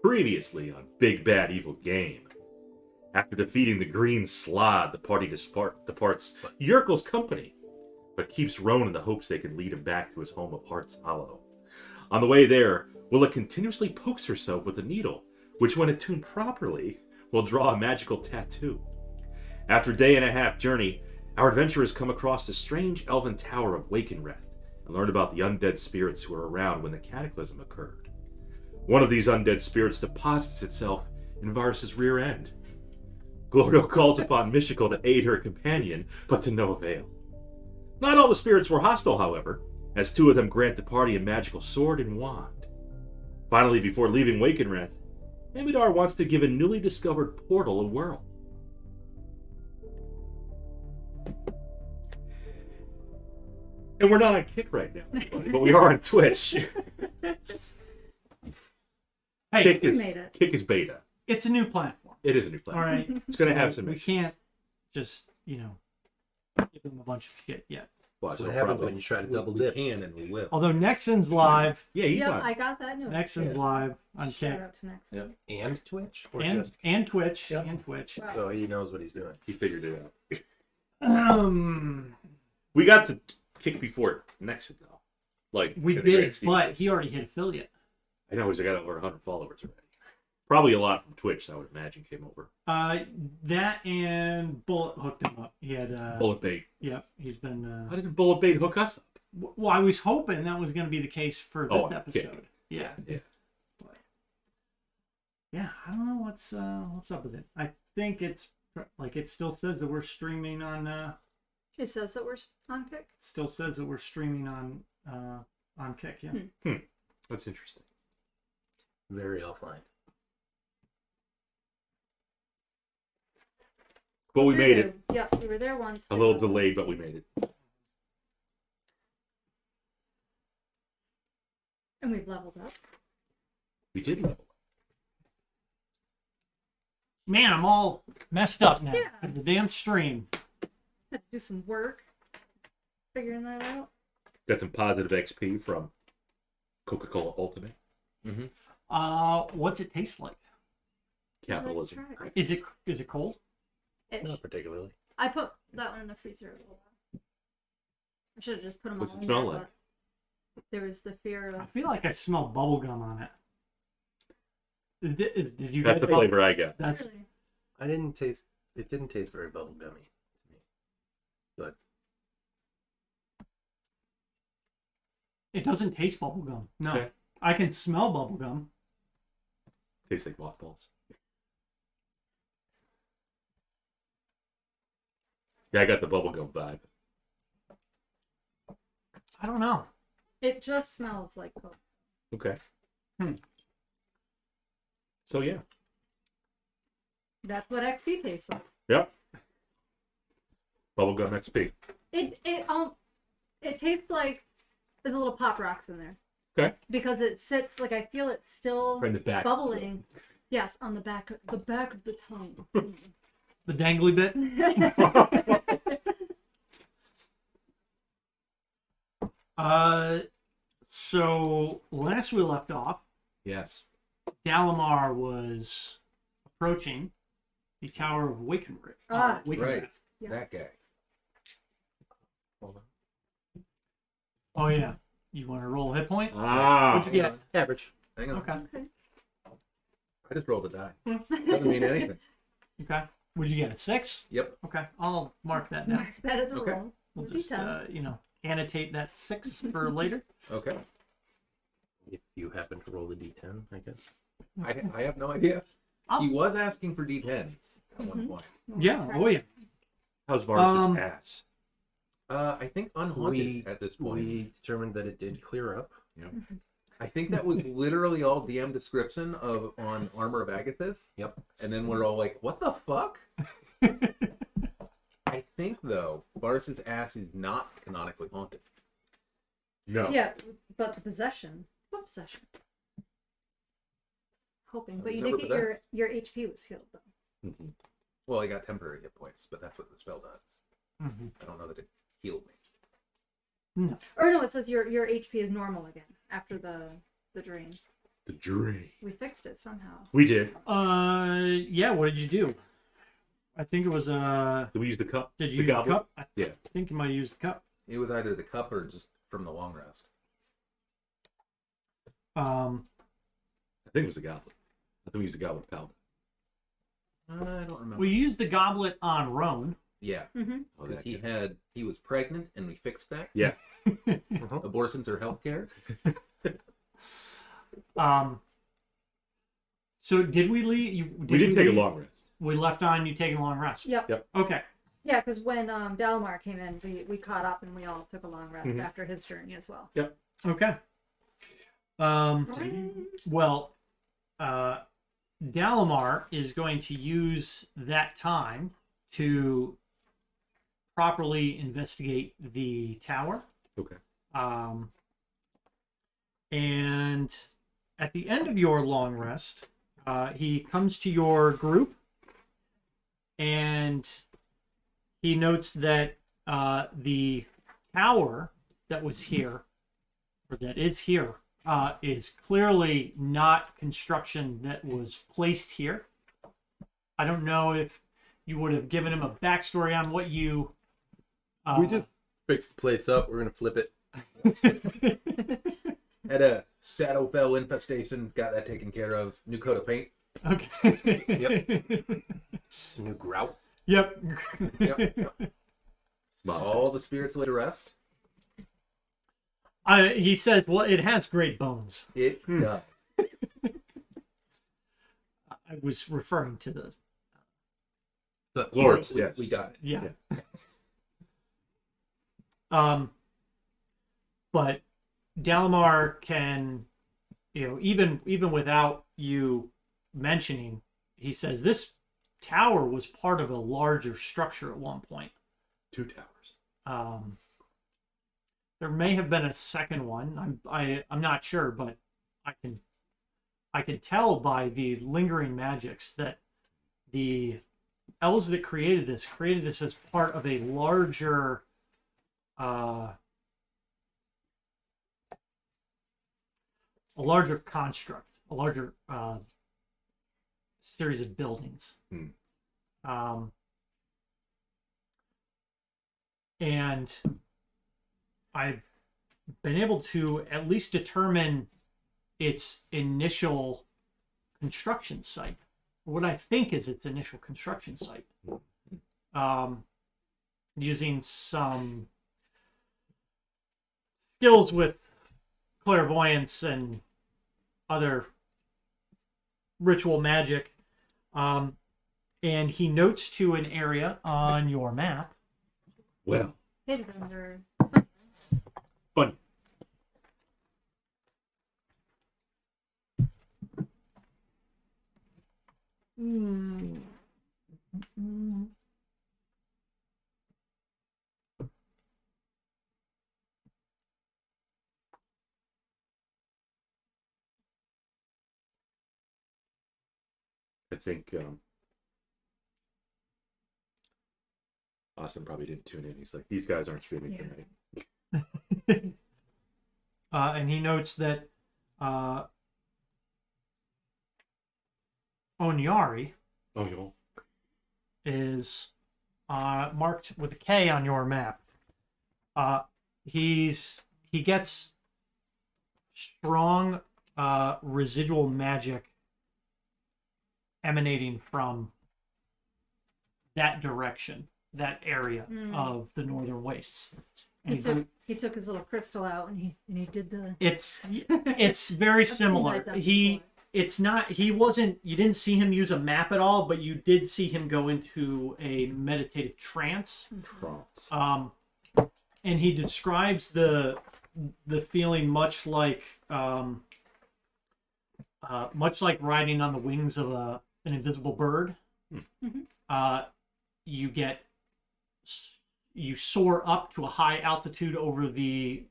Previously on Big Bad Evil Game. After defeating the green Slaad, the party departs Yerkel's company, but keeps Rone in the hopes they can lead him back to his home of Heart's Hollow. On the way there, Willa continuously pokes herself with a needle, which when attuned properly, will draw a magical tattoo. After a day and a half journey, our adventurers come across the strange elven tower of Wakenreth and learn about the undead spirits who were around when the cataclysm occurred. One of these undead spirits deposits itself in Varus's rear end. Glorio calls upon Mystical to aid her companion, but to no avail. Not all the spirits were hostile, however, as two of them grant the party a magical sword and wand. Finally, before leaving Wakenreth, Amidar wants to give a newly discovered portal a whirl. And we're not on Kick right now, everybody, but we are on Twitch. Hey, Kick is beta. It's a new platform. It is a new platform. All right. It's going to have some We issues. can't just, give them a bunch of shit yet. Well, That's no what happens problem. when you try to double dip. We can and we will. Although Nexon's live. Yeah, he's Yep, on. I got that note. Nexon's live on Shout Kick. out to Nexon. Yep. And Twitch? Or And, just... and Twitch. Yep. And Twitch. Wow. So he knows what he's doing. He figured it out. We got to Kick before Nexon, though. Like We in the grand did, scheme but of he already hit affiliate. things. I know he's got over 100 followers already. Probably a lot from Twitch, I would imagine, came over. That and Bullet hooked him up. He had Bullet Bait. Yep, he's been. How doesn't Bullet Bait hook us up? Well, I was hoping that was going to be the case for this episode. Kick. Yeah. Yeah. But, yeah, I don't know what's up with it. I think it's like it still says that we're streaming on. It says that we're on Kick. Still says that we're streaming on Kick. Yeah. That's interesting. Very offline. But we made it. Yep, we were there once. A little delayed, but we made it. And we've leveled up. We did level. Man, I'm all messed up now. Yeah. The damn stream. Had to do some work figuring that out. Got some positive XP from Coca-Cola Ultimate. What's it taste like? Capitalism. Would you like Is it cold? to try it? Not particularly. I put that one in the freezer a little while. I should have just put them What's all it in smell there, like? but there was the fear I of... feel like I smell bubble gum on it. Did you That's get the flavor I got. That's Really? I didn't taste... It didn't taste very bubblegummy to me. But it doesn't taste bubble gum. No. Okay. I can smell bubble gum. Tastes like mothballs. Yeah, I got the bubblegum vibe. I don't know. It just smells like Coke. Okay. Hmm. So, yeah. That's what XP tastes like. Yep. Bubblegum XP. It tastes like there's a little Pop Rocks in there. Okay. Because it sits like I feel it's still Right in the back. bubbling. Yes, on the back of the tongue. The dangly bit. So last we left off, Yes. Dalamar was approaching the Tower of Wakenreth. Ah. Wakenreth. right. Yeah. That guy. Hold on. Oh yeah. You want to roll a hit point? Ah. What'd you get? Average. Hang on. Okay. I just rolled a die. Doesn't mean anything. Okay. What'd you get? A 6? Yep. Okay. I'll mark that down. That is a Okay. roll. We'll It's just D10. annotate that 6 for later. Okay. If you happen to roll the d10, I guess. I have no idea. He was asking for d10s at one point. Yeah. Oh yeah. How's Varus's ass? I think unhaunted We- at this point. We determined that it did clear up. Yep. I think that was literally all DM description on Armor of Agathis. Yep. And then we're all like, what the fuck? I think, though, Varus's ass is not canonically haunted. No. Yeah, but the possession. What possession? Hoping, but was you never did get your HP was healed though. Mhm. Well, I got temporary hit points, but that's what the spell does. Mm-hmm. I don't know that it healed me. No. Or no, it says your HP is normal again after the drain. The dream. We fixed it somehow. We did. Yeah. What did you do? I think it was Did we use the cup? Did you the use the goblet? cup? I Yeah. think you might have used the cup. It was either the cup or just from the long rest. I think it was the goblet. I think we used the goblet powder. I don't remember. We used the goblet on Rone. Yeah. Mm-hmm. Oh, 'Cause that he was pregnant and we fixed that. Yeah. Abortions are healthcare. So did we leave? We did take a long rest. We left on you taking a long rest. Yep. Okay. Yeah, because when Dalamar came in, we caught up and we all took a long rest Mhm. after his journey as well. Okay. Well, Dalamar is going to use that time to properly investigate the tower. Okay. And at the end of your long rest, he comes to your group and he notes that the tower that was here, or that is here, is clearly not construction that was placed here. I don't know if you would have given him a backstory on what you... We just fixed the place up. We're gonna flip it. Had a Shadowfell infestation. Got that taken care of. New coat of paint. Okay. Yep. It's a new grout. Yep. Yep. Well, All the spirits laid to rest. He says, well, it has great bones. It does. I was referring to the... Lords, We- yes. We got it. Yeah. But Dalamar can, even without you mentioning, he says this tower was part of a larger structure at one point. 2 towers. There may have been a second one. I'm not sure, but I can tell by the lingering magics that the elves that created this as part of a larger construct, a larger series of buildings. And I've been able to at least determine its initial construction site, what I think is its initial construction site, using some skills with clairvoyance and other ritual magic. And he notes to an area on your map. Well, Hidden under. fun. I think Austin probably didn't tune in. He's like, these guys aren't streaming tonight. And he notes that Onyari Oh, you know. is marked with a K on your map. He gets strong residual magic emanating from that direction, that area of the Northern Wastes. And He took his little crystal out and he did the. it's very similar. You didn't see him use a map at all, but you did see him go into a meditative trance. And he describes the feeling much like riding on the wings of an invisible bird. You soar up to a high altitude over the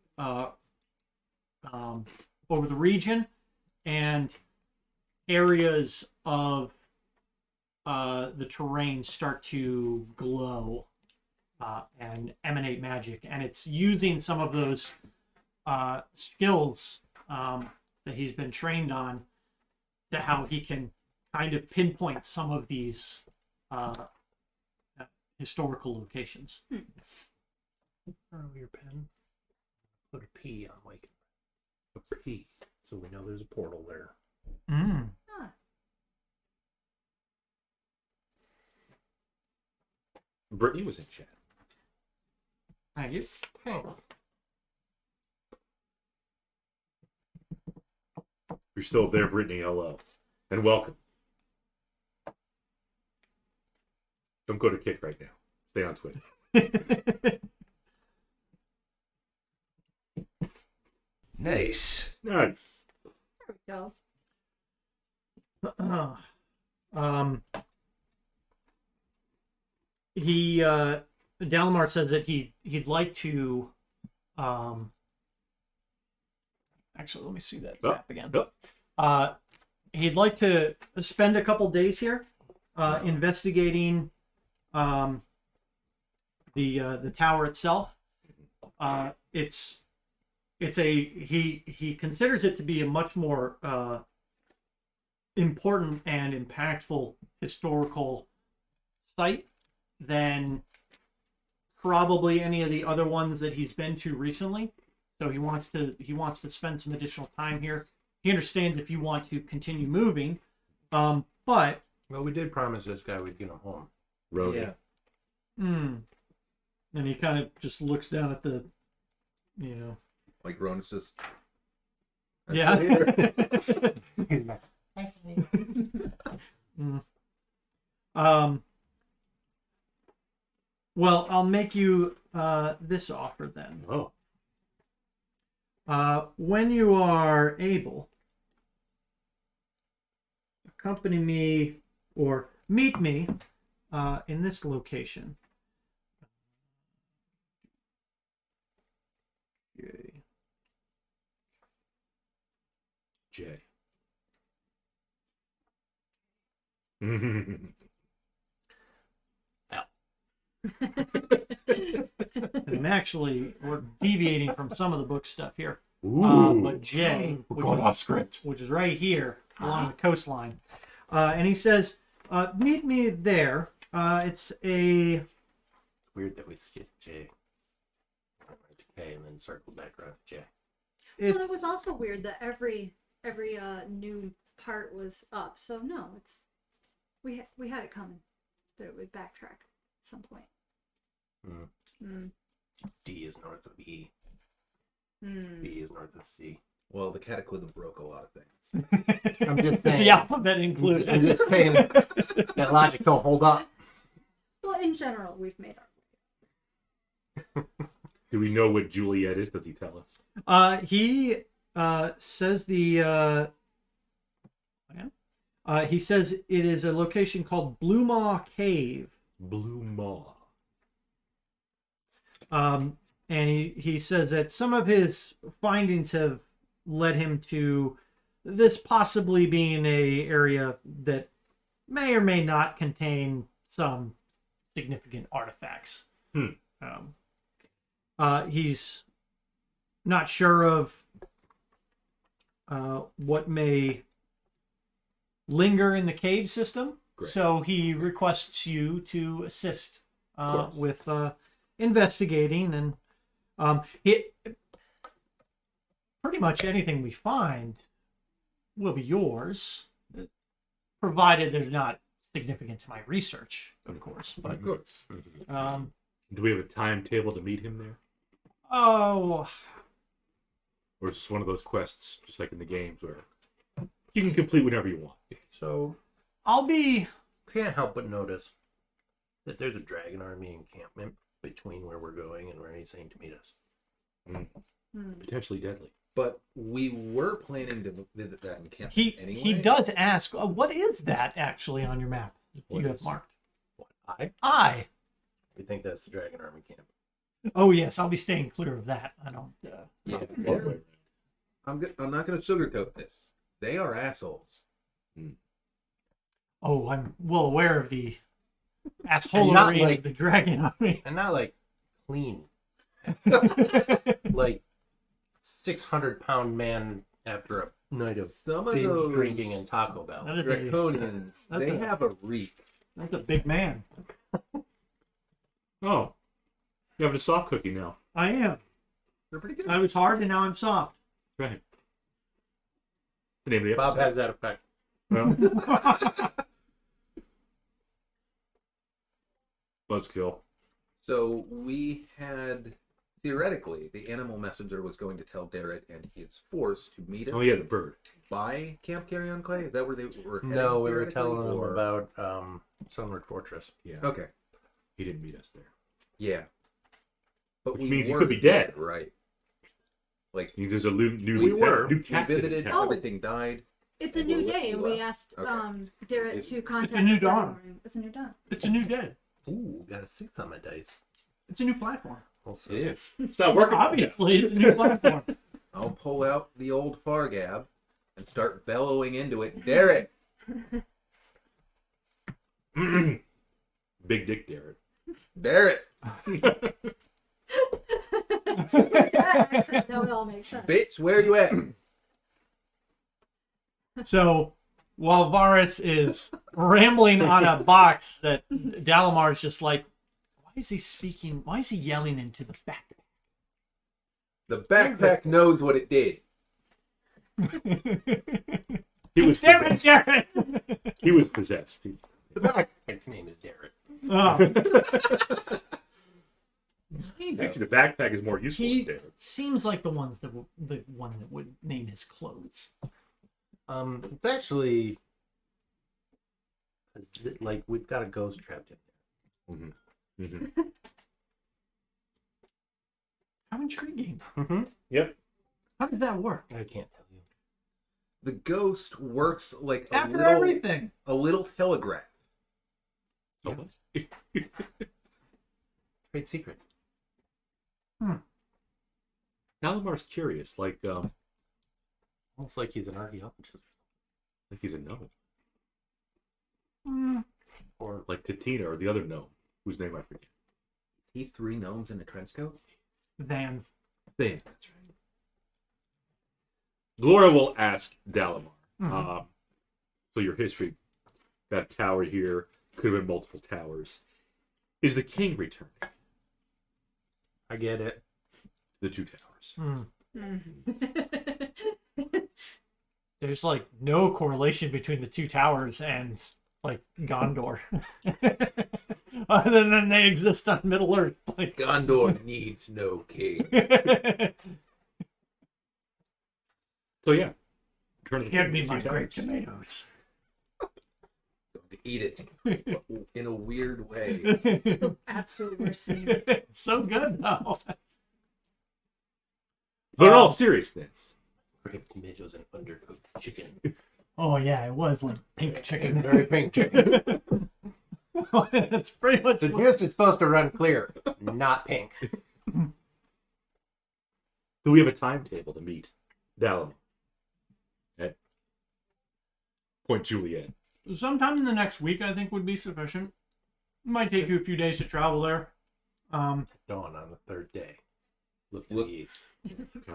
region, and areas of the terrain start to glow and emanate magic. And it's using some of those skills that he's been trained on to how he can kind of pinpoint some of these historical locations. Throw your pen. Put a P on Wakenreth. A P. So we know there's a portal there. Mm. Huh. Brittany was in chat. Thank you. Thanks. If you're still there, Brittany, hello. And welcome. Don't go to kick right now. Stay on Twitter. Nice. Nice. There we go. Dalamar says that he'd like to actually, let me see that map again. He'd like to spend a couple days here investigating the tower itself. He considers it to be a much more important and impactful historical site than probably any of the other ones that he's been to recently. So he wants to spend some additional time here. He understands if you want to continue moving, but Well, we did promise this guy we'd get him home. Rone. Yeah. and he kind of just looks down at the, Like Rone's just. yeah. He's back. Well, I'll make you this offer then. Oh. When you are able, accompany me or meet me in this location. Jay. I'm actually, we're deviating from some of the book stuff here. Ooh. But Jay, We're going off script. which is right here along the coastline. And he says, meet me there. It's a... Weird that we skipped J. Went right to K and then circled back around to J. Well, it was also weird that every new part was up. So no, it's we had it coming that it would backtrack at some point. D is north of E. Hmm. B is north of C. Well, the cataclysm broke a lot of things. I'm just saying. Yeah, that included. I'm just saying that logic don't hold up. Well, in general, we've made our. Do we know what Juliet is? Does he tell us? He says he says it is a location called Blue Maw Cave. Blue Maw. And he says that some of his findings have led him to this possibly being a area that may or may not contain some significant artifacts. He's not sure of what may linger in the cave system, Great. so he requests you to assist course. with investigating, and pretty much anything we find will be yours, provided they're not significant to my research, of course. But Of course. Do we have a timetable to meet him there? oh, Or is this one of those quests, just like in the games, where you can complete whenever you want? So, I'll be. can't help but notice that there's a dragon army encampment between where we're going and where he's saying to meet us. Potentially deadly. But we were planning to visit that encampment anyway. He does ask, what is that actually on your map that What you have is? marked? What, I? I. We think that's the dragon army camp. Oh yes, I'll be staying clear of that. I don't. Yeah, I'm not going to sugarcoat this. They are assholes. Oh, I'm well aware of the not assholery like- of the dragon army. And not like clean. Like 600-pound man after a night of Some of binge those drinking and Taco Bell. That is Draconians, That's they a- have a reek. that's a big man. Oh, you're having a soft cookie now. I am. They're pretty good. I was hard and now I'm soft. Right. The name of the Bob episode. has that effect. Well, buzzkill. So we had, theoretically, the animal messenger was going to tell Darren and his force to meet us Oh, yeah, the bird. by Camp Carrion Clay. Is that where they were heading? No, we were theoretically, telling them or- about Sunward Fortress. Yeah. Okay, He didn't meet us there. yeah. But Which we means he were could be dead. right? Like There's a new we were, new we captain in visited, town. Oh. everything died. It's a And new we'll let day, you and we up. asked Okay. Darren It's- to contact a new us every dawn. morning. It's a new dawn. It's a new day. Ooh, got a 6 on my dice. It's a new platform. Also, It is. It's not working. Obviously, it's a new platform. I'll pull out the old Fargab and start bellowing into it. Darren, Big Dick Darren. Darren, That accent, that would all make sense. bitch, where you at? So while Varus is rambling on a box, that Dalamar is just like, why is he speaking? Why is he yelling into the back? The backpack knows what it did. He was Damn it, possessed. Darren! He was possessed. the backpack's name is Darren. Oh, Actually, the backpack is more useful he than Darren. seems like the one that would name his clothes. It's actually like we've got a ghost trapped in there. Mm-hmm. How intriguing! Yep. How does that work? I can't tell you. The ghost works like After everything, a little telegraph. Oh, what? Trade secret. Dalamar's curious, like Almost like he's an archaeologist. he's a gnome, Or like Titina or the other gnome, whose name I forget. Is he 3 gnomes in a trench coat? Van. That's right. Glora will ask Dalamar. Mhm. So your history, got a tower here, could have been multiple towers. Is the king returning? I get it. The 2 towers. There's like no correlation between the 2 towers and like Gondor, other than they exist on Middle Earth. Like, Gondor needs no king. So yeah, returning give king, me the my 2 great towers. tomatoes. To eat it in a weird way. The absolute worst scene. It's so good though. But in all seriousness, Great tomatoes and undercooked chicken. Oh yeah, it was like pink chicken. Very pink chicken. That's pretty much. The juice is supposed to run clear, not pink. do we have a timetable to meet Dalamar at Point Juliet? Sometime in the next week, I think, would be sufficient. It might take you a few days to travel there. Dawn on the 3rd day. Look to Look- the east. Okay.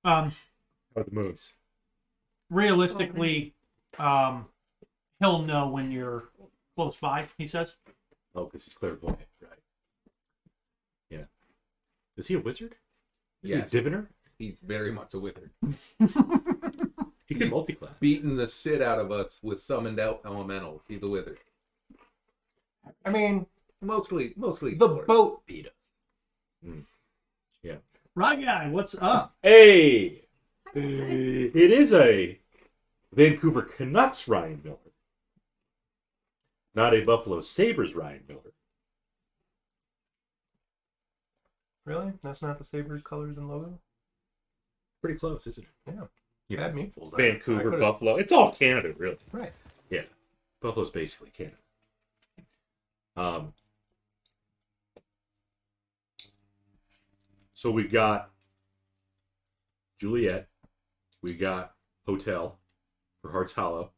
Um, How are the moons? realistically, he'll know when you're close by. He says. Oh, because he's clairvoyant, right? Yeah. Is he a wizard? Is Yes. he a diviner? He's very much a wizard. He can multi-class. Beating the shit out of us with summoned out elementals. He's a wizard. I mean, Mostly the swords. boat beat us. Yeah. Right guy, what's up? Hey! It is a Vancouver Canucks Ryan Miller. Not a Buffalo Sabres Ryan Miller. Really? That's not the Sabres colors and logo? Pretty close, isn't it? Yeah. Yeah. Had me fooled. Vancouver, I could've- Buffalo. It's all Canada, really. Right. Yeah. Buffalo's basically Canada. So we've got Juliet. We got Hotel for Hearts Hollow,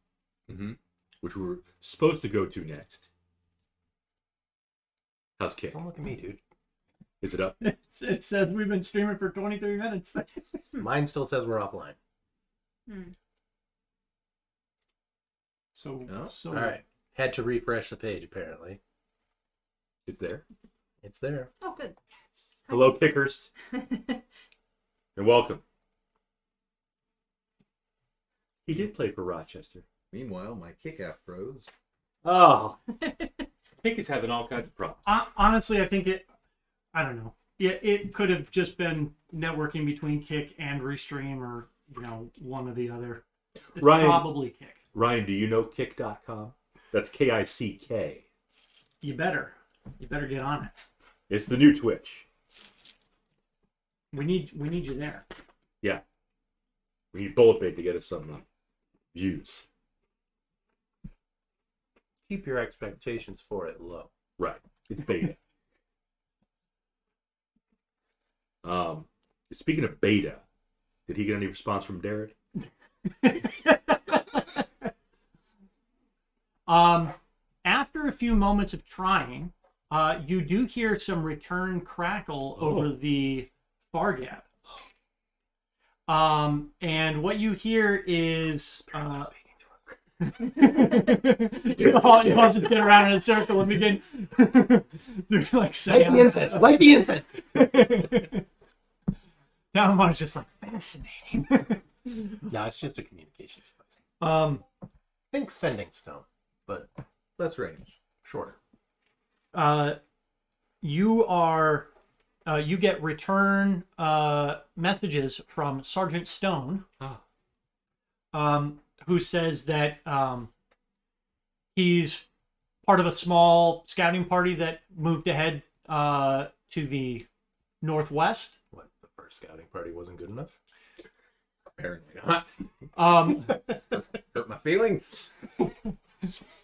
Mm-hmm. which we were supposed to go to next. How's Kick? Don't look at me, dude. Is it up? It says we've been streaming for 23 minutes. Mine still says we're offline. So, No? so All right. Had to refresh the page, apparently. Is there? It's there. Oh, good. Hello, kickers, and welcome. He did play for Rochester. Meanwhile, my kick app froze. Oh, Kick is having all kinds of problems. honestly, I think I don't know. It could have just been networking between Kick and Restream, or one or the other. It's Ryan- probably Kick. Ryan, do you know kick.com? That's Kick. You better get on it. It's the new Twitch. We need you there. Yeah. We need bullet bait to get us some views. Keep your expectations for it low. Right. It's beta. Speaking of beta, did he get any response from Darren? After a few moments of trying, you do hear some return crackle over the far gap. And what you hear is you all just get around in a circle and begin doing like seance. Light the incense. Dalamar's just like fascinating. Yeah, it's just a communications device. Think sending stone, but Let's range. shorter. You get return messages from Sergeant Stone, who says that he's part of a small scouting party that moved ahead to the northwest. What, the first scouting party wasn't good enough? Apparently not. Hurt my feelings.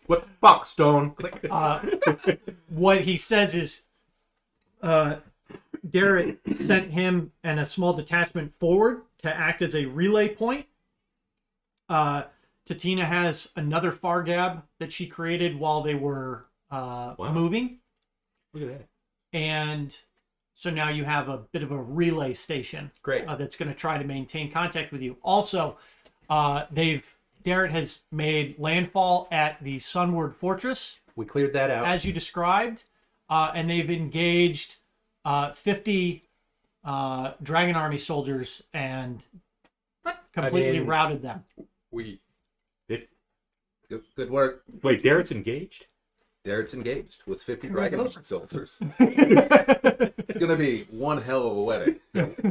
What the fuck, Stone? Click. What he says is Darren sent him and a small detachment forward to act as a relay point. Tatina has another Fargab that she created while they were moving. Look at that. And so now you have a bit of a relay station. Great. That's going to try to maintain contact with you. Also, Darren has made landfall at the Sunward Fortress, We cleared that out. as you described, and they've engaged 50 Dragon Army soldiers and completely routed them. We Good work. Wait, Darren's engaged? Darren's engaged with 50 Dragon soldiers. It's gonna be one hell of a wedding.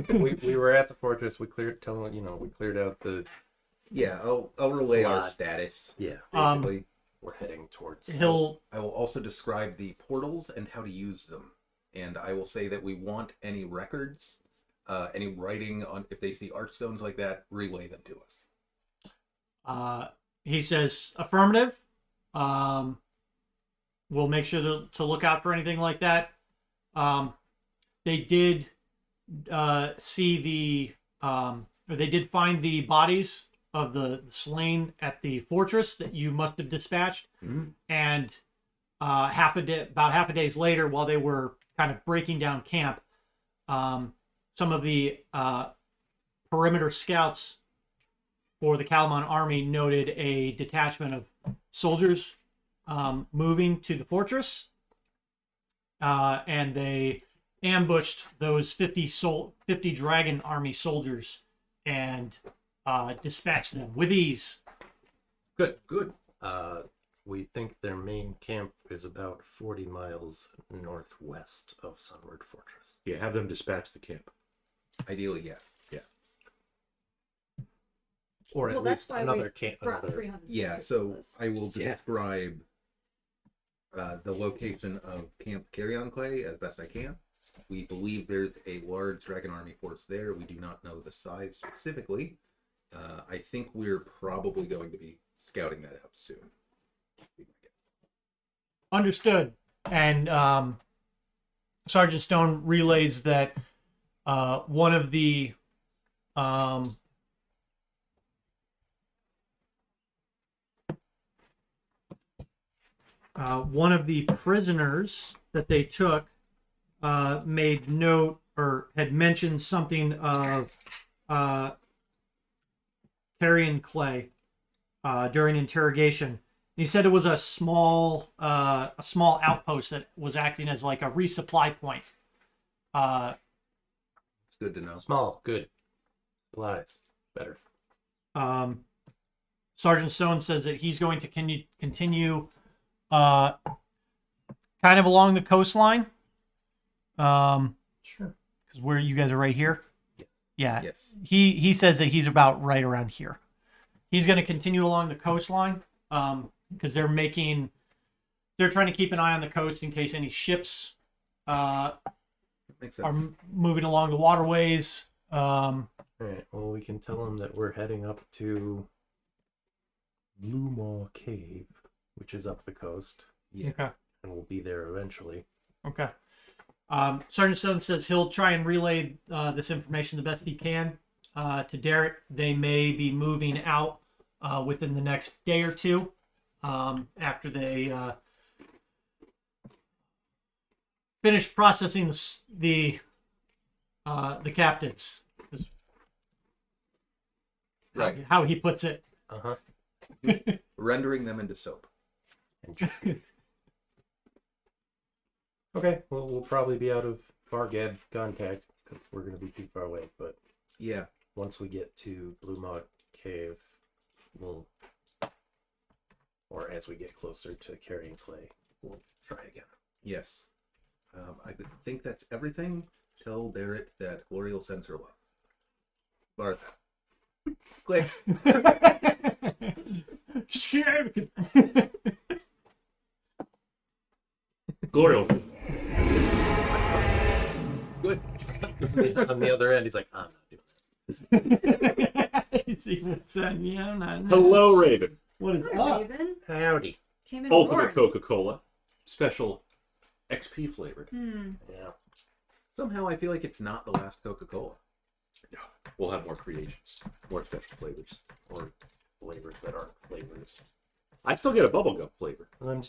we were at the fortress. We cleared out the. Yeah, I'll relay our Slad. status. Yeah. Basically, We're heading towards. I will also describe the portals and how to use them. And I will say that we want any records, any writing on, if they see archstones like that, relay them to us. He says, affirmative. We'll make sure to look out for anything like that. They did they did find the bodies of the slain at the fortress that you must have dispatched. Mm-hmm. And about half a days later, while they were kind of breaking down camp, some of the perimeter scouts for the Kalamon army noted a detachment of soldiers moving to the fortress, and they ambushed those 50 Dragon Army soldiers and dispatched them with ease. Good. We think their main camp is about 40 miles northwest of Sunward Fortress. Yeah, have them dispatch the camp. Ideally, yes. Or at Well, that's least why another we camp. brought Another. 300 Yeah, soldiers so with us. I will Yeah. describe the location of Camp Carrion Clay as best I can. We believe there's a large Dragon Army force there. We do not know the size specifically. I think we're probably going to be scouting that out soon. Understood. And Sergeant Stone relays that one of the prisoners that they took made note or had mentioned something of carrion clay during interrogation. He said it was a small outpost that was acting as like a resupply point. It's good to know. Small, good. Supplies, better. Sergeant Stone says that he's going to continue kind of along the coastline. Sure. Because where you guys are right here. Yeah. Yes. He says that he's about right around here. He's going to continue along the coastline because they're trying to keep an eye on the coast in case any ships Makes sense. are moving along the waterways. All right. Well, we can tell them that we're heading up to Blue Maw Cave, which is up the coast, Yeah. Okay. and we'll be there eventually. Okay. Sergeant Stone says he'll try and relay this information the best he can to Darren. They may be moving out within the next day or two after they finish processing the captives. Is Right. How he puts it. Uh-huh. Rendering them into soap. Okay. Well, we'll probably be out of Fargad contact because we're going to be too far away. But Yeah. once we get to Blue Maw Cave, we'll, or as we get closer to carrying clay, we'll try again. Yes. I think that's everything. Tell Barrett that Gloriel sends her love. Bartha. Click. Gloria. Good. On the other end, he's like, I'm not doing See what's on you? Hello, Raven. What is Hi, up? Raven. that. Howdy. Came in Ultimate roaring. Coca-Cola. Special XP flavored. Yeah. Somehow I feel like it's not the last Coca-Cola. We'll have more creations. More special flavors. Or flavors that aren't flavors. I'd still get a bubblegum flavor. And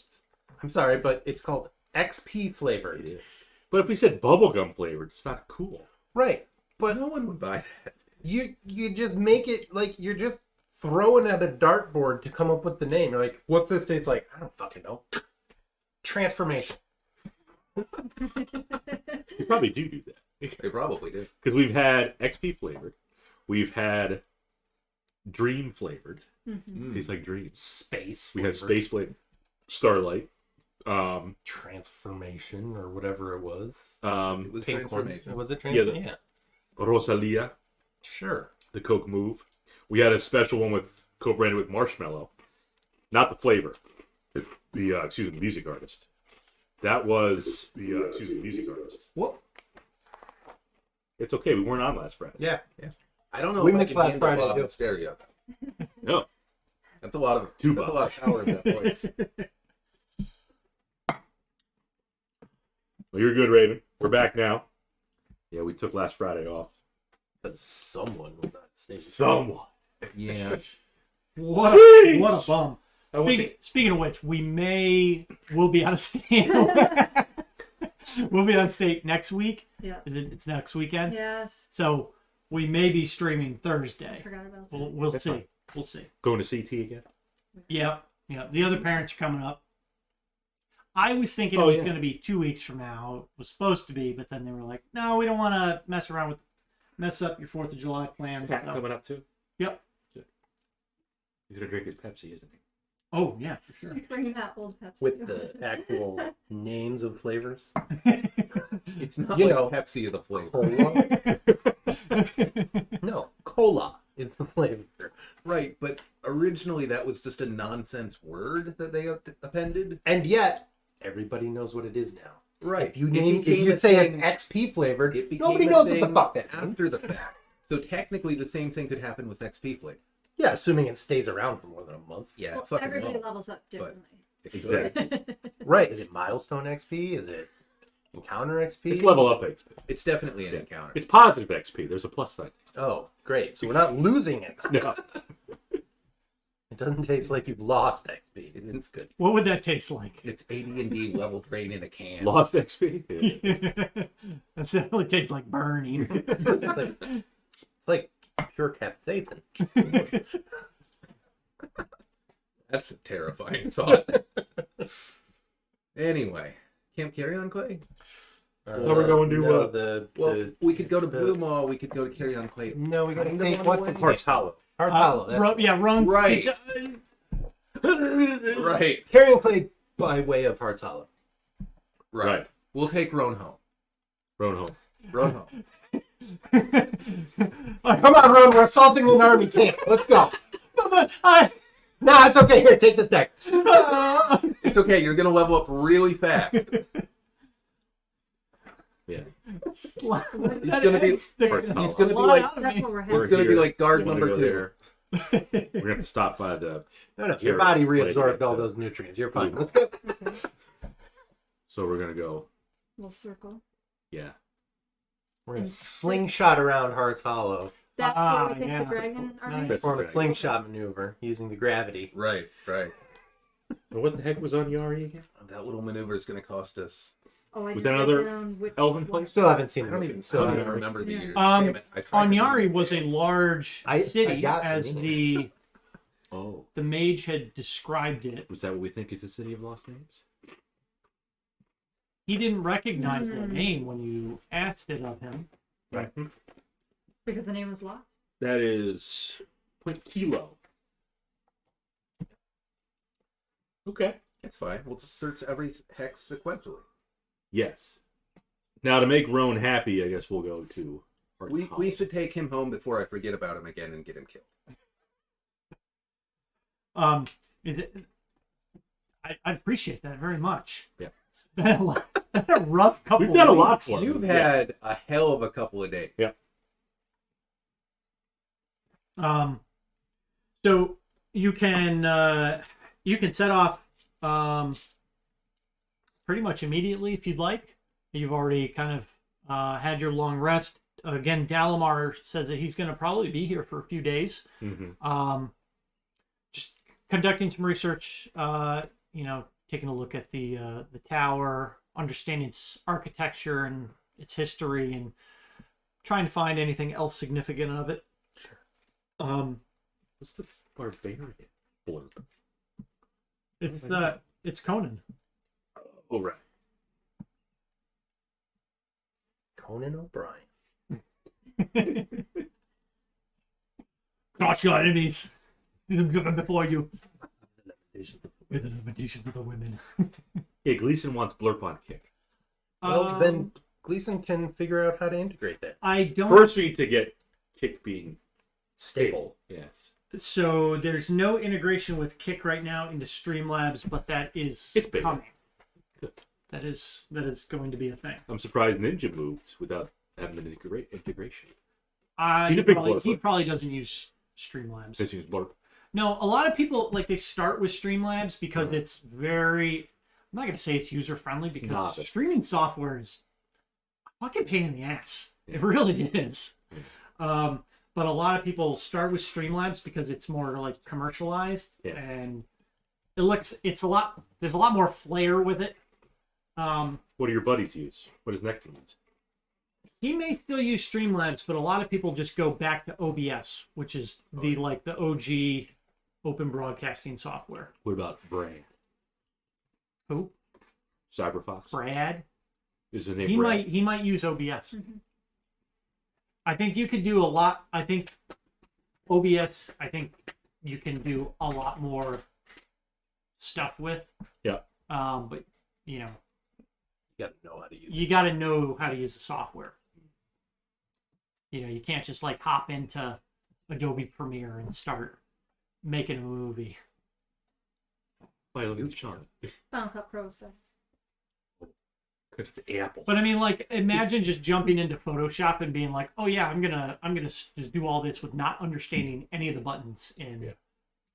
I'm sorry, but it's called XP flavored. It is. But if we said bubblegum flavored, it's not cool. Right. But No one would buy that. you just make it like you're just throwing at a dartboard to come up with the name. You're like, what's this taste like? I don't fucking know. Transformation. You probably do that. They probably do. Because we've had XP flavored. We've had dream flavored. Tastes like dreams. Space. We had flavored. space flavored. Starlight. Transformation or whatever it was. It was Pink transformation. one. Was it Yeah, transformation? Yeah. Rosalia. Sure. The Coke Move. We had a special one with co-branded with marshmallow. Not the flavor. The music artist. That was the music artist. What? It's okay. We weren't on last Friday. Yeah. I don't know We if I missed can last handle Friday, Bob too. in stereo. No. That's a lot of power in that voice. Well, you're good, Raven. We're back now. Yeah, we took last Friday off. But someone will not stay. Someone. Yeah. What a bum. I went Speaking of which, we'll be out of state. We'll be on state next week. Yeah. It's next weekend. Yes. So we may be streaming Thursday. Forgot about that. We'll That's see. fine. We'll see. going to CT again. Yeah. The other parents are coming up. I was thinking Oh, it was yeah. going to be 2 weeks from now. It was supposed to be, but then they were like, "No, we don't want to mess up your 4th of July plans." Pat So- coming up too. Yep. He's gonna drink his Pepsi, isn't he? Oh yeah, for sure. Bring that old Pepsi. With the actual names of flavors. It's not You like know. Pepsi is the flavor. Cola? No, cola is the flavor. Right, but originally that was just a nonsense word that they appended. And yet, everybody knows what it is now. Right. If you became a say it's thing- XP flavored, it became nobody a knows what the thing fuck that means. after the fact. So technically the same thing could happen with XP flavor. Yeah, assuming it stays around for more than a month. Yeah, Well, fucking everybody well. levels up differently. Exactly. Right. Is it milestone XP? Is it encounter XP? It's level up XP. It's definitely an Yeah. encounter. It's positive XP. There's a plus sign. Oh, great. So we're not losing XP. No. It doesn't taste like you've lost XP. It's good. What would that taste like? It's AD&D level train in a can. Lost XP. Yeah. That definitely tastes like burning. It's like pure capsaicin. That's a terrifying thought. Anyway, Camp Carry-On Clay? So we're going to, Well, we could go to Blue Mall, we could go to Carry-On Clay. No, we gotta Kinda take one what's the way. Hearts Hollow. Hearts Hollow. That's Rone. Right. Right. Carrion Clay by way of Hearts Hollow. Right. We'll take Rone home. Rone home. Rone home. Come on, Rone, we're assaulting an army camp. Let's go. No, it's okay. Here, take this deck. It's okay, you're gonna level up really fast. Yeah. He's gonna be Hearts Hollow. he's gonna be like That's what we're he's having. gonna be here. like guard You wanna number go 2. there. We're gonna have to stop by the. No, your Carry body on, reabsorbed Clay. all those nutrients. You're fine. Let's go. So we're gonna go. Little circle. Yeah. We're gonna slingshot around Hearts Hollow. That's where we think yeah. the dragon are. Nice. That's Perform a right. slingshot maneuver using the gravity. Right, right. And what the heck was on Yari again? That little maneuver is gonna cost us. Oh, I Was didn't that write another down which elven one. place? Still haven't seen I it. don't even, Still I don't haven't even remember the Yeah. years. Um, Damn it. I tried to Anyari read was a it. large I city, got the as name. Oh, the mage had described it. was that what we think is the city of lost names? He didn't recognize the name when you asked it of him. Right. Because the name was lost. That is Point Kilo. Okay. It's fine. We'll just search every hex sequentially. Yes. Now to make Rone happy, I guess we'll go to. Hearts Hollow. We should take him home before I forget about him again and get him killed. Is it? I appreciate that very much. Yeah. It's been a, been a rough couple. We've done a of lot weeks. for him. You've Yeah. had a hell of a couple of days. Yeah. So you can set off pretty much immediately if you'd like. You've already kind of had your long rest. Again, Dalamar says that he's going to probably be here for a few days. Mm-hmm. Just conducting some research. Taking a look at the tower, understanding its architecture and its history, and trying to find anything else significant of it. Sure. What's the barbarian blurb? It's Conan. Oh, right. Conan O'Brien. Not your enemies. Leave them before you. With the limitations of the women. Yeah, Gleason wants blurp on kick. Well, then Gleason can figure out how to integrate that. I don't. First, we need to get kick being stable. Yes. So there's no integration with Kick right now into Streamlabs, but that is It's big. coming. Good. That is going to be a thing. I'm surprised Ninja moved without having an integration. He's He a big he blurper. probably doesn't use Streamlabs. Since he's blurp. No, a lot of people they start with Streamlabs because it's very. I'm not going to say it's user friendly because not. streaming software is a fucking pain in the ass. Yeah. It really is. But a lot of people start with Streamlabs because it's more commercialized and there's a lot more flair with it. What do your buddies use? What does Nexon use? He may still use Streamlabs, but a lot of people just go back to OBS, which is the OG open broadcasting software. What about Brad? Who? Cyberfox? Brad? Is his name Brad? He might use OBS. I think you could do a lot. I think OBS. I think you can do a lot more stuff with. Yeah. But You gotta know how to use it. you got to know how to use the software. You can't just hop into Adobe Premiere and start making a movie. Why, look at Sean. Final Cut Pro is best. It's the Apple. But I mean, imagine just jumping into Photoshop and being like, "Oh yeah, I'm gonna just do all this with not understanding any of the buttons in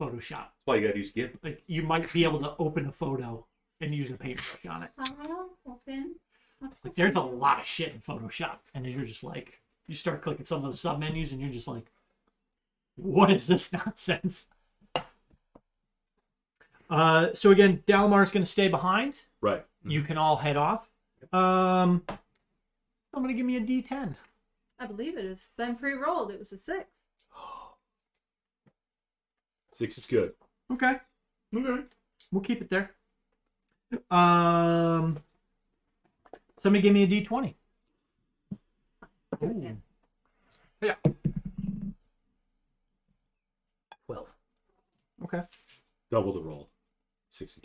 Photoshop." That's why you gotta use GIMP. You might be able to open a photo and use a paintbrush on it. Open. There's a lot of shit in Photoshop, and then you're just you start clicking some of those sub menus, and you're just like, "What is this nonsense?" So again, Dalamar's gonna stay behind. Right. You can all head off. Somebody give me a D10. I believe it is. Been pre-rolled. It was a 6. 6 is good. Okay. Okay. We'll keep it there. Somebody give me a D20. Ooh. Yeah. 12. Okay. Double the roll. 6 and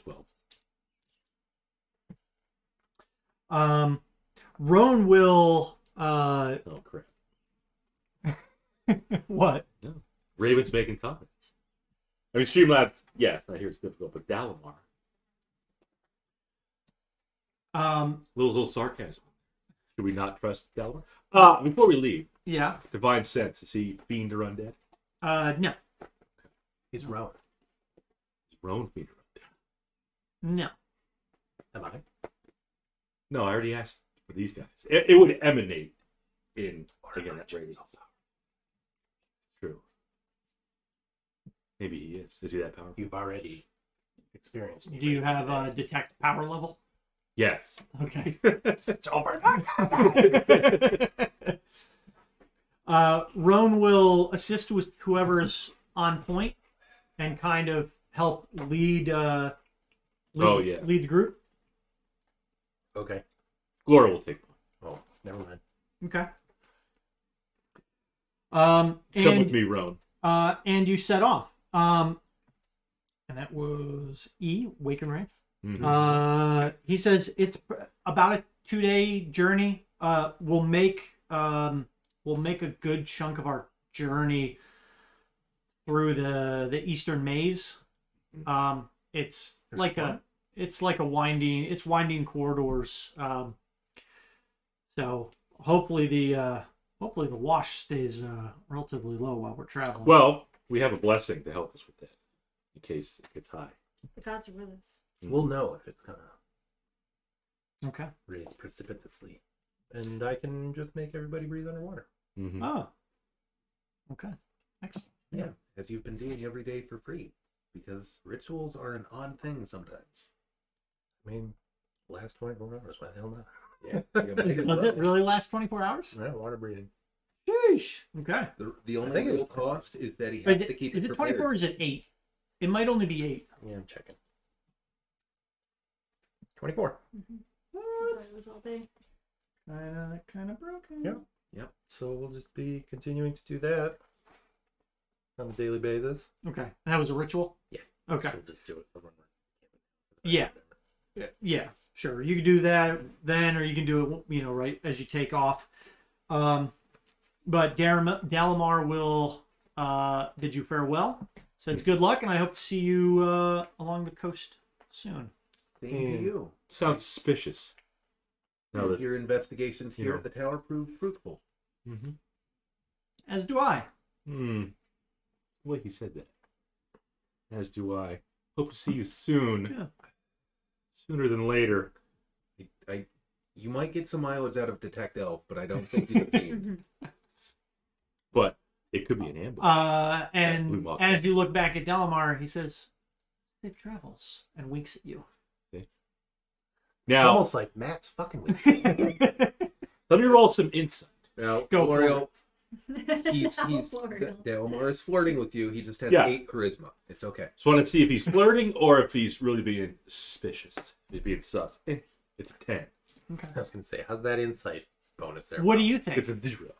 12. Rone will Oh, crap. what? No. Raven's making comments. I mean, Streamlabs, yeah, I hear it's difficult, but Dalamar. Little sarcasm. Should we not trust Dalamar? Before we leave, Yeah. Divine Sense, is he fiend or undead? No. He's Rone. Is Rone fiend or undead? No. Am I? No, I already asked for these guys. It would emanate in, again, that radius. True. Maybe he is. Is he that powerful? You've already experienced me. Do you have detect power level? Yes. Okay. It's over. Rone will assist with whoever's on point and kind of help lead Oh, yeah. lead the group. Okay. Gloria will take one. Oh, never mind. Okay. Come with And me, Rone. and you set off. And that was Wakenreth. Mhm. He says it's about a 2-day journey. We'll make a good chunk of our journey through the Eastern Maze. It's like a winding corridors. So hopefully the wash stays relatively low while we're traveling. Well, we have a blessing to help us with that, in case it gets high. The gods are with us. We'll know if it's gonna Okay. raise precipitously, and I can just make everybody breathe underwater. Mm-hmm. Oh. Okay. Excellent. Yeah, as you've been doing every day for free, because rituals are an odd thing sometimes. I mean, last 24 hours. Why the hell not? Yeah, you might as Does well. it really last 24 hours? Yeah, water breathing. Sheesh. Okay. The I only think it real was- cost is that he has Is to keep it it 24 or prepared. is it 8? It might only be 8. Yeah, I'm checking. 24. I thought it was all day. Kind of broken. Yeah. So we'll just be continuing to do that on a daily basis. Okay. And that was a ritual? Yeah. Okay. So we'll just do it for 1 month. Yeah. Yeah. Sure. You can do that then, or you can do it, right as you take off. But Dalamar will bid you farewell. Says good luck, and I hope to see you along the coast soon. Same to you. Sounds suspicious. Now that, Your investigations here know. at the tower proved fruitful. mm-hmm. As do I. The way he said that. As do I. Hope to see you soon. Yeah. Sooner than later. You might get some mileage out of Detect Elf, but I don't think you can. But it could be an ambush. And Blue Moth. as you look back at Dalamar, he says, "Safe travels," and winks at you. It's Now, almost like Matt's fucking with let me roll some insight. Now, Go for L'Oreal, he's L'Oreal. Delmar is flirting with you. He just has Yeah. 8 charisma. It's okay. Just want to see if he's flirting or if he's really being suspicious. If he's being sus. It's a 10. Okay. I was going to say, how's that insight bonus there? What do you think? It's a 0.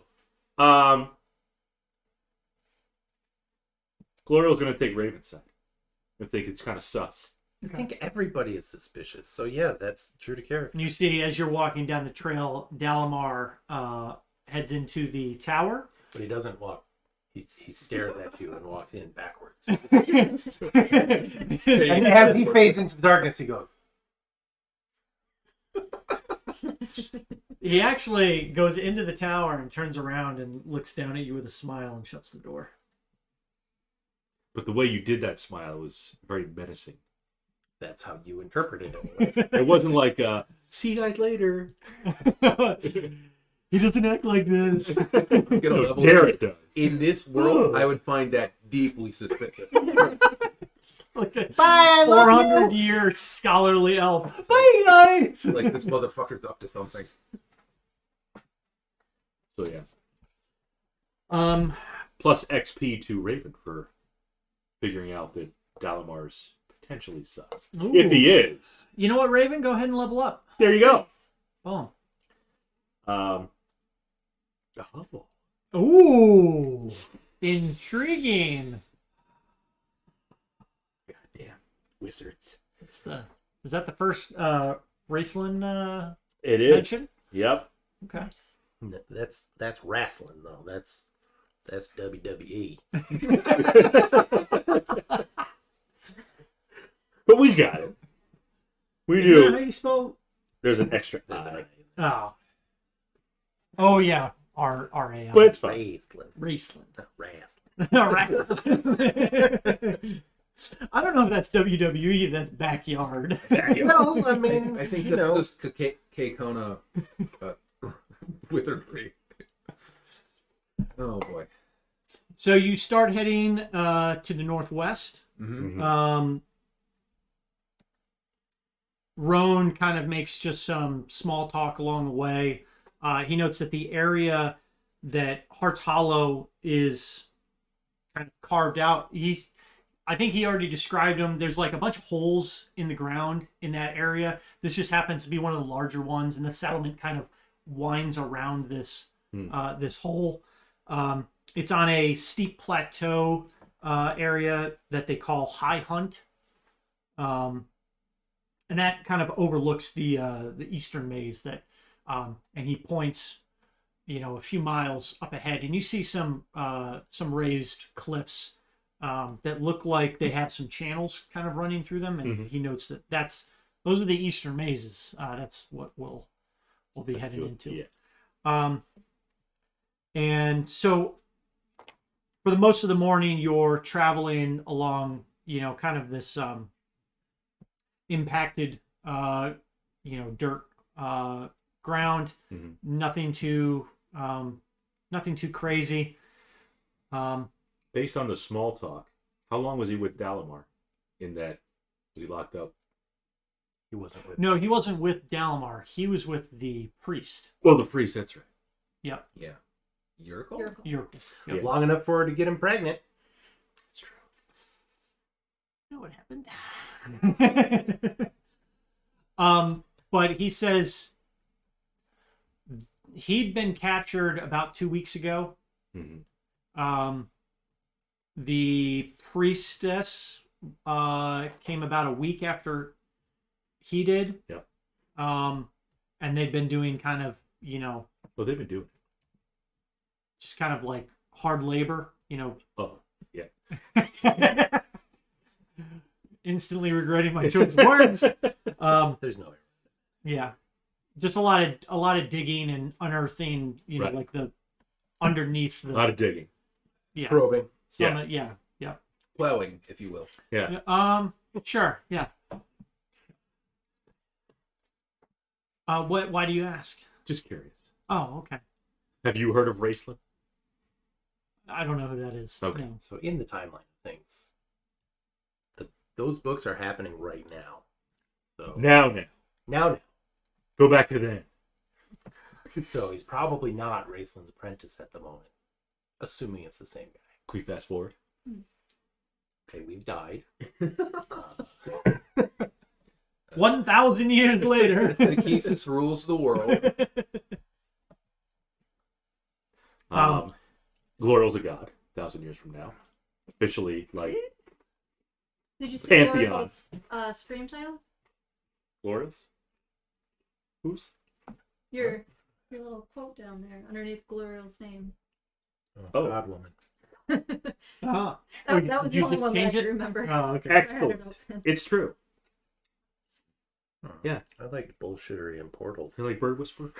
Gloria's going to take Raven's side. I think it's kind of sus. I think everybody is suspicious. So yeah, that's true to character. And you see, as you're walking down the trail, Dalamar heads into the tower. But he doesn't walk. He stares at you and walks in backwards. and And as he fades into the darkness, he goes, he actually goes into the tower and turns around and looks down at you with a smile and shuts the door. But the way you did that smile was very menacing. that's how you interpret it anyways. It wasn't like, see you guys later. He doesn't act like this. I'm gonna No, level Darren does. In this world, I would find that deeply suspicious. Like a Bye, love 400-year scholarly elf. Bye, guys. Like this motherfucker's up to something. So yeah. Um, Plus XP to Raven for figuring out that Dalamar's potentially sus. Ooh. If he is, You know what, Raven? Go ahead and level up. there you go. Nice. Boom. Oh. Ooh. Intriguing. Goddamn wizards. Is that the first Raceland It is. mention? Yep. Okay. That's wrestling though. That's WWE. But we got it. We Is that how knew. you spell? There's an extra There's I. Oh. Oh yeah. R-A-L. But it's fine. Wrestling. Raceland. Wrestling. I don't know if that's WWE, if that's backyard. No, I mean, I think you that's know, just Kona wizardry. Oh boy. So you start heading to the northwest. Mm-hmm. Rone kind of makes just some small talk along the way. He notes that the area that Heart's Hollow is kind of carved out. I think he already described them. There's like a bunch of holes in the ground in that area. This just happens to be one of the larger ones, and the settlement kind of winds around this this hole. It's on a steep plateau area that they call High Hunt, and that kind of overlooks the eastern maze. That and he points, a few miles up ahead, and you see some raised cliffs that look like they have some channels kind of running through them, and he notes that those are the eastern mazes. That's what we'll be heading into. Yeah. And so for the most of the morning, you're traveling along, kind of this impacted, dirt ground. Nothing too crazy. Based on the small talk, how long was he with Dalamar? Was he locked up? he wasn't with. No, he wasn't with Dalamar. He was with the priest. Oh, the priest. That's right. Yep. Yeah. Yurkel? Yurkel. Yurkel. Yeah. Long enough for her to get him pregnant. That's true. You know what happened? But he says he'd been captured about 2 weeks ago. The priestess came about a week after he did. Yep. And they'd been doing kind of, Well, they've been doing it. just kind of like hard labor, Oh, yeah. Instantly regretting my choice of words. There's no. Yeah, just a lot of digging and unearthing, Right. like the underneath the A lot of digging. yeah, Probing. yeah. Plowing, if you will. Yeah. Sure, yeah. Why do you ask? Just curious. Oh, okay. Have you heard of Raceland? I don't know who that is. Okay. No. So in the timeline of things, those books are happening right now. So Now. Go back to then. So he's probably not Raceland's apprentice at the moment, assuming it's the same guy. Can we fast forward? Okay, we've died. 1,000 years later. The Kesis rules the world. Gloriel's a god. 1,000 years from now. Officially, like, Did you see Pantheon. Gloriel's stream title? Gloriel's? Who's? Your little quote down there underneath Gloriel's name. Oh. God woman. Ah. That was Did the you only just one that I change could it? remember. Oh, okay. I had it Excellent. open. It's true. Yeah. I liked bullshittery and portals. Is it like Bird Whisperer?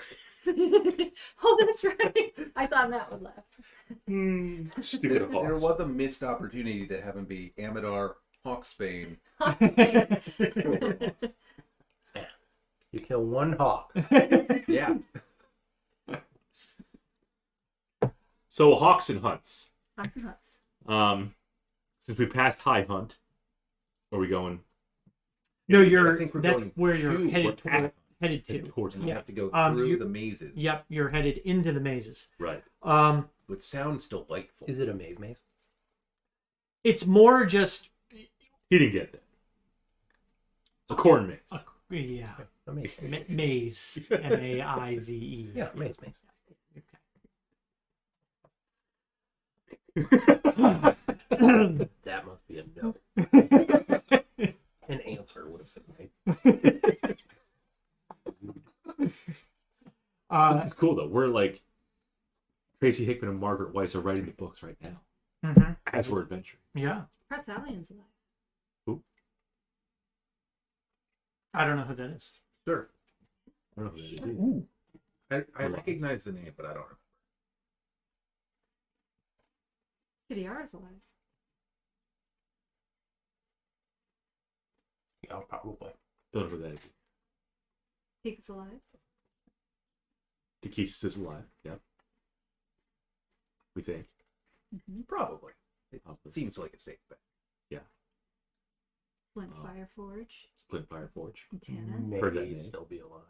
Oh, that's right. I thought that would laugh. Stupid There hawks. was a missed opportunity to have him be Amadar Hawksbane. You kill one hawk. Yeah. So, Hawks and Hunts. Hawks and Huts. Since we passed High Hunt, where are we going? No, I think we're that's going where you're to- headed we're at- headed to. Towards And you Yeah. have to go You- through the mazes. Yep, you're headed into the mazes. Right. Which sounds delightful. Is it a maze? It's more just He didn't get that. It's a corn maze. yeah. A maze. Maze. M-A-I-Z-E. Yeah, maze. That must be a no. An answer would have been right. This is cool though. We're like Tracy Hickman and Margaret Weiss are writing the books right now as we're adventuring. Yeah. Press Alien's alive. I don't know who that is. Sure. I don't know who that is either. I recognize the name, but I don't remember. KDR is alive. Yeah, probably. Don't know who that is. Peak is alive. Takesis is alive. Yeah. We think. Probably. It Probably. seems like a safe bet. Flint Oh. Fireforge. Clint Fireforge. Tannis. Heard that Maybe name. still be alive.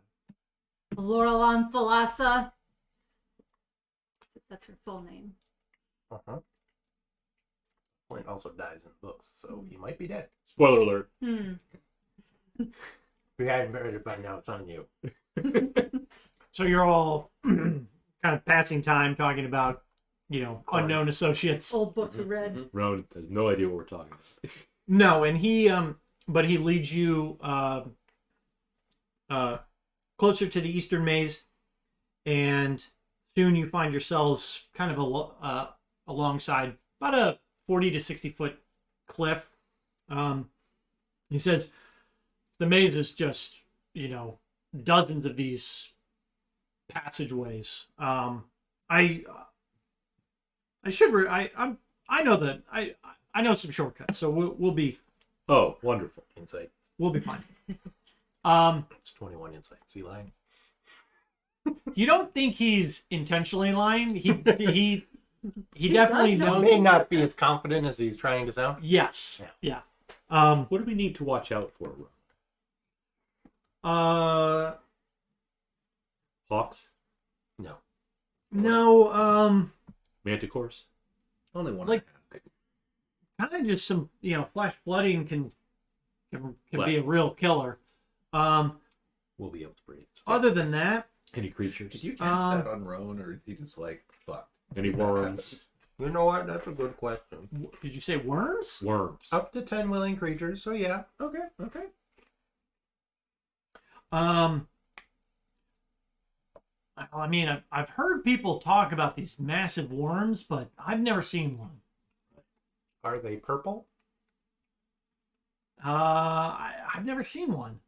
Laurelan Thalassa. That's her full name. Uh-huh. Flint also dies in the books, so he might be dead. Spoiler alert. If you hadn't heard it by now, it's on you. So you're all kind of passing time talking about, unknown associates. Old books we read. Rone has no idea what we're talking about. No, and he leads you closer to the eastern maze, and soon you find yourselves kind of alongside about a 40 to 60 foot cliff. He says the maze is just dozens of these passageways. I know that I know some shortcuts, so we'll be Oh, wonderful. Insight. we'll be fine. It's 21 insight. Is he lying? You don't think he's intentionally lying? He definitely does know. knows. May not be as confident as he's trying to sound. Yes. Yeah. Yeah. What do we need to watch out for, Rone? Hawks? No. No, Manticores? Only one. Like- I have. kind of just some, flash flooding can Flash. be a real killer. We'll be able to breathe. Other than that, Any creatures? Did you cast that on Rone, or is he just like fucked? Any worms? You know what? That's a good question. did you say worms? Worms. Up to 10 willing creatures, so yeah. Okay. I mean, I've heard people talk about these massive worms, but I've never seen one. Are they purple? I've never seen one.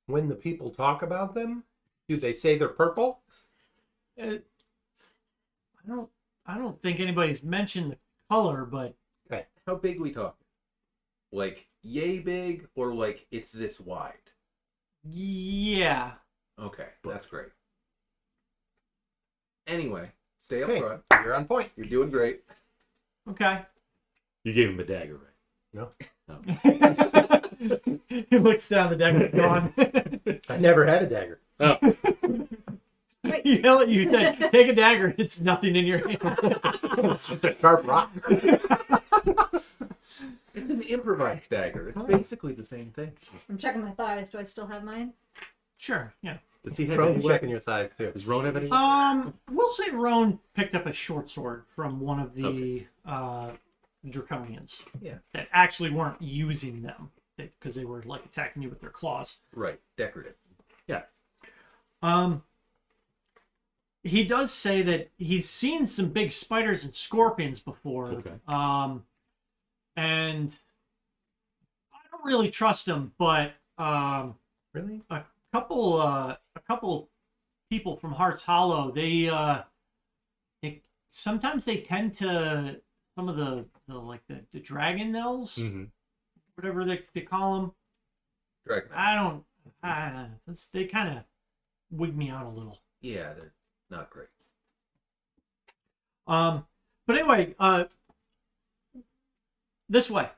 When the people talk about them, do they say they're purple? I don't think anybody's mentioned the color, but How big we talking? Like yay big, or like it's this wide? yeah. Okay, that's great. Anyway, stay up Okay, front. you're on point. You're doing great. Okay. You gave him a dagger, right? No. He looks down, the dagger's gone. I never had a dagger. You said, take a dagger, it's nothing in your hand. It's just a sharp rock. It's an improvised dagger. It's basically the same thing. I'm checking my thighs. Do I still have mine? Sure, yeah. Does he have Rone's any checking weapons? your size too. Does Rone have any? We'll say Rone picked up a short sword from one of the Draconians. Yeah. That actually weren't using them because they were like attacking you with their claws. Right, decorative. Yeah. He does say that he's seen some big spiders and scorpions before. Okay. And I don't really trust him, but Really? a couple people from Heart's Hollow, they sometimes they tend to some of the dragon knells, whatever they call them. Dragon. They kind of wig me out a little. Yeah, they're not great. But anyway, this way.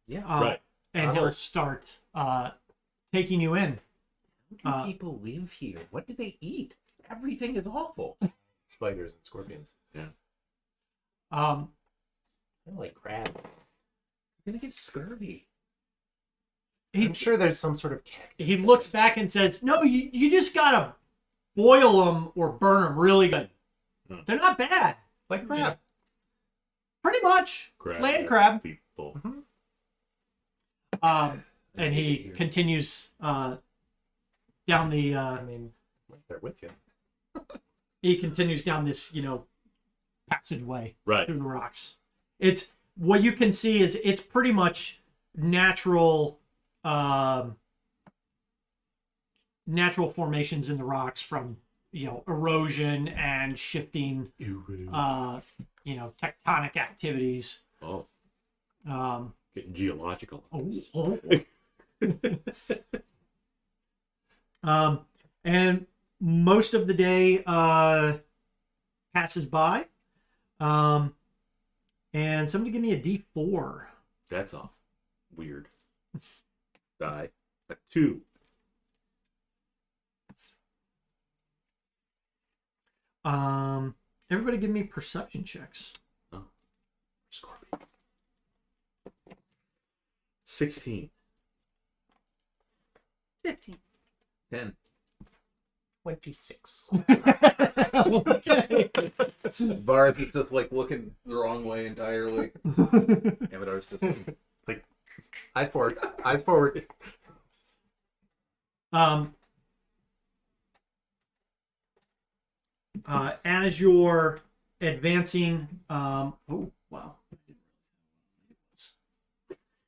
Yeah. Right. And he'll start taking you in. How do people live here? What do they eat? Everything is awful. Spiders and scorpions. Yeah. I like crab. You're gonna get scurvy. I'm sure there's some sort of cactus. He looks back and says, "No, you just gotta boil them or burn them really good. They're not bad. Like crab. Pretty much. Crab. Land crab." People. And he continues down the. I mean, right there with you. He continues down this, passageway Right. through the rocks. It's what you can see is it's pretty much natural, natural formations in the rocks from erosion and shifting, tectonic activities. Oh, Um, getting geological. And most of the day passes by. And somebody give me a D4. That's off. Weird. Die. A 2. Everybody give me perception checks. Scorpion. 16. 15. 10. 26. Okay. Bars is just like looking the wrong way entirely. Avatar's just Like, eyes forward. Eyes forward. As you're advancing, oh wow,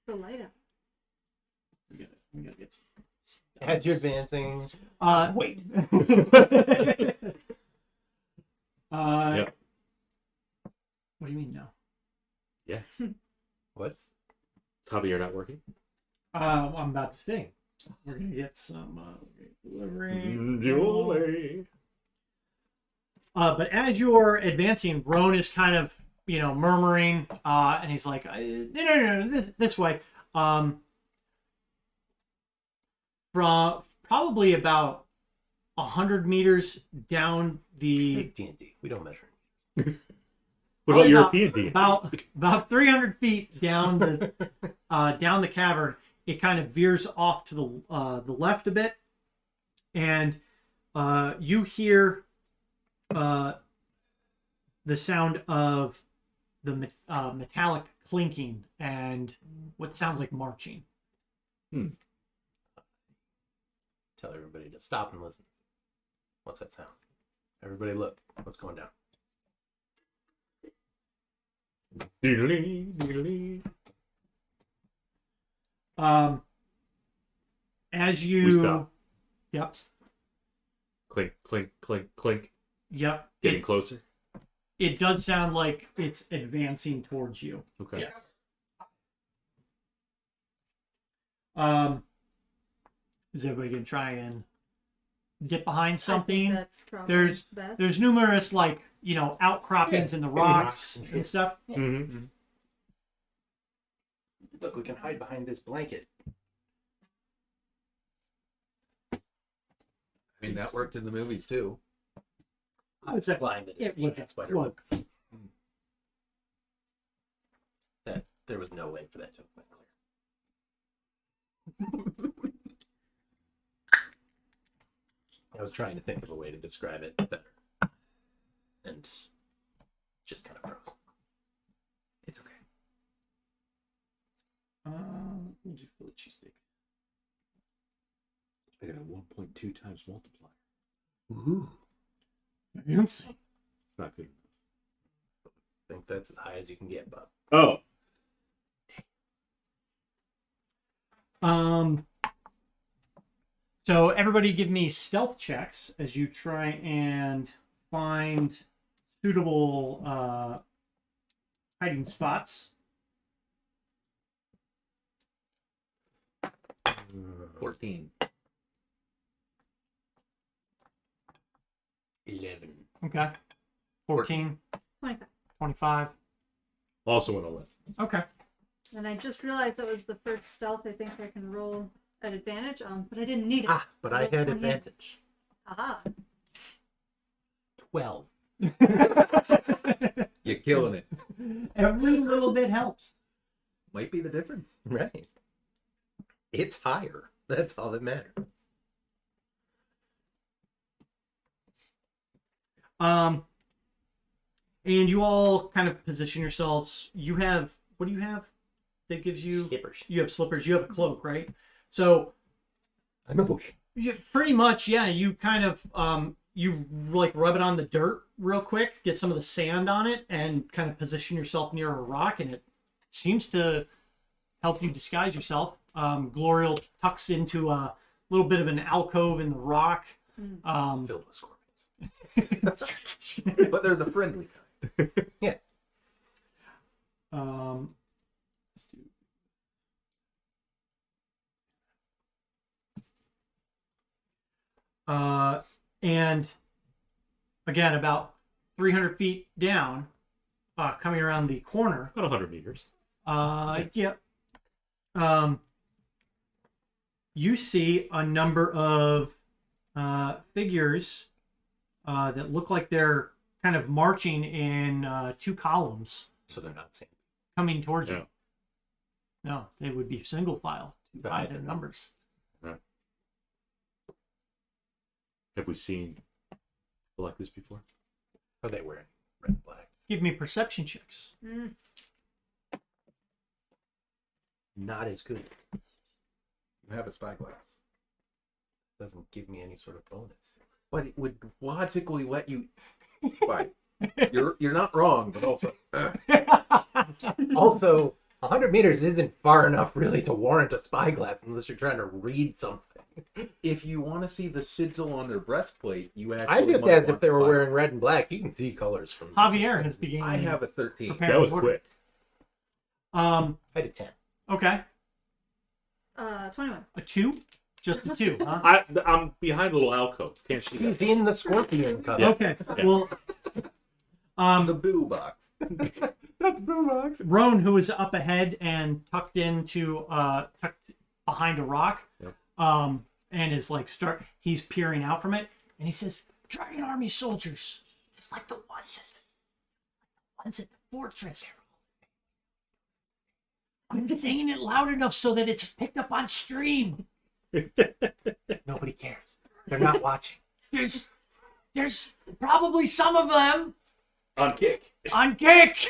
The light up. we gotta get some. As you're advancing. Wait. Yep. What do you mean no? Yes. What? Javier not working? I'm about to sing. We're gonna get some delivery. Julie. But as you're advancing, Rone is kind of murmuring, and he's like, "No, this way." From probably about 100 meters down the D&D. We don't measure. What about Probably European being? about 300 feet down the cavern, it kind of veers off to the left a bit, and you hear the sound of the metallic clinking and what sounds like marching. Tell everybody to stop and listen. What's that sound? Everybody look. What's going down? Diddly, diddly. As We you, stop. yep, Clink, clink, clink, clink. yep, Getting closer. it does sound like it's advancing towards you. Okay. Yeah. Is everybody gonna try and get behind I think something? that's probably There's best. There's numerous outcroppings in the rocks and and stuff. Mm-hmm. Look, we can hide behind this blanket. I mean, that worked in the movies too. I was blind. Look, Spider-Man. That there was no way for that to have been clear. I was trying to think of a way to describe it better, and just kind of froze. It's okay. We'll just put a cheesesteak. I got a 1.2 times multiplier. Ooh. Fancy. It's not good. I think that's as high as you can get, Bob. Oh. So everybody give me stealth checks as you try and find suitable hiding spots. 14. 11. Okay. 14, 25. 25. Also an 11. Okay. And I just realized that was the first stealth I think I can roll at advantage on, but I didn't need it. But So I had one hand. advantage. Aha. 12. You're killing it. Every little bit helps. Might be the difference. Right. It's higher. That's all that matters. And you all kind of position yourselves. You have, what do you have that gives you? Slippers. You have slippers. You have a cloak, right? So I'm a bush. you pretty much, yeah. You kind of you like rub it on the dirt real quick, get some of the sand on it, and kind of position yourself near a rock, and it seems to help you disguise yourself. Glorial tucks into a little bit of an alcove in the rock. It's filled with scorpions. But they're the friendly kind. Yeah. And again, about 300 feet down, coming around the corner. About 100 meters. Yeah. You see a number of figures that look like they're kind of marching in two columns So they're not saying. coming towards Yeah. you. No, they would be single file by their numbers. Have we seen people like this before? Are they wearing red and black? Give me perception checks. Not as good. You have a spyglass. Doesn't give me any sort of bonus. But it would logically let you. Fine. You're not wrong, but also. Also, 100 meters isn't far enough really to warrant a spyglass unless you're trying to read something. If you want to see the sigil on their breastplate, you actually. I just might asked if want they were spyglass. wearing red and black. You can see colors from. Javier has begun. I have a 13. preparing That was order. quick. I had a 10. Okay. 21. A 2? Just a 2, huh? I'm behind a little alcove. Can't see He's that. in the scorpion cover. Okay. Yeah. Well, The boo box. Rone, who is up ahead and tucked behind a rock, Yep. and is like he's peering out from it, and he says, "Dragon Army soldiers, it's like the ones at the fortress." I'm saying it loud enough so that it's picked up on stream. Nobody cares. They're not watching. There's probably some of them On kick. on kick.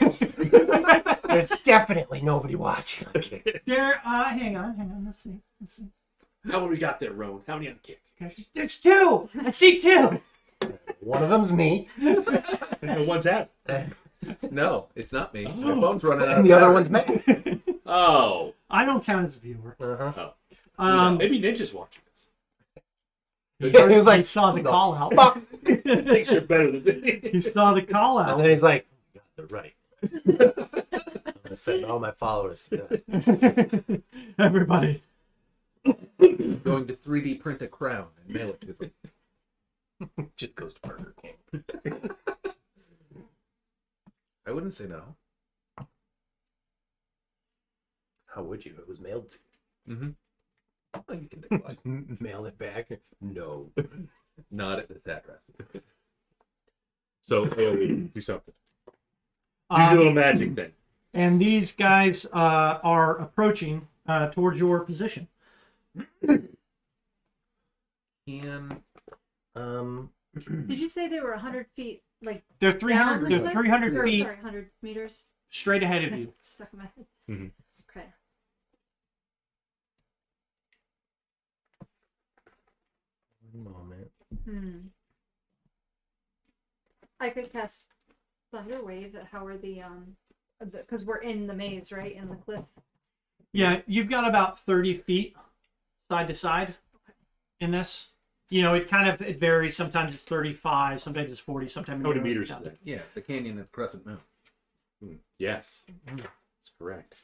There's definitely nobody watching. There. Hang on. Let's see. How many we got there, Rone? How many on kick? Okay. There's 2. I see 2. One of them's me, And one's out. No, it's not me. My phone's running out. and of the other battery. one's me. Oh. I don't count as a viewer. Maybe Ninja's watching this. He was I like, saw the call out. fuck. Thinks they're better than me. He saw the call And out. then he's like, God, they're right. I'm going to send all my followers to that. Everybody. Going to 3D print a crown and mail it to them. Just goes to Burger King. I wouldn't say no. How would you? It was mailed to Mm-hmm. Well, you can decline. you. Mail it back? No. Not at this address. So, AoE, do something. Do your little magic thing. And these guys are approaching towards your position. Can Did you say they were 100 feet, like, They're down 300. the They're cliff? 300 Or, feet Sorry, 100 meters. straight ahead of That's you. stuck in my head. Mhm. Okay. One moment. I could cast Thunder Wave. How are the because we're in the maze, right? In the cliff. Yeah, you've got about 30 feet side to side in this. You know, it varies. Sometimes it's 35, sometimes it's 40, sometimes How many it meters goes is down. that? yeah, the canyon of the crescent moon. Yes. That's correct.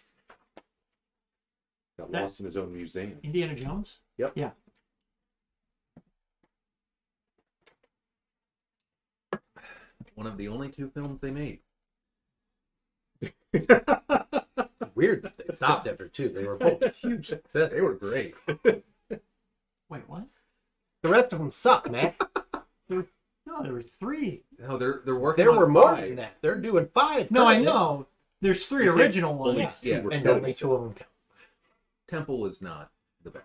Got That- lost in his own museum. Indiana Jones? Yep. Yeah. One of the only 2 films they made. Weird that they stopped after 2. They were both huge successes. They were great. Wait, what? The rest of them suck, man. No, there were 3. No, they're working. There on were more 5. than that. They're doing 5. No, I currently. know. There's 3 You said original ones. only Yeah, two were And killed. only 2 of them count. Temple is not the best.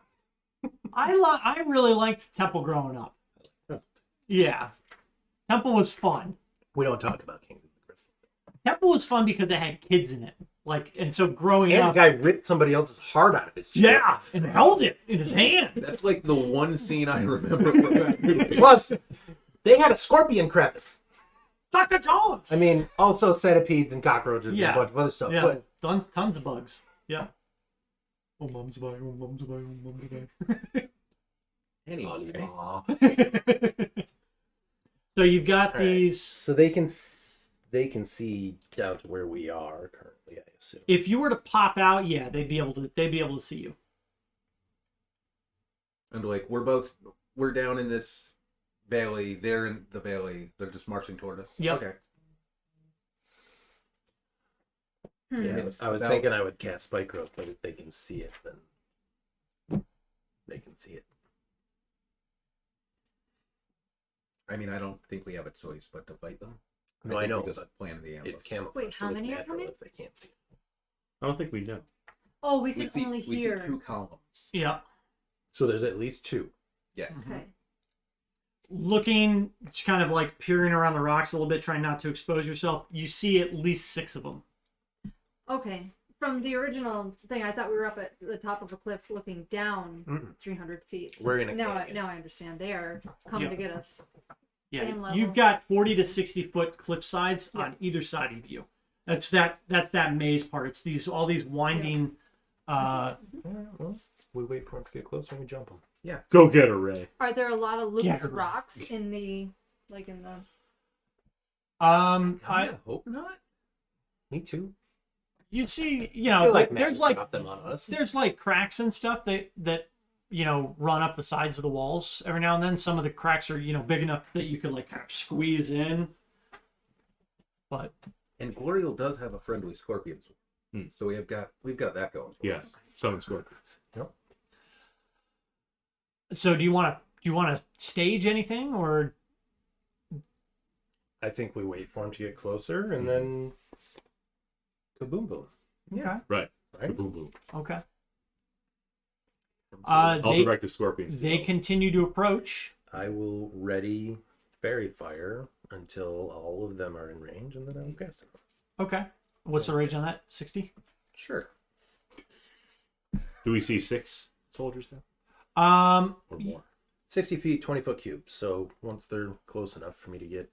I really liked Temple growing up. Yeah. Temple was fun. We don't talk about Kingdom of the Crystal. Temple was fun because it had kids in it. Like, and so growing And up. a guy ripped somebody else's heart out of his chest. Yeah, and held it in his hand. That's like the one scene I remember from that movie. Plus, they had a scorpion crevice. Dr. Jones. I mean, also centipedes and cockroaches Yeah. and a bunch of other stuff. Yeah, But tons of bugs. Yeah. Oh, mom's a bug. Oh, mom's a bug. Oh, mom's a bug. Anyway, So you've got All right. these. So they can see down to where we are currently, I assume. If you were to pop out, yeah, they'd be able to see you. and like we're down in this valley. They're in the valley. They're just marching toward us. Yep. Okay. Yeah, I was about- thinking I would cast Spike Growth, but if they can see it, then they can see it. I mean, I don't think we have a choice but to fight them. No, I think know, we just but plan the ambush. it's camouflage. Wait, how to look many are natural coming? if they can't see it. I don't think we know. Oh, we We can see, only we see hear. 2 columns. Yeah. So there's at least 2. Yes. Okay. Looking, just kind of like peering around the rocks a little bit, trying not to expose yourself. You see at least 6 of them. Okay. From the original thing, I thought we were up at the top of a cliff looking down Mm-mm. 300 feet. We're in a now. canyon. Now I understand. They are coming Yeah. to get us. Yeah, Same level. you've got 40 to 60 foot cliff sides Yeah. on either side of you. That's that maze part. It's all these winding. Yeah, well, we wait for them to get closer and we jump them. Go get her, Ray. Are there a lot of loose Yeah. rocks in the in the? I hope not. Me too. you see, I feel like Matt there's would like drop them on us. there's like cracks and stuff that run up the sides of the walls every now and then. Some of the cracks are big enough that you could like kind of squeeze in. But And Glorial does have a friendly scorpion sword. Hmm. So we've got that going. For Yes, us. summon scorpions. so do you want to stage anything or? I think we wait for them to get closer and then kaboom boom. Okay. Right. Right? Boom, boom. Okay. I'll They direct the scorpions. to they go. continue to approach. I will ready fairy fire until all of them are in range and then I will cast it. Okay. What's the range on that? 60? Sure. Do we see 6 soldiers now or more? 60 feet, 20 foot cubes. So once they're close enough for me to get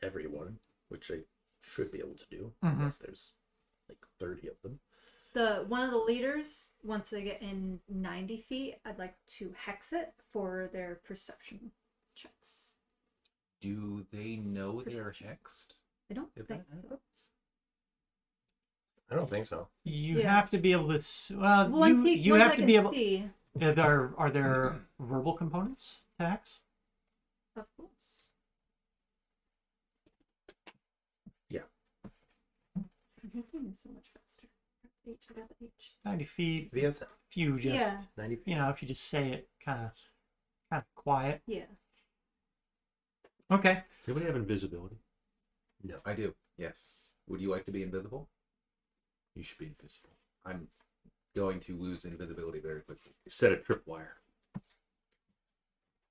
everyone, which I should be able to do, Mhm. unless there's like 30 of them. One of the leaders, once they get in 90 feet, I'd like to hex it for their perception checks. Do they know they're hexed? I don't If think that so. happens? I don't think so. You Yeah. have to be able to. Well, Once you once have I to can be able. see, Are there verbal components to hex? of course. Yeah. Everything is so much faster. H, I got the H. 90 feet. Via Ascent, If you just, Yeah, 90 feet. if you just say it kind of quiet. yeah. Okay. Does anybody have invisibility? No. I do. Yes. Would you like to be invisible? You should be invisible. I'm going to lose invisibility very quickly. Set a tripwire.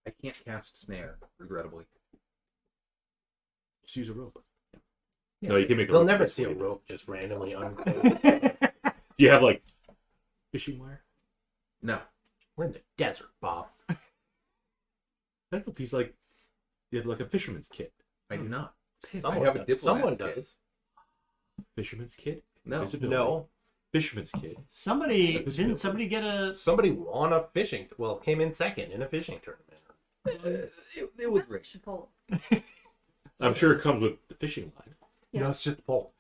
I can't cast snare, regrettably. Just use a rope. Yeah. No, you can make the They'll rope never this see a way. rope just randomly unclosed. You have like fishing wire? No. We're in the desert, Bob. I don't know if he's like, you have like a fisherman's kit. I do not. Someone I have a does. Someone diplomat kit. does. Fisherman's kit? No. Invisibility. No. Fisherman's kit. Somebody Invisibility. didn't somebody get a? Somebody won a fishing. Well, came in second in a fishing tournament. It was rich. Should pull. I'm sure it comes with the fishing line. Yeah. No, it's just a pole.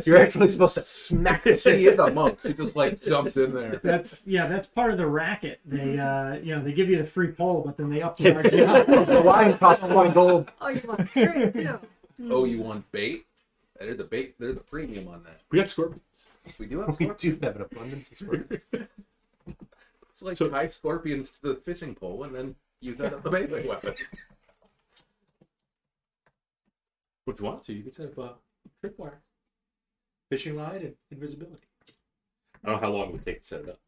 You're actually supposed to smack the She shit. is a monk. She just like jumps in there. That's part of the racket. They they give you the free pole, but then they up the RGI. The line costs 20 gold. Oh, you want string too? Oh, you want bait? They're the bait. They're the premium on that. We got scorpions. We do have We scorpions. do have an abundance of scorpions. It's like So- tie scorpions to the fishing pole and then use that as the melee weapon. If you want to, you can set up a tripwire, fishing line, and invisibility. I don't know how long it would take to set it up.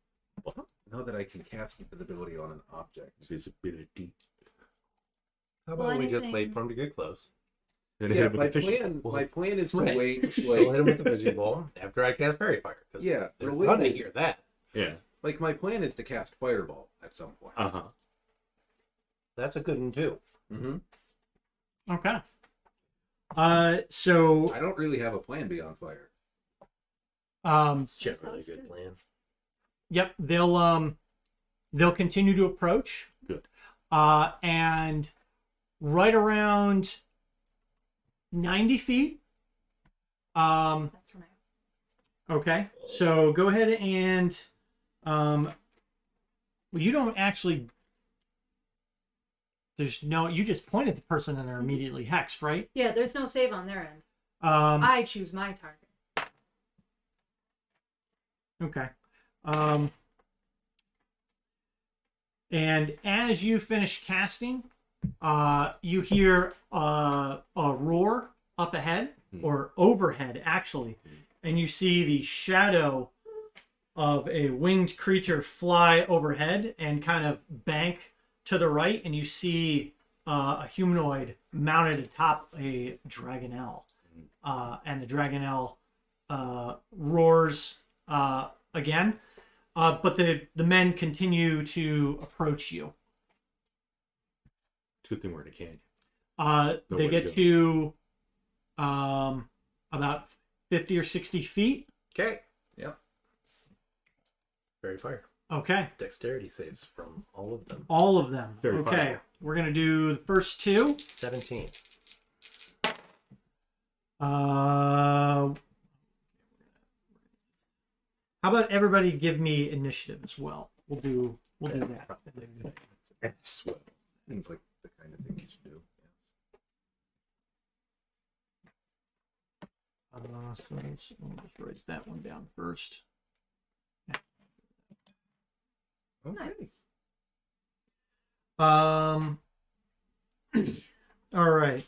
Know that I can cast invisibility on an object. Visibility. How Well, about we just anything- wait for him to get close? And hit Yeah, it with my the fishing. plan is to Right. wait. We'll hit Like, him with the fishing pole after I cast Fairy Fire. 'Cause Yeah, they're the way gonna that- hear that. Yeah. like my plan is to cast Fireball at some point. Uh-huh. That's a good one too. Mm-hmm. Okay. So I don't really have a plan beyond fire. It's generally a sounds good good. plan. yep, they'll continue to approach. Good. And right around 90 feet. That's when I Okay, so go ahead and well, you don't actually. There's no. You just point at the person and they're immediately hexed, right? Yeah, there's no save on their end. I I choose my target. Okay. And as you finish casting, you hear a roar up ahead, or overhead, actually. And you see the shadow of a winged creature fly overhead and kind of bank to the right. And you see a humanoid mounted atop a dragonelle. And the dragonelle roars again. But the men continue to approach you. Good thing we're in a canyon. They Nowhere to get to about 50 or 60 feet. Okay. Yep. Fairy Fire. Okay. Dexterity saves from all of them. All of them. Very okay. fine. We're going to do the first two. 17. How about everybody give me initiative as well? We'll do that. That's what. Seems like the kind of thing you should do. Yes. So we'll just write that one down first. Nice. All right.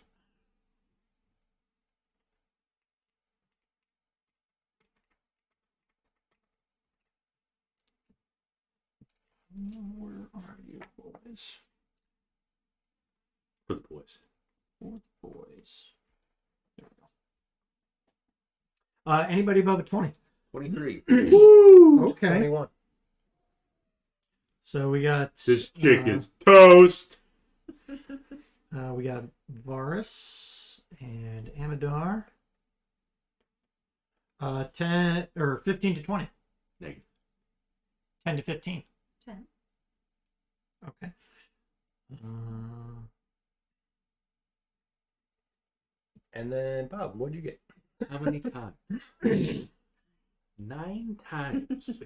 Where are you, boys? For the boys. For the boys. There we go. Anybody above a 20? 23. Woo! Okay. 21. So we got This chick is toast. we got Varus and Amadar. 10 or 15 to 20. Negative. 10 to 15. 10. Okay. And then Bob, what'd you get? How many times? 9 times.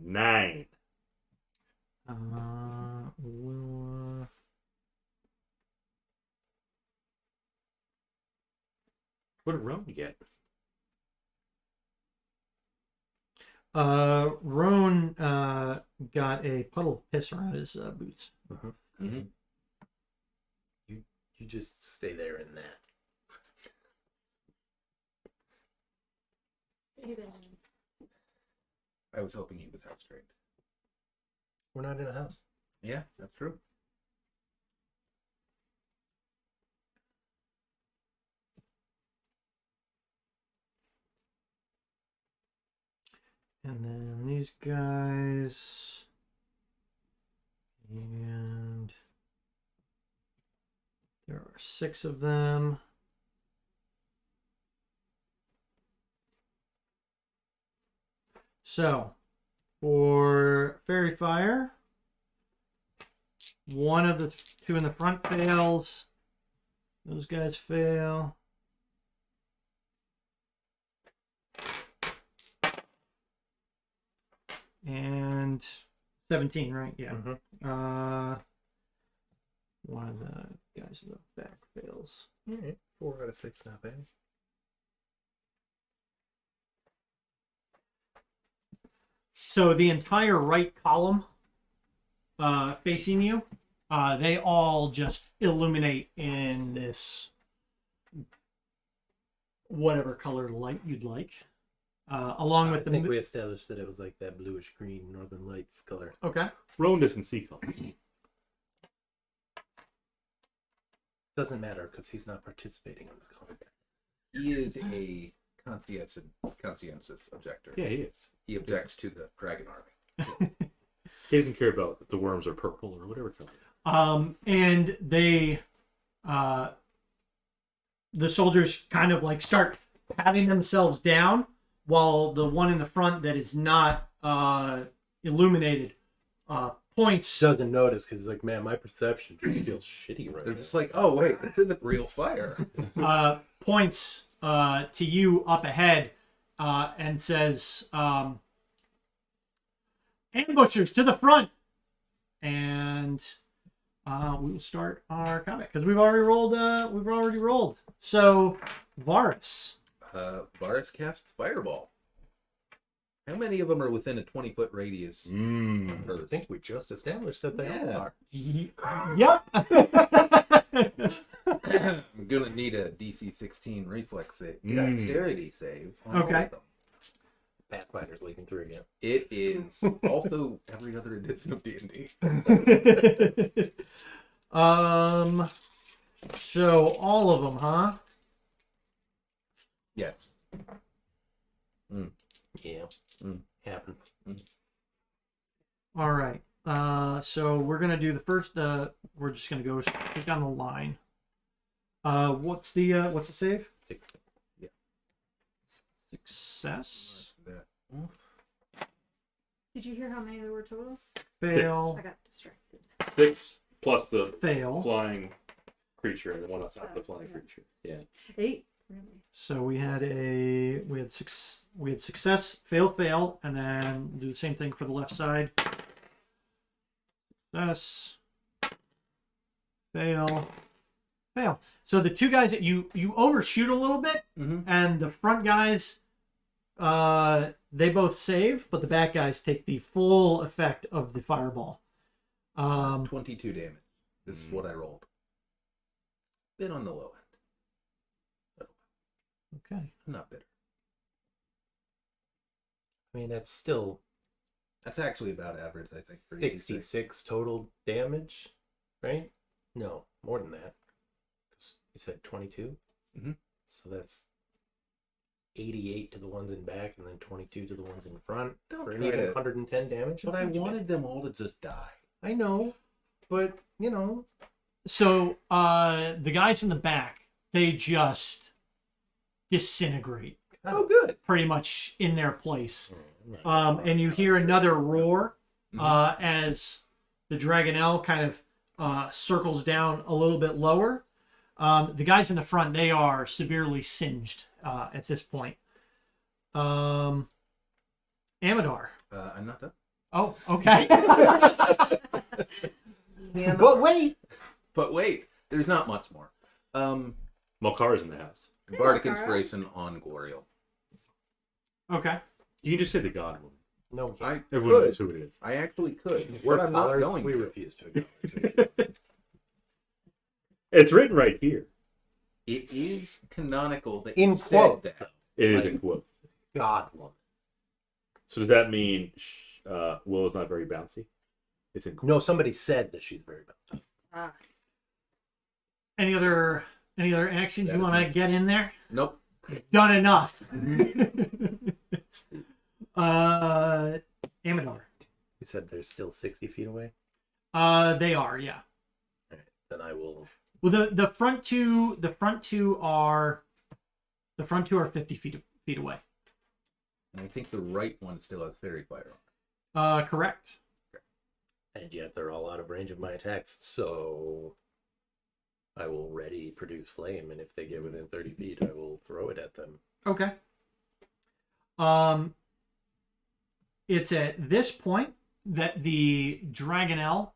9. We'll, What did Rone get? Rone got a puddle of piss around his boots. Mm-hmm. You just stay there in that. I was hoping he was house trained. We're not in a house. Yeah, that's true. And then these guys. And there are 6 of them. So, for Fairy Fire, one of the 2 in the front fails. Those guys fail. And 17, right? Yeah. One of the guys in the back fails. All right. 4 out of 6, not bad. So the entire right column facing you, they all just illuminate in this whatever color light you'd like, along with I the. think we established that it was like that bluish green Northern Lights color. Okay. Rone doesn't see color. Doesn't matter because he's not participating in the color. He is a conscientious objector. Yeah, he is. He objects to the dragon army. He doesn't care about if the worms are purple or whatever color. And they, the soldiers kind of like start patting themselves down, while the one in the front that is not illuminated points. Doesn't notice because he's like, man, my perception just feels shitty right They're now. just like, oh wait, this isn't real fire. Points to you up ahead and says, ambushers to the front. And we will start our combat because we've already rolled. So Varus. Varus casts Fireball. How many of them are within a 20-foot radius? I think we just established that they all are. Yep. I'm gonna need a DC 16 reflex save, dexterity save. on all Okay. of them. Pathfinder's leaking through again. It is also every other edition of D&D. So all of them, huh? Yes. Yeah. Happens. All right. So we're gonna do the first. We're just gonna go straight down the line. What's the save? 6. Success. Did you hear how many there were total? Fail. I got distracted. 6 plus the Fail. flying creature and the one outside the flying creature. Yeah. 8. Really? So we had success, fail, and then we'll do the same thing for the left side. Success, fail. So the two guys that you overshoot a little bit, and the front guys, they both save, but the back guys take the full effect of the fireball. 22 damage. This is what I rolled. Bit on the low end. Okay. I'm not bitter. I mean, that's actually about average, I think. For 66 total damage, right? No, more than that. 'Cause you said 22? So that's 88 to the ones in back and then 22 to the ones in front. Don't for an try even to- 110 damage. But I wanted them all to just die. I know, but, you know. So the guys in the back, they just disintegrate Oh, good. pretty much in their place. And you hear another roar as the Dragonelle kind of circles down a little bit lower. The guys in the front, they are severely singed at this point. Amadar. I'm not done. Oh, okay. But wait, there's not much more. Malkara's in the house. Bardic Malkara. Inspiration on Gloriel. Okay. You can just say the God Woman. No, I Everyone could. knows who it is. I actually could. we're But I'm not going we to. refuse to acknowledge it. It's written right here. It is canonical that In you said quotes, that. It is Like- in quotes. God woman. So does that mean Willow's not very bouncy? It's in quotes. No, somebody said that she's very bad. Ah. Any other actions you want to get in there? Nope. Done enough. Amador. You said they're still 60 feet away? They are, yeah. All right, then I will. Well, the front two are 50 feet away. And I think the right one still has fairy fire on it. Correct. And yet they're all out of range of my attacks, so I will ready produce flame, and if they get within 30 feet, I will throw it at them. Okay. It's at this point that the Dragonelle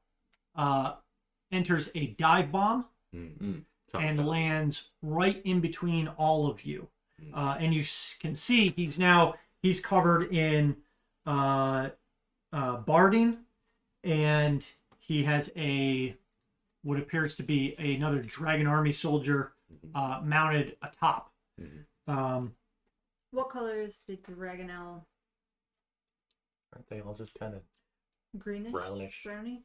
enters a dive bomb and lands right in between all of you. And you can see he's covered in barding, and he has what appears to be another Dragon Army soldier mounted atop. What color is the Dragonel? Aren't they all just kind of Greenish? brownish? Browny?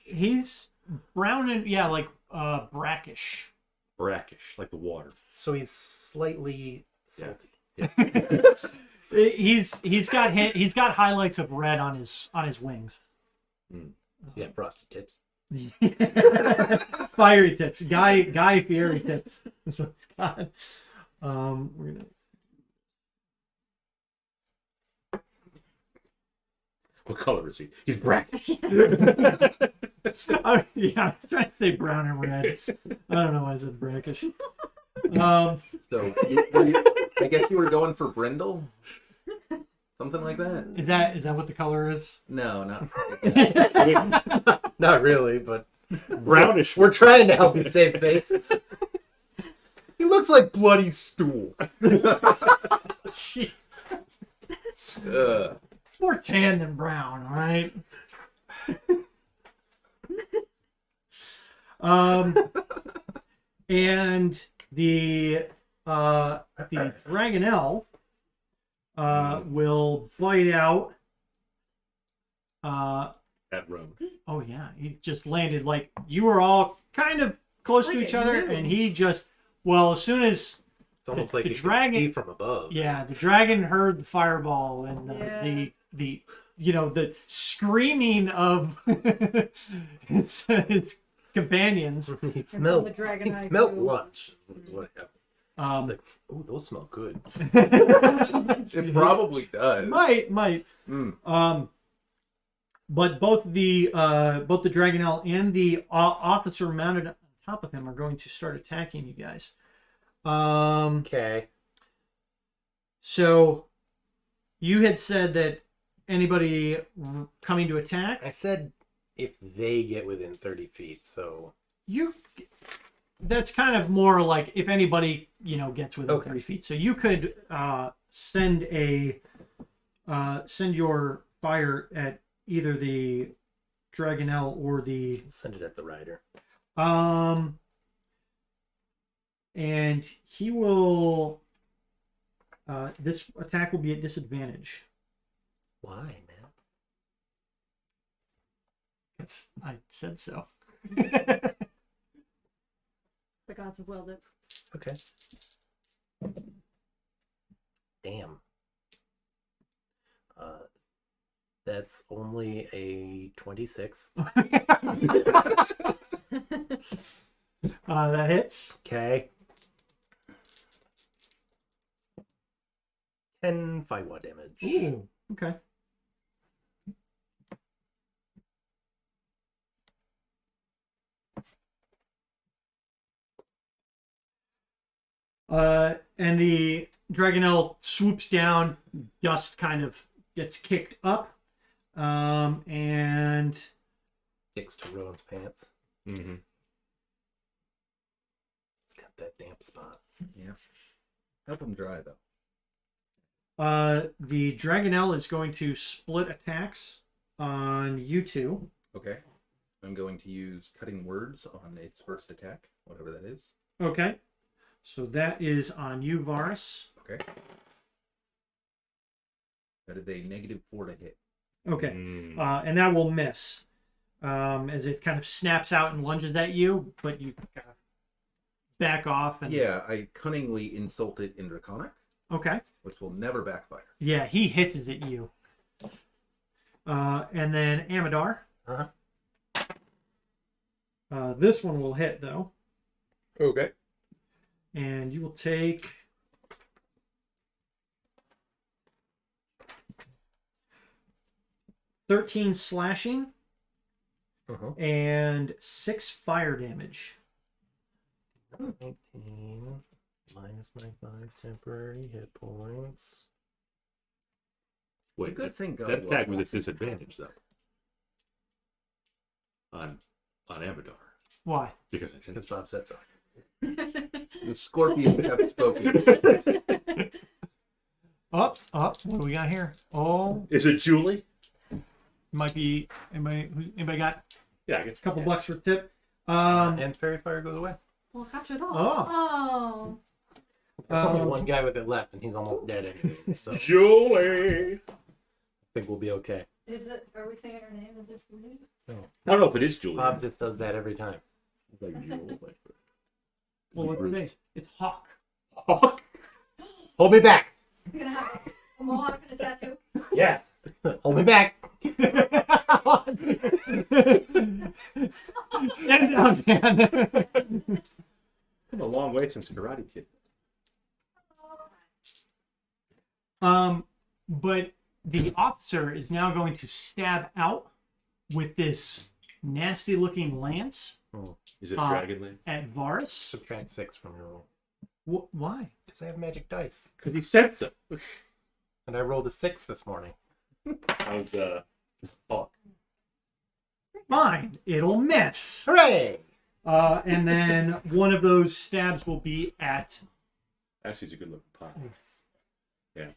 He's brown and like brackish. Brackish, like the water. So he's slightly salty. He's got highlights of red on his wings. Yeah, frosted tips. Fiery tips, guy fiery tips. That's what it's got. We're gonna. What color is he? He's brackish. I was trying to say brown and red. I don't know why I said brackish. So, I guess you were going for brindle? Something like that? Is that what the color is? No, not. Not really, but Brownish. we're trying to help you save face. He looks like bloody stool. Jeez. Ugh. It's more tan than brown, all right? And the Dragonel will bite out. At Rone. Oh yeah, he just landed like you were all kind of close to Like each it other, knew. and he just as soon as It's almost The like you dragon- can see from above. the dragon heard the fireball and Yeah. the screaming of his companions. He And smelled, the dragon eye smelled grew. lunch. Is what happened. Like, oh, those smell good. It probably does. might. Mm. But both the Dragonel and the officer mounted on top of him are going to start attacking you guys. Okay. So you had said that anybody coming to attack, I said if they get within 30 feet, so that's kind of more like if anybody gets within Okay. 30 feet. So you could send your fire at either the Dragonel or the send it at the rider. and he will this attack will be at disadvantage. Why, man? I said so. The gods have willed it. Okay. Damn. That's only a 26. That hits. Okay. 10 fire damage. Ooh, okay. And the Dragonel swoops down, dust kind of gets kicked up, and Sticks to Rone's pants. Mm-hmm. It's got that damp spot. Yeah. Help him dry, though. the Dragonel is going to split attacks on you two. Okay. I'm going to use Cutting Words on its first attack, whatever that is. Okay. So that is on you, Varus. Okay. That is a -4 to hit. Okay. Mm. And that will miss. As it kind of snaps out and lunges at you, but you kind of back off. And... Yeah, I cunningly insult it in Draconic, Okay. which will never backfire. Yeah, he hisses at you. And then Amadar. Uh-huh. This one will hit, though. Okay. And you will take... $13 slashing Uh-huh. and 6 fire damage. 19 minus my 5 temporary hit points. Wait, Good thing God that attack loves was at disadvantage though. On Amadar. Why? Because I said Because Bob said so. The scorpions have spoken. Up. What do we got here? Oh, is it Julie? might be anybody got Yeah, I guess a couple bucks for tip. And Fairy Fire goes away. Well, catch it all. Oh. There's only one guy with it left, and he's almost dead anyway. So I Julie. think we'll be okay. Are we saying her name? Is it Julie? I don't know if it is Julie. Bob just does that every time. Like Julie. Well, let's say it's Hawk. Hawk. Hold me back. He's gonna have a mohawk and a tattoo. Yeah. Hold me back. Stand down, man. Come a long way since Karate Kid. But the officer is now going to stab out with this nasty looking lance Is it Dragonland? at Varus. Subtract 6 from your roll. Why? Because I have magic dice. Because he said so. And I rolled a 6 this morning. How's Hawk? Fine, it'll miss. Hooray! And then one of those stabs will be at. Actually, it's a good looking pie. Yeah.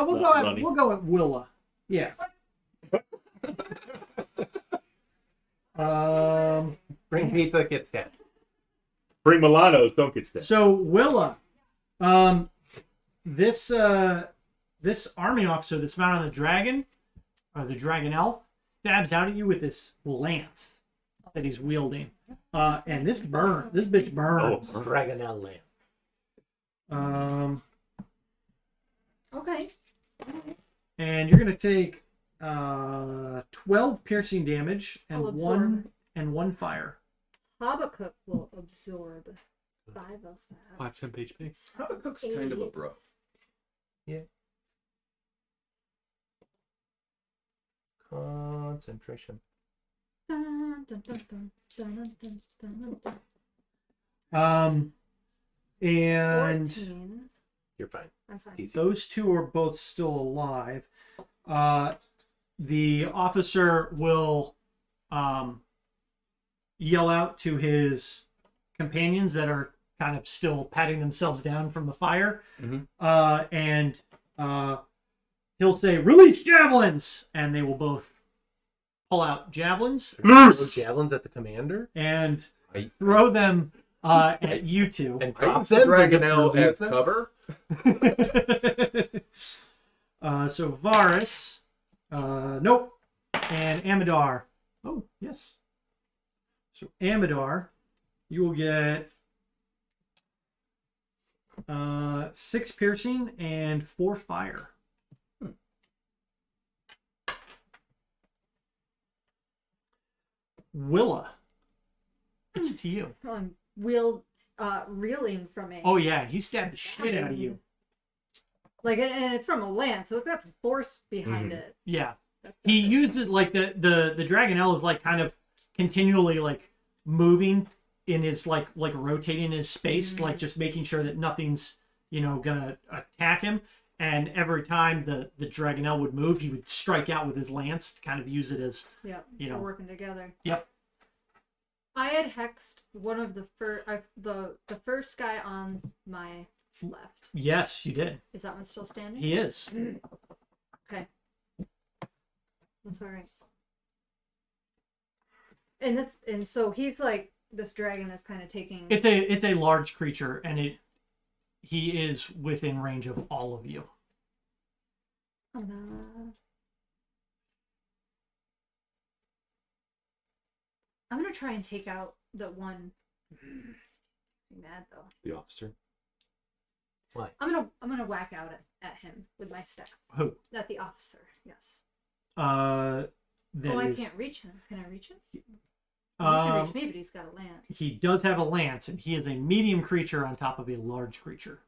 We'll go at Willa. Yeah. Bring pizza, gets dead. Bring Milanos, don't get stabbed. So Willa, this army officer that's mounted on the dragon, or the Dragonel, stabs out at you with this lance that he's wielding, and this bitch burns. Dragonel Land. Okay. And you're gonna take 12 piercing damage and I'll absorb. one fire. Habakkuk will absorb 5 of that. 5 temp HP. Habakkuk's kind of a bro. Yeah. Concentration. Dun, dun, dun, dun, dun, dun, dun, dun, dun. And 14. You're fine. I'm fine. Easy. those two are both still alive. The officer will yell out to his companions that are kind of still patting themselves down from the fire. And he'll say, "Release javelins!" And they will both pull out javelins Throw javelins at the commander and I throw them at you two. and I drop use them. Dragonel Relieve as them? cover. So Varus, nope, and Amadar. Oh yes. So Amadar, you will get 6 piercing and 4 fire. Willa, it's to you. I'm reeling from a. Oh yeah, he stabbed the shit out of you. Like, and it's from a lance, so it's got some force behind it. Yeah. That's He it. used it like the Dragonel is like kind of continually like moving in his like rotating his space, like just making sure that nothing's gonna attack him. And every time the Dragonel would move, he would strike out with his lance to kind of use it as Yep. you know. We're working together. Yep. I had hexed one of the first guy on my left. Yes, you did. Is that one still standing? He is. Okay. That's all right. And so he's like, this dragon is kind of taking. It's a large creature, and he is within range of all of you. I'm gonna try and take out the one. Be mad though. The officer. I'm gonna whack out at him with my staff. Who? At the officer. Yes. That I is- can't reach him. Can I reach him? He can reach me, but he's got a lance. He does have a lance, and he is a medium creature on top of a large creature.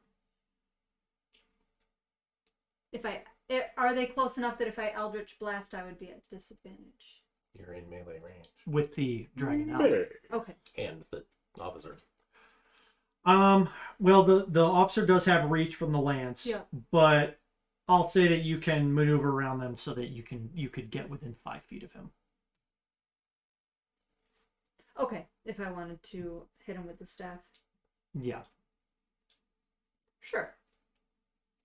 Are they close enough that if I Eldritch Blast, I would be at disadvantage? You're in melee range. With the dragon out. Hey. Okay. And the officer. Well, the officer does have reach from the lance, Yeah. but I'll say that you can maneuver around them so that you could get within 5 feet of him. Okay. If I wanted to hit him with the staff. Yeah. Sure.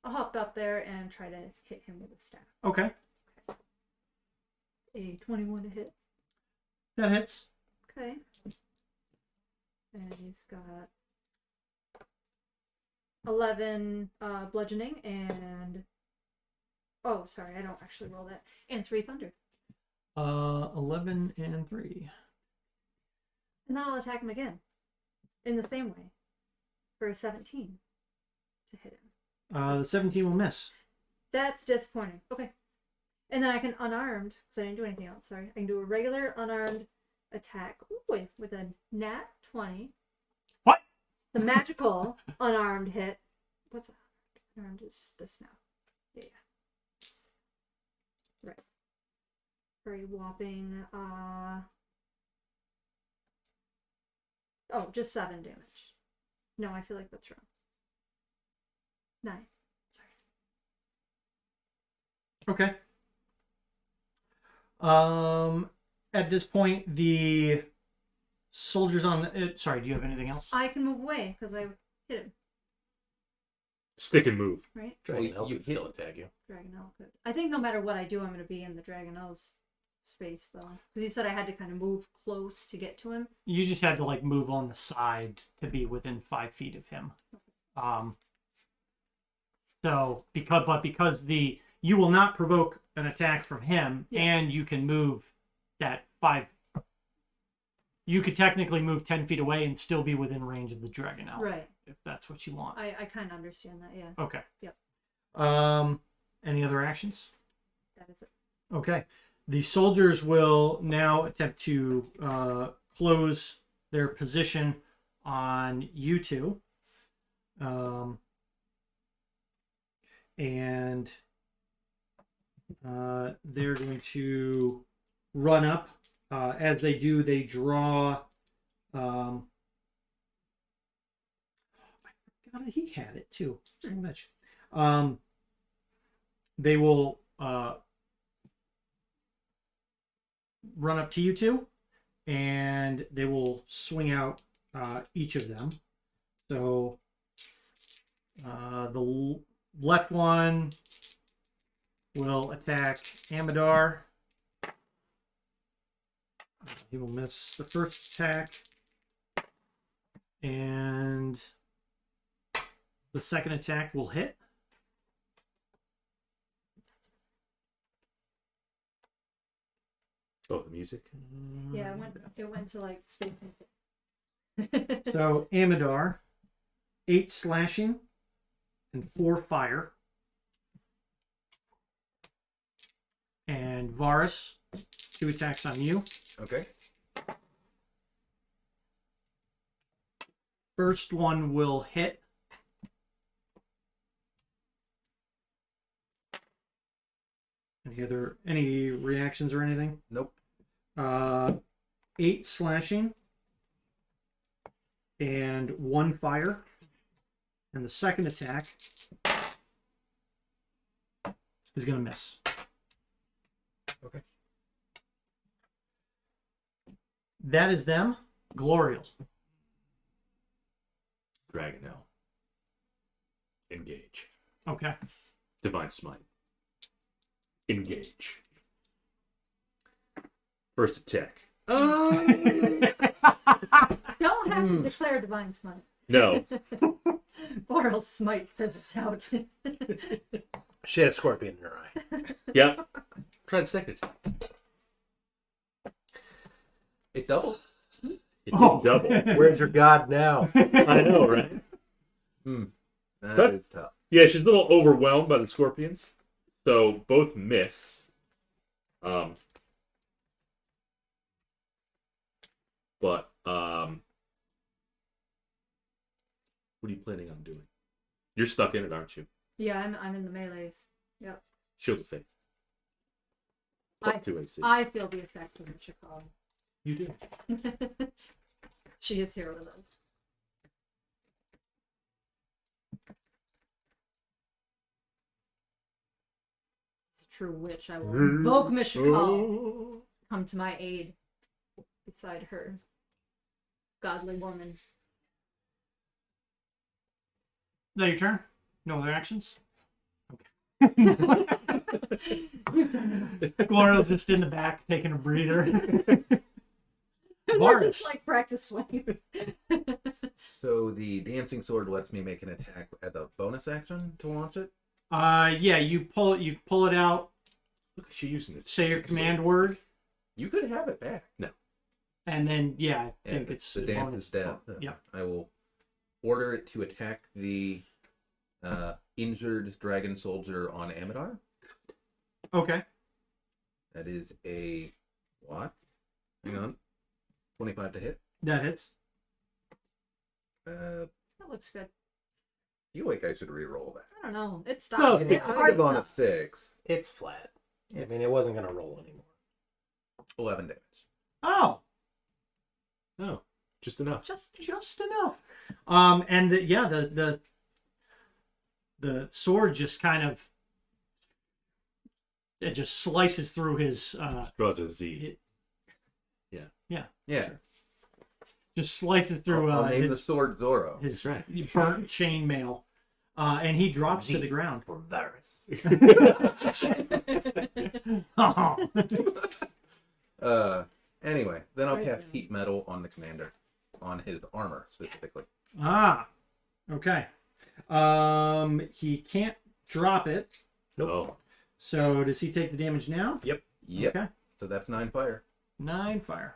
I'll hop up there and try to hit him with the staff. Okay. A 21 to hit. That hits. Okay. And he's got 11 bludgeoning and... Oh, sorry, I don't actually roll that. And 3 thunder. 11 and 3. And then I'll attack him again. In the same way. For a 17. To hit him. The 17 will miss. That's disappointing. Okay. And then I can unarmed, because I didn't do anything else, sorry. I can do a regular unarmed attack. Ooh, with a nat 20. What? The magical unarmed hit. What's that? Unarmed is this now. Yeah. Right. Very whopping, oh, just 7 damage. No, I feel like that's wrong. 9. Sorry. Okay. At this point, the soldiers on the... sorry, do you have anything else? I can move away because I hit him, Stick and move. right? Dragon Well, Elf you can still attack you. Dragonelle could. I think no matter what I do, I'm going to be in the Dragonelle's space, though. Because you said I had to kind of move close to get to him. You just had to like move on the side to be within 5 feet of him. So because you will not provoke an attack from him, Yeah. and you can move that 5. You could technically move 10 feet away and still be within range of the Dragonelle, Right. if that's what you want. I kind of understand that, yeah. Okay. Yep. Any other actions? That is it. Okay. The soldiers will now attempt to close their position on you two. And they're going to run up. As they do, they draw... I forgot he had it too. So much. They will run up to you two, and they will swing out each of them. So the left one will attack Amadar. He will miss the first attack, and the second attack will hit. Oh, the music. Yeah, it went to like space. So Amadar, 8 slashing and 4 fire. And Varus, 2 attacks on you. Okay. First one will hit. Any reactions or anything? Nope. 8 slashing and 1 fire. And the second attack is going to miss. Okay. That is them. Glorial. Dragonelle. Engage. Okay. Divine Smite. Engage. First attack. Don't have to declare divine smite, No. or else smite fizzles out. She had a scorpion in her eye. Yep. Try the second attack. It doubled. It didn't double. Where's your god now? I know, right? That But- is tough. Yeah, she's a little overwhelmed by the scorpions. So both miss. But what are you planning on doing? You're stuck in it, aren't you? Yeah, I'm in the melees. Yep. Shield of Faith. Plus 2 AC. I feel the effects of the Chicago. You do. She is here with us. It's a true witch. I will invoke Mishakal. Come to my aid beside her godly woman. Is that your turn? No other actions? Okay. Gloria's just in the back taking a breather. They're Varus. just like practice swing. So the dancing sword lets me make an attack as a bonus action to launch it. Yeah, you pull it out, Look, she using it. say your command word, You could have it back. No. and then yeah, I And think it's the a dance bonus. is death. Yep. I will order it to attack the injured dragon soldier on Amadar. Okay. That is a what? Hang on. 25 to hit. That hits. Uh, That looks good. feel like I should re-roll that. I don't know. It No, stops. it's It's It's hard on a stuff. 6. It's flat. It's- I mean, it wasn't gonna roll anymore. 11 damage. Oh, Oh, just enough. just enough. And the sword just kind of it just slices through his Draws a Z. Yeah. just slices through I'll name the his, sword Zorro. his That's right. burnt chainmail, and he drops to the ground. For Varus. Anyway, then I'll Right cast now. heat metal on the commander, on his armor specifically. Okay. He can't drop it. Nope. Oh, So does he take the damage now? Yep. Yep. Okay. So that's 9 fire, 9 fire.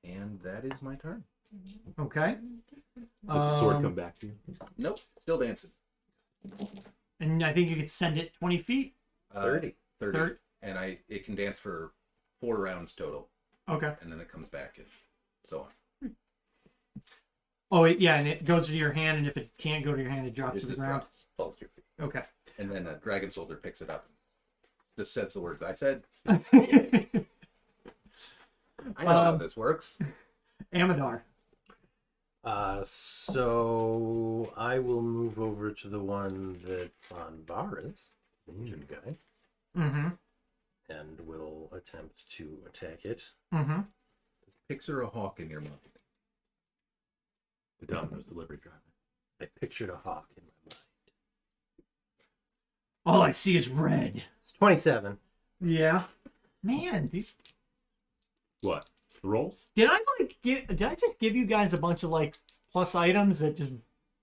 and that is my turn. Okay. does the sword Um, come back to you? Nope, still dancing. And I think you could send it 20 feet. 30. 30. Thirty. And it can dance for 4 rounds total, Okay. and then it comes back and so on. Oh, yeah, and it goes to your hand, and if it can't go to your hand, it drops It to the just ground. drops, falls to your feet. Okay. And then a dragon soldier picks it up, just says the words I said. Okay. I know how this works. Amadar. So I will move over to the one that's on Varus, the injured guy, Mm-hmm. and will attempt to attack it. Mm-hmm. Picture a hawk in your mind. The Domino's delivery driver. I pictured a hawk in my mind. All I see is red. It's 27. Yeah. Man, these What? The rolls? did I just give you guys a bunch of like plus items that just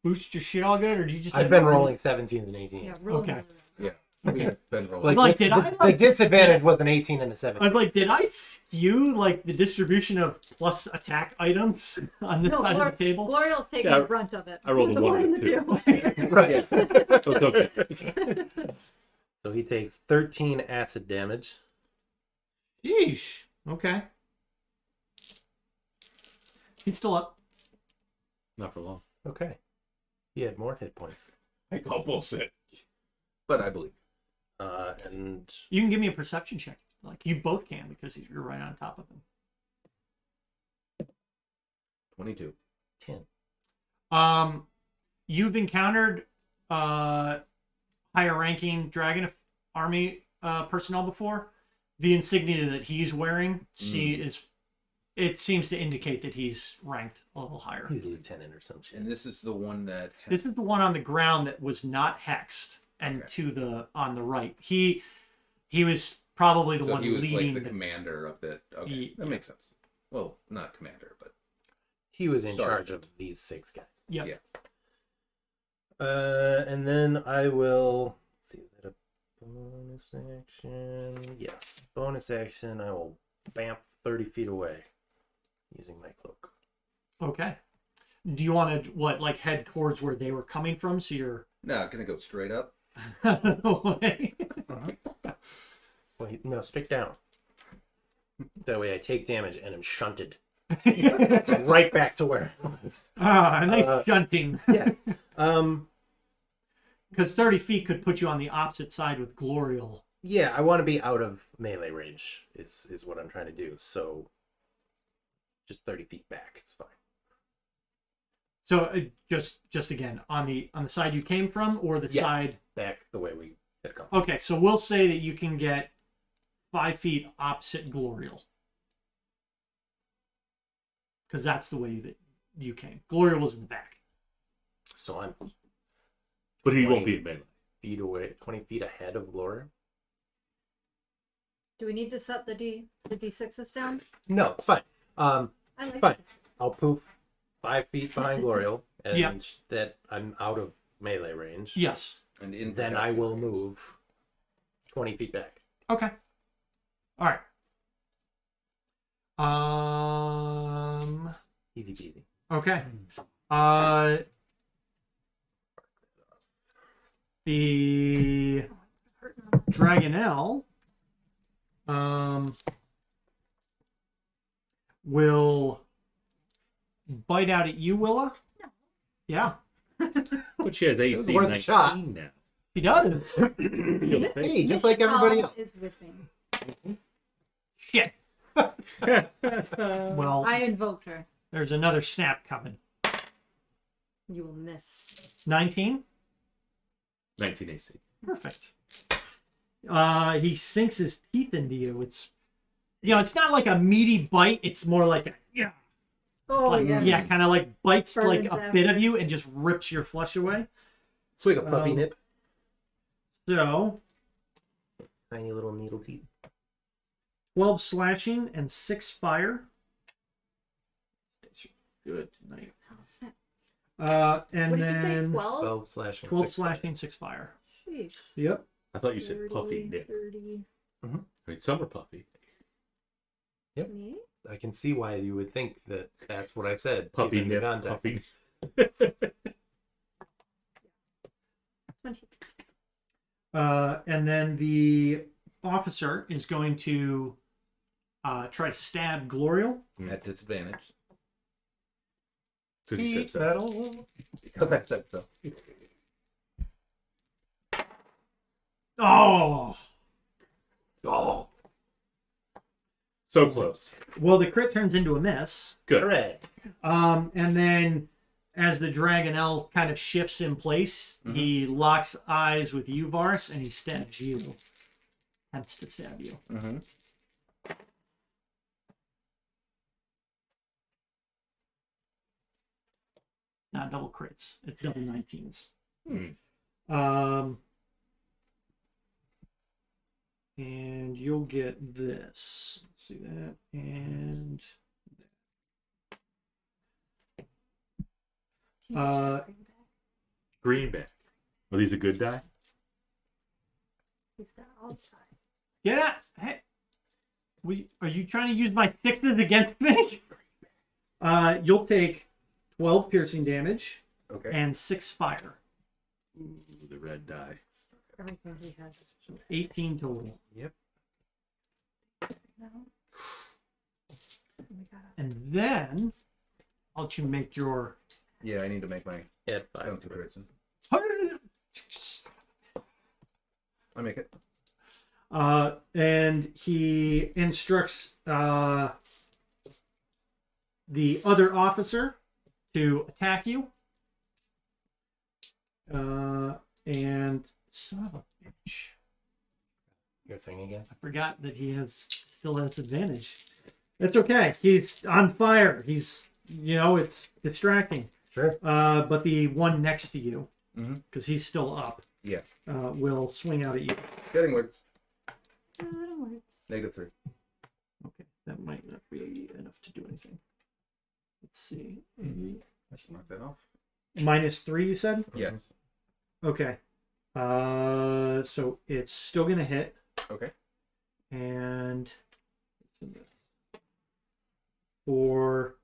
boost your shit all good, or do you just I've have been really- rolling 17s and 18s. Yeah, really. Okay. Yeah. We've been rolling. Like, did I, like disadvantage was an 18 and a I 17. was like, did I skew like the distribution of plus attack items on this No, side of the table? Gloria will take Yeah, the brunt of it. I rolled a The 1 in and the a 2. Right. So it's okay. So he takes 13 acid damage. Yeesh. Okay. He's still up. Not for long. Okay. He had more hit points. I call bullshit. But I believe. And You can give me a perception check. Like you both can because you're right on top of him. 22. 10. You've encountered higher ranking dragon army personnel before. The insignia that he's wearing it seems to indicate that he's ranked a little higher. He's a lieutenant or some shit. And this is the one that has, This is the one on the ground that was not hexed and Okay. on the right. He was probably the so one he was leading like the commander of that. Okay, that makes sense. Well, not commander, but He was in charge Sergeant. of these 6 guys. Yep. Yeah. And then I will. Let's see, is that a bonus action? Yes. Bonus action. I will bamf 30 feet away using my cloak. Okay. Do you want to head towards where they were coming from? So you're no, gonna go straight up. out of the way. Wait, no, straight down. That way I take damage and am shunted Ah, right back to where I was. nice shunting. Yeah. Because 30 feet could put you on the opposite side with Glorial. Yeah, I want to be out of melee range is what I'm trying to do. So just 30 feet back. It's fine. So just again on the side you came from, or the Yes. side. Back the way we had come. Okay, so we'll say that you can get 5 feet opposite Glorial, because that's the way that you came. Glorial was in the back. So I'm But he won't be in melee. feet away, 20 feet ahead of Gloria. Do we need to set the D6s down? No, it's fine. I like Fine. this. I'll poof 5 feet behind Glorial, and Yeah. that I'm out of melee range. Yes. And in Then I will move 20 feet back. Okay. All right. Easy peasy. Okay. The Hurting on the- Dragonelle will bite out at you, Willa. No. Yeah, But she has was 18, worth a 19 shot. now. he does. Hey, just like everybody else. Is with me. Shit. Well, I invoked her. there's another snap coming. You will miss. 19. 19 AC. Perfect. He sinks his teeth into you. It's, it's not like a meaty bite. It's more like a Oh like, yeah. kind of like bites like Burns a out. bit of you and just rips your flesh away. It's like a puppy Um, nip. So Tiny little needle teeth. 12 slashing and 6 fire. Good tonight. Oh, snap. And What did you say? then 12? 12 slashing. 12 6 slashing, 6 fire. Sheesh. Yep. I thought you said puffy 30, nip. 30. I mean, some are puffy. Me? I can see why you would think that that's what I said. Puppy given the nip. context. Puppy. 20. And then the officer is going to try to stab Glorial. at disadvantage. Because he said so. Metal. Okay, that's so. Oh! Oh, So close. Well, the crit turns into a miss. Good. hooray. And then as the Dragonelle kind of shifts in place, he locks eyes with you, Vars, and he stabs you. Attempts to stab you. Mm-hmm. Not double crits. It's double 19s. Hmm. And you'll get this. Let's see that. And Greenback. Are these a good die? He's got all the time. yeah. Hey, are you trying to use my 6s against me? You'll take 12 piercing damage Okay. and 6 fire. Ooh, the red die. Everything he has is 18 total. Yep. no. We gotta. And then I'll let you make your Yeah, I need to make my Add 5 penalty to it. prediction. I make it. And he instructs the other officer to attack you. And son of a bitch, Your thing again. I forgot that he still has advantage. It's okay. He's on fire. He's it's distracting. Sure. But the one next to you, Mhm. because he's still up, Yeah. will swing out at you. Getting words. No, that works. -3. Okay, that might not be enough to do anything. Let's see. I should mark that off. -3, you said? Yes. Okay. So it's still gonna hit, Okay. and for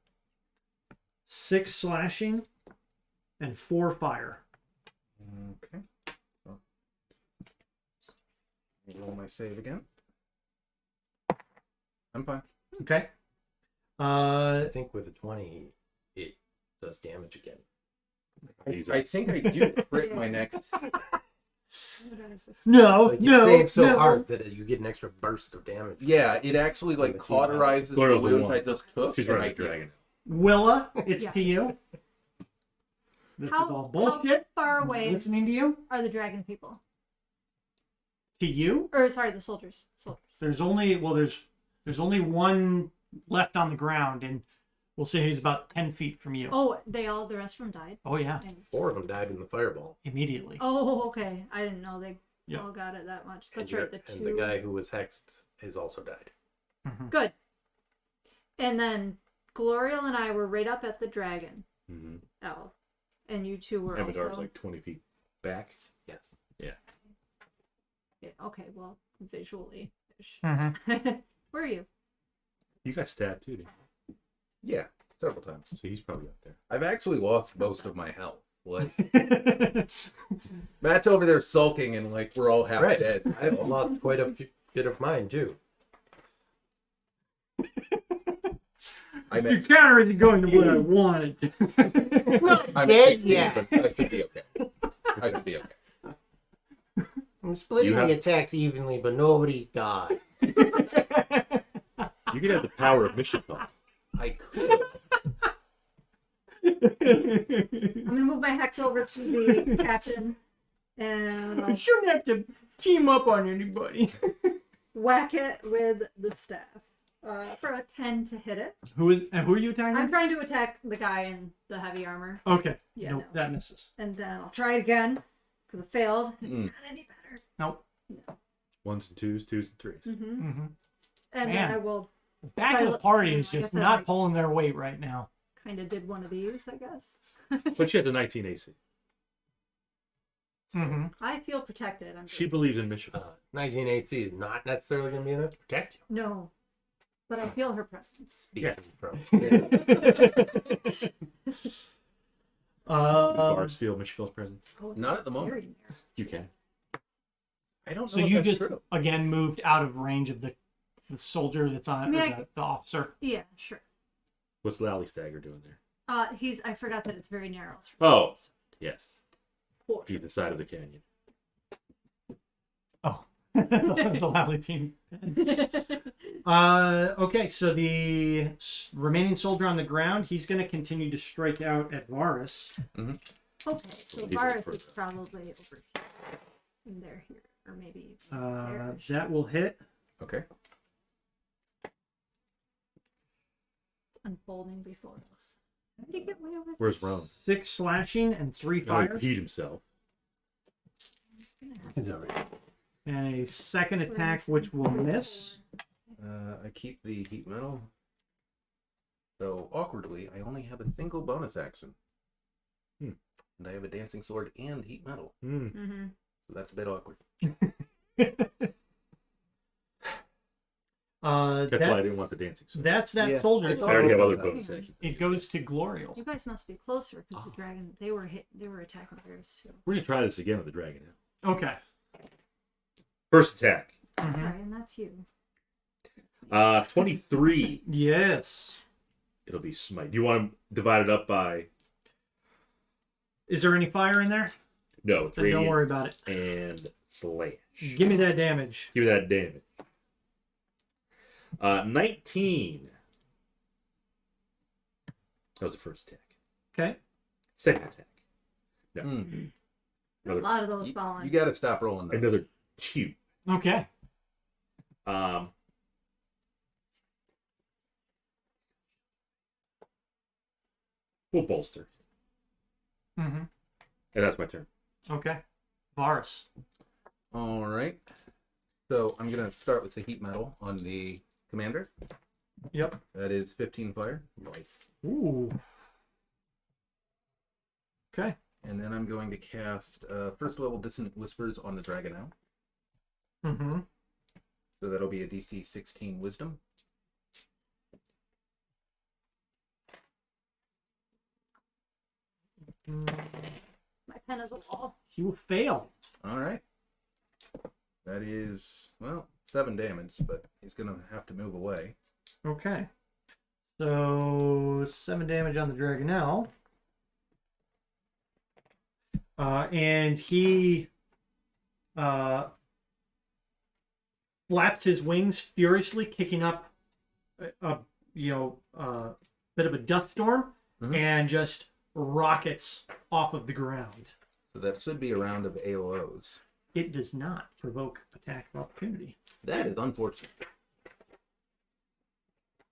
6 slashing and 4 fire. Okay. So, roll my save again. I'm fine. Okay. I think with a 20, it does damage again. I think I do crit my next. What else is- No, Like you no, save so no. hard that you get an extra burst of damage. Yeah, it actually like With a cauterizes the Glorious wounds one. I just took. She's and running I a dragon. Willa, it's Yes. to you. This How- is all bullshit. How far away Listening to you. are the dragon people? To you. Or sorry, the soldiers. Soldiers. There's only there's only one left on the ground, and we'll say he's about 10 feet from you. Oh, the rest of them died. Oh yeah, And- 4 of them died in the fireball. immediately. Oh, okay. I didn't know they Yep. all got it that much. That's And right. you're- The And two. the guy who was hexed has also died. Good. And then Gloriel and I were right up at the dragon. Mm-hmm. L. And you two were Avatar's also. like 20 feet back. Yes. Yeah. Yeah, okay, well, visually. Mhm. Where are you? You got stabbed too, didn't Yeah, several times. you? So he's probably up there. I've actually lost most of my health. Like Matt's over there sulking, and like we're all half Right. dead. I've lost quite a bit of mine too. I'm Your at, counter isn't going to what I wanted. I'm Dead at 16, yet. but I should be okay. I should be okay. I'm splitting You have- the attacks evenly, but nobody's died. You could have the power of Michikov. I could. I'm gonna move my hex over to the captain and I'll shouldn't have to team up on anybody. whack it with the staff. For a 10 to hit it. Who are you attacking? I'm trying to attack the guy in the heavy armor. Okay. Yeah, Nope, no. that misses. And then I'll try it again. Because it failed. It's Mm. not any better. Nope. Ones and twos, twos and threes. Mm-hmm. Mm-hmm. And Man. then I will The back of the party is Like I just said, not like- pulling their weight right now. kind of did one of these, I guess. But she has a 19 AC. Mm-hmm. I feel protected. I'm just... She believes in Michikov. 19 AC is not necessarily going to be enough to protect you. No. But I feel her presence. Yeah. Speaking from Bars feel Michikov's presence. Oh, Not at the it's moment. very near. You can. I don't know. So if you that's just true. again moved out of range of the soldier that's on, I mean, or the officer. Yeah, sure. What's Lally Stagger doing there? I forgot that it's very narrow. Oh, yes. Quarter. He's the side of the canyon. Oh, the Lally team. Okay, so the remaining soldier on the ground, he's going to continue to strike out at Varus. Okay, so He's Varus a is probably over here. And they're here. Or maybe even there. That will hit. Okay. It's unfolding before us. How did he get way over there? Where's Rone? 6 slashing and 3 Oh, fire. he peed himself. He's over here. And a second attack, which will miss. I keep the heat metal. So awkwardly, I only have a single bonus action. Hmm. And I have a dancing sword and heat metal. Hmm. Mm-hmm. So that's a bit awkward. That's why I That, didn't want the dancing sword. that's that Yeah. soldier. I I already have Oh, other that- bonus actions. It goes to Glorial. You guys must be closer because Oh. the dragon they were attacking theirs too. We're gonna try this again with the dragon now. Okay. First attack. Mhm. Sorry, and that's you. 23. Yes. It'll be smite. You want to divide it up by Is there any fire in there? no, Then don't radiant worry about it. and slash. Give me that damage. Give me that damage. 19. That was the first attack. Okay. Second attack. No. Mm. A lot of those falling. You got to stop rolling those. Another 2. Okay. We'll bolster. Mm-hmm. And that's my turn. Okay. Varus. All right. So I'm going to start with the heat metal on the commander. Yep. That is 15 fire. Nice. Ooh. Okay. And then I'm going to cast first level Dissonant Whispers on the dragon now. Mm-hmm. So that'll be a DC 16 Wisdom. My pen is a wall. He will fail. All right. That is, well, 7 damage, but he's going to have to move away. Okay. So 7 damage on the Dragonel. And he flaps his wings furiously, kicking up a bit of a dust storm, Mhm. and just rockets off of the ground. So that should be a round of AOOs. It does not provoke attack of opportunity. That is unfortunate.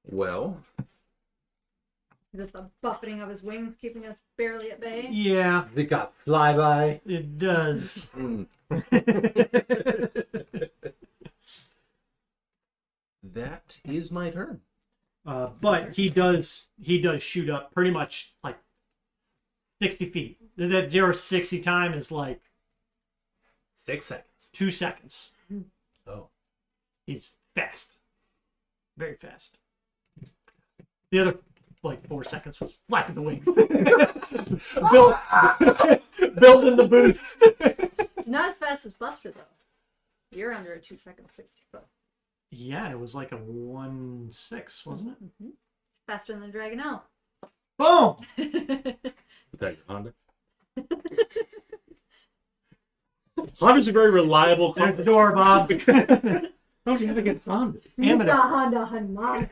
Well, Is it the buffeting of his wings keeping us barely at bay? Yeah, They got flyby. it does. That is my turn. But he does shoot up pretty much like 60 feet. That 0-60 time is like 6 seconds. 2 seconds. Oh. He's fast. Very fast. The other like 4 seconds was flapping the wings. Building the boost. It's not as fast as Buster, though. You're under a 2 second 60 foot. Yeah, it was like a 1-6, wasn't it? Mm-hmm. Faster than Dragonelle. Boom! With that Honda. Honda's a very reliable There's the company. door, Bob. Don't you have to get Honda? Amador. Honda.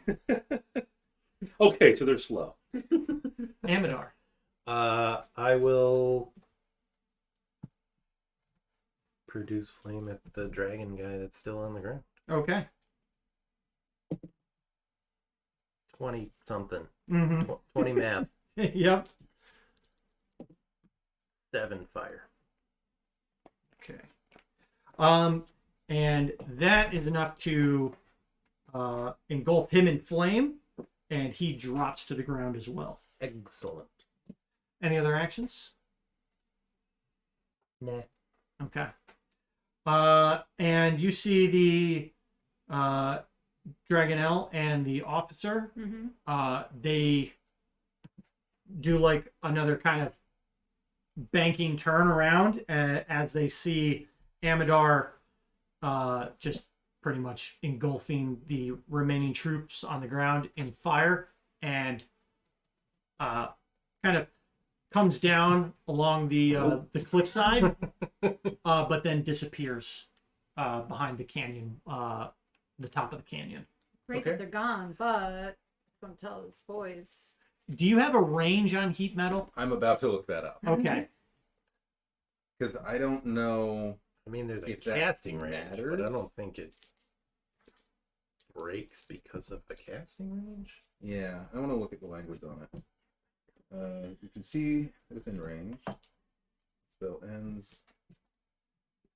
Okay, so they're slow. Amador. I will produce flame at the dragon guy that's still on the ground. Okay. 20 something. Mm-hmm. 20 math. Yep. 7 fire. Okay. And that is enough to engulf him in flame, and he drops to the ground as well. Excellent. Any other actions? Nah. Okay. And you see the Dragonelle and the officer. Mm-hmm. They do like another kind of banking turn around as they see Amador just pretty much engulfing the remaining troops on the ground in fire, and kind of comes down along the cliffside, but then disappears behind the canyon, the top of the canyon. Great Okay. that they're gone, but I want to tell this boys. Do you have a range on heat metal? I'm about to look that up Okay. because I don't know. I mean, there's a If that casting range, matters. but I don't think it breaks because of the casting range. Yeah, I want to look at the language on it. You can see within range. Spell ends.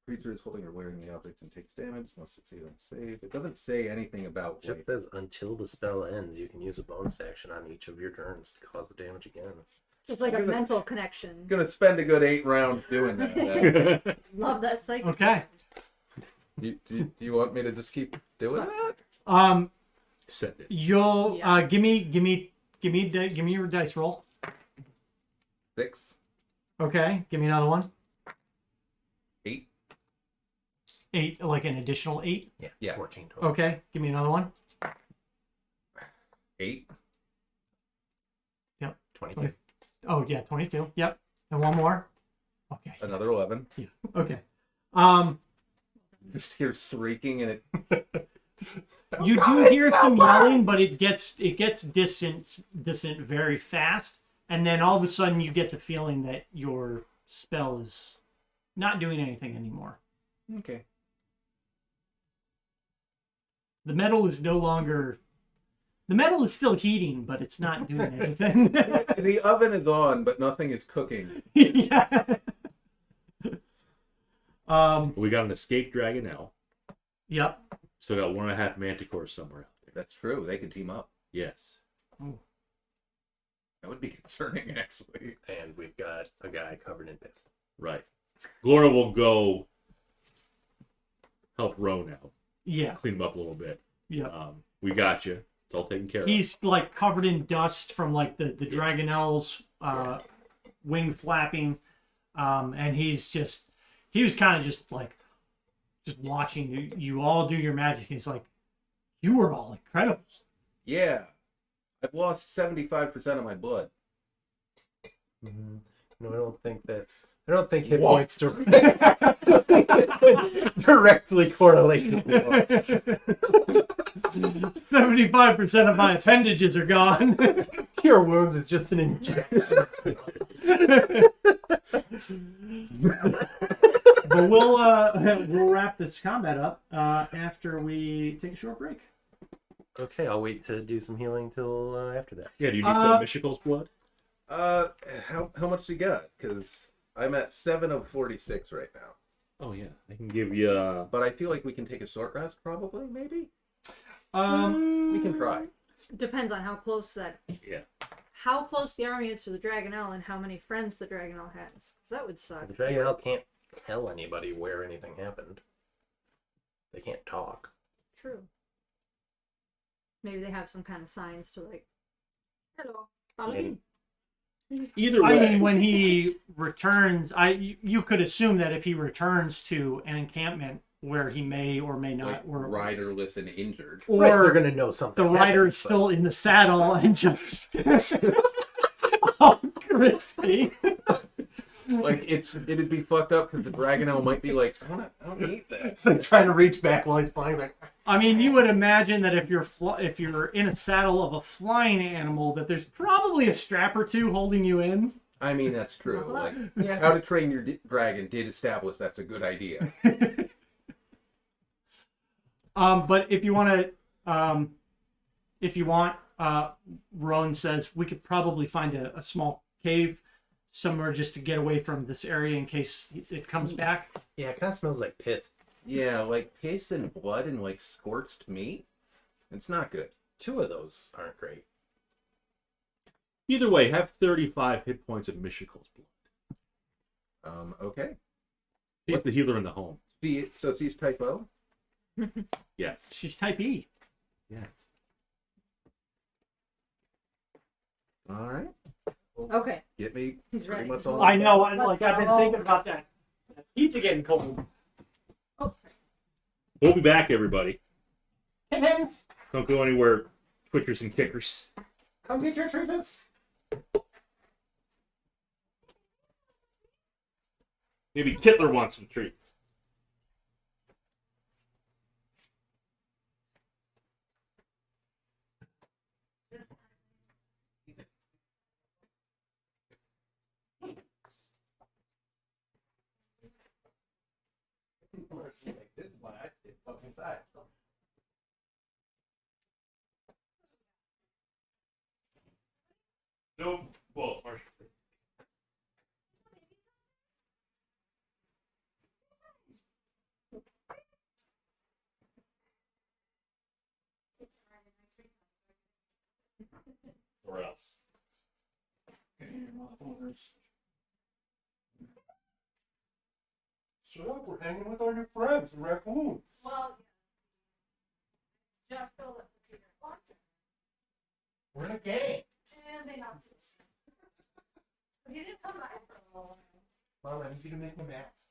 Creature is holding or wearing the object and takes damage. Must succeed on save. It doesn't say anything about Just like, says until the spell ends, you can use a bonus action on each of your turns to cause the damage again. It's like a mental connection. gonna spend a good 8 rounds doing that. Love that psychic. Okay. do you want me to just keep doing that? Send it. You'll Yes. give me your dice roll. 6, Okay. Give me another one. 8. 8, like an additional 8. Yeah, Yeah. 14 total. Okay. Give me another one. 8. 22. Oh yeah, 22. Yep. And one more. Okay. Another 11. Okay. Just hear shrieking and it. You do hear some yelling, but it gets distant very fast, and then all of a sudden you get the feeling that your spell is not doing anything anymore. Okay. The metal is no longer. The metal is still heating, but it's not doing anything. The oven is on, but nothing is cooking. Yeah. We got an escaped Dragonelle. Yep. Still got 1.5 Manticore somewhere out there. That's true. They can team up. Yes. That would be concerning, actually. And we've got a guy covered in piss. Right. Glorna will go help Rone out. Yeah. Clean him up a little bit. Yeah. We got you. It's all taken care of. He's like covered in dust from like the Dragonelle's wing flapping, and he was kind of just watching you all do your magic. He's like, you were all incredible. Yeah. I've lost 75% of my blood. No, I don't think hit What? points directly correlate to blood. 75% of my appendages are gone. Cure wounds is just an injection. But we'll wrap this combat up after we take a short break. Okay, I'll wait to do some healing till after that. Yeah, do you need the Myshical's blood? How much you got? Because I'm at 7 of 46 right now. Oh yeah, I can give you. But I feel like we can take a short rest, probably, maybe? We can try. Depends on how close Yeah. how close the army is to the Dragonel and how many friends the Dragonel has. 'Cause that would suck. The Dragonel can't tell anybody where anything happened. They can't talk. True. Maybe they have some kind of signs to like, hello, follow Maybe. me. Either way, I mean, when he returns, you could assume that if he returns to an encampment where he may or may not, Like, or riderless and injured. Right, they're or gonna know something. the rider happened, is still in the saddle and just oh, crispy. Like, it'd be fucked up because the Dragonel might be like, I don't eat that. It's like trying to reach back while he's flying. Like, I mean, you would imagine that if you're in a saddle of a flying animal, that there's probably a strap or two holding you in. I mean, that's true. Well, Like, yeah. How to Train Your Dragon did establish that's a good idea. But if you want to, Rone says we could probably find a small cave somewhere just to get away from this area in case it comes back. yeah, it kind of smells like piss. Yeah, like piss and blood and like scorched meat. It's not good. 2 of those aren't great. either way, have 35 hit points of Myshical's blood. Okay. He's the healer in the home. So she's type O? Yes. She's type E. Yes. All right. Okay. Get me He's pretty ready. much all. I know. I've been thinking about that. Pizza getting cold. Oh, We'll be back, everybody. Kittens, Don't go anywhere, twitchers and kickers. come get your treatments. Maybe Kittler wants some treats. This is why I stay fucking inside. Nope. Well, partially. Or else. Shut up, we're hanging with our new friends, the raccoons. well, just filled up the Peter Watson, We're in a game. and they knocked it. But he didn't come back for a while. Mom, I need you to make my mats.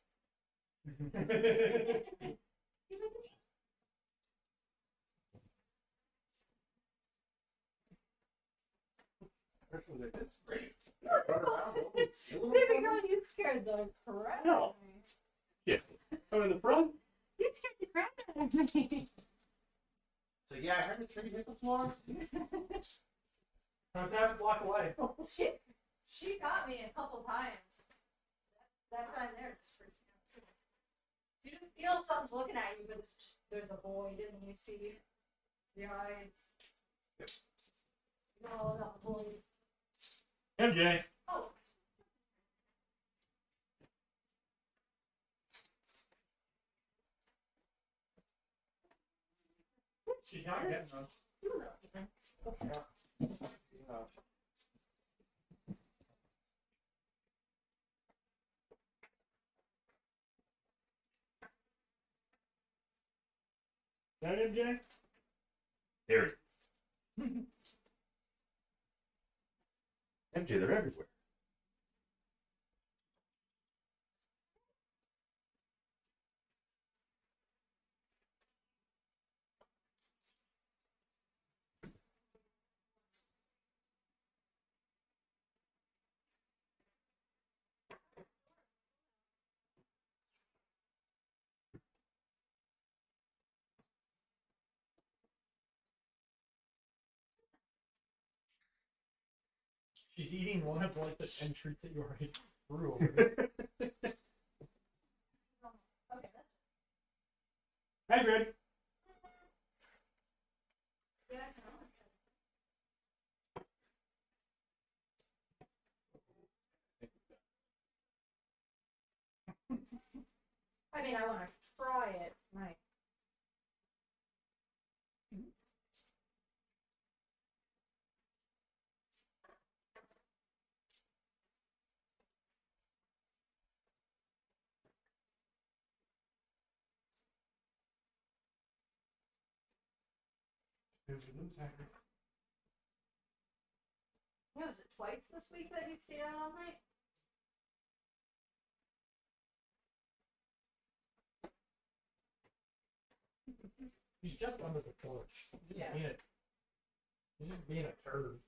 It's great. Baby girl, you scared the crap out of me. Yeah. Come in the front. You scared the crap out of me. So yeah, I heard the tree hit the floor. I'm gonna have to walk away. She got me a couple times. That time there just freaked me out. You just feel something's looking at you, but it's just there's a void and you see the eyes. Yep. You know that void. MJ. Oh. She's not getting them. You know, even. Is that MJ? There it is. MJ, they're everywhere. She's eating one of like the 10 treats that you already threw over there. Hey, Grid. Yeah. I mean, I want to try it tonight. Yeah, was it twice this week that he stayed out all night? He's just under the porch. Yeah. He's just being a turd.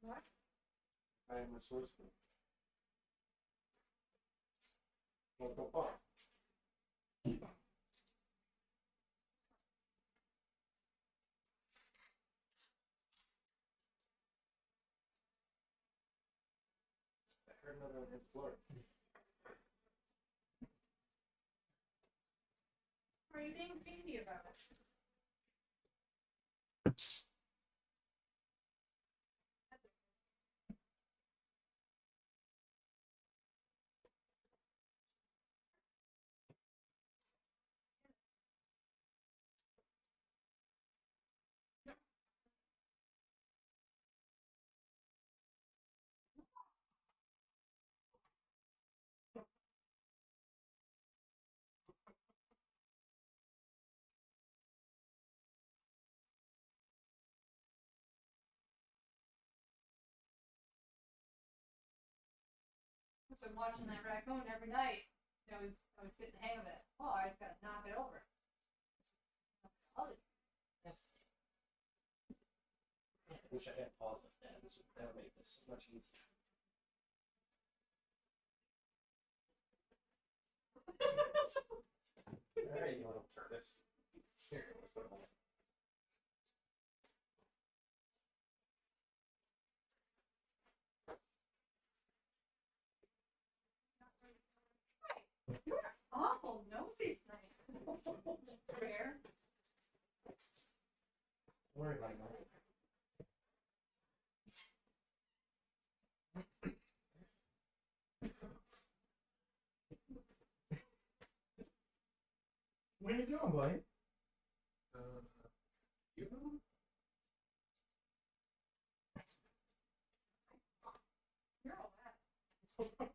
What? I am a sorcerer. What the fuck? I heard another on his floor. Are you being baby about it? I've been watching that raccoon every night. I was getting the hang of it. Oh, I just gotta knock it over. Solid. Yes. I wish I had paused with that. That would make this so much easier. Alright, you little tortoise. Here, let's put it on. You are awful nosy tonight. Rare. Don't worry about it. What are you doing, buddy? You know? You're all that.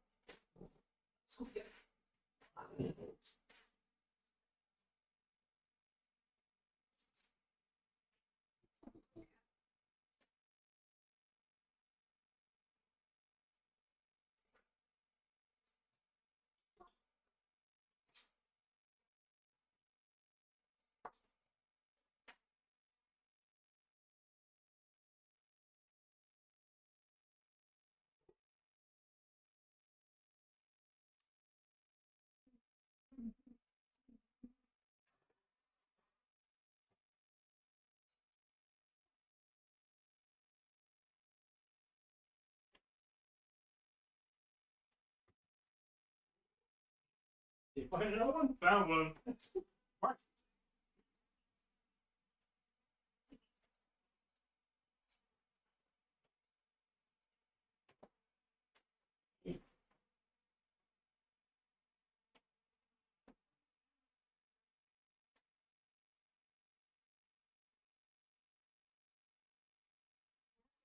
You find another one? Found one. What?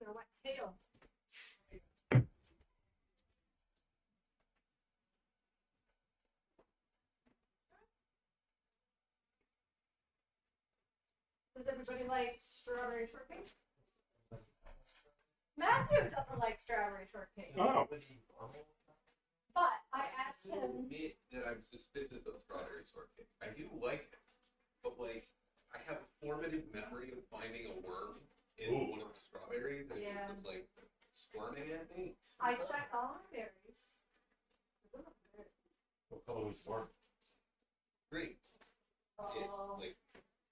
Their wet tail. Does everybody like strawberry shortcake? Matthew doesn't like strawberry shortcake. Oh. But I asked I will him. admit that I'm suspicious of strawberry shortcake. I do like it, but like I have a formative memory of finding a worm in Ooh. one of the strawberries and it Yeah. was just like squirming at me. I checked all my berries. What color was worm? Great. Oh, Like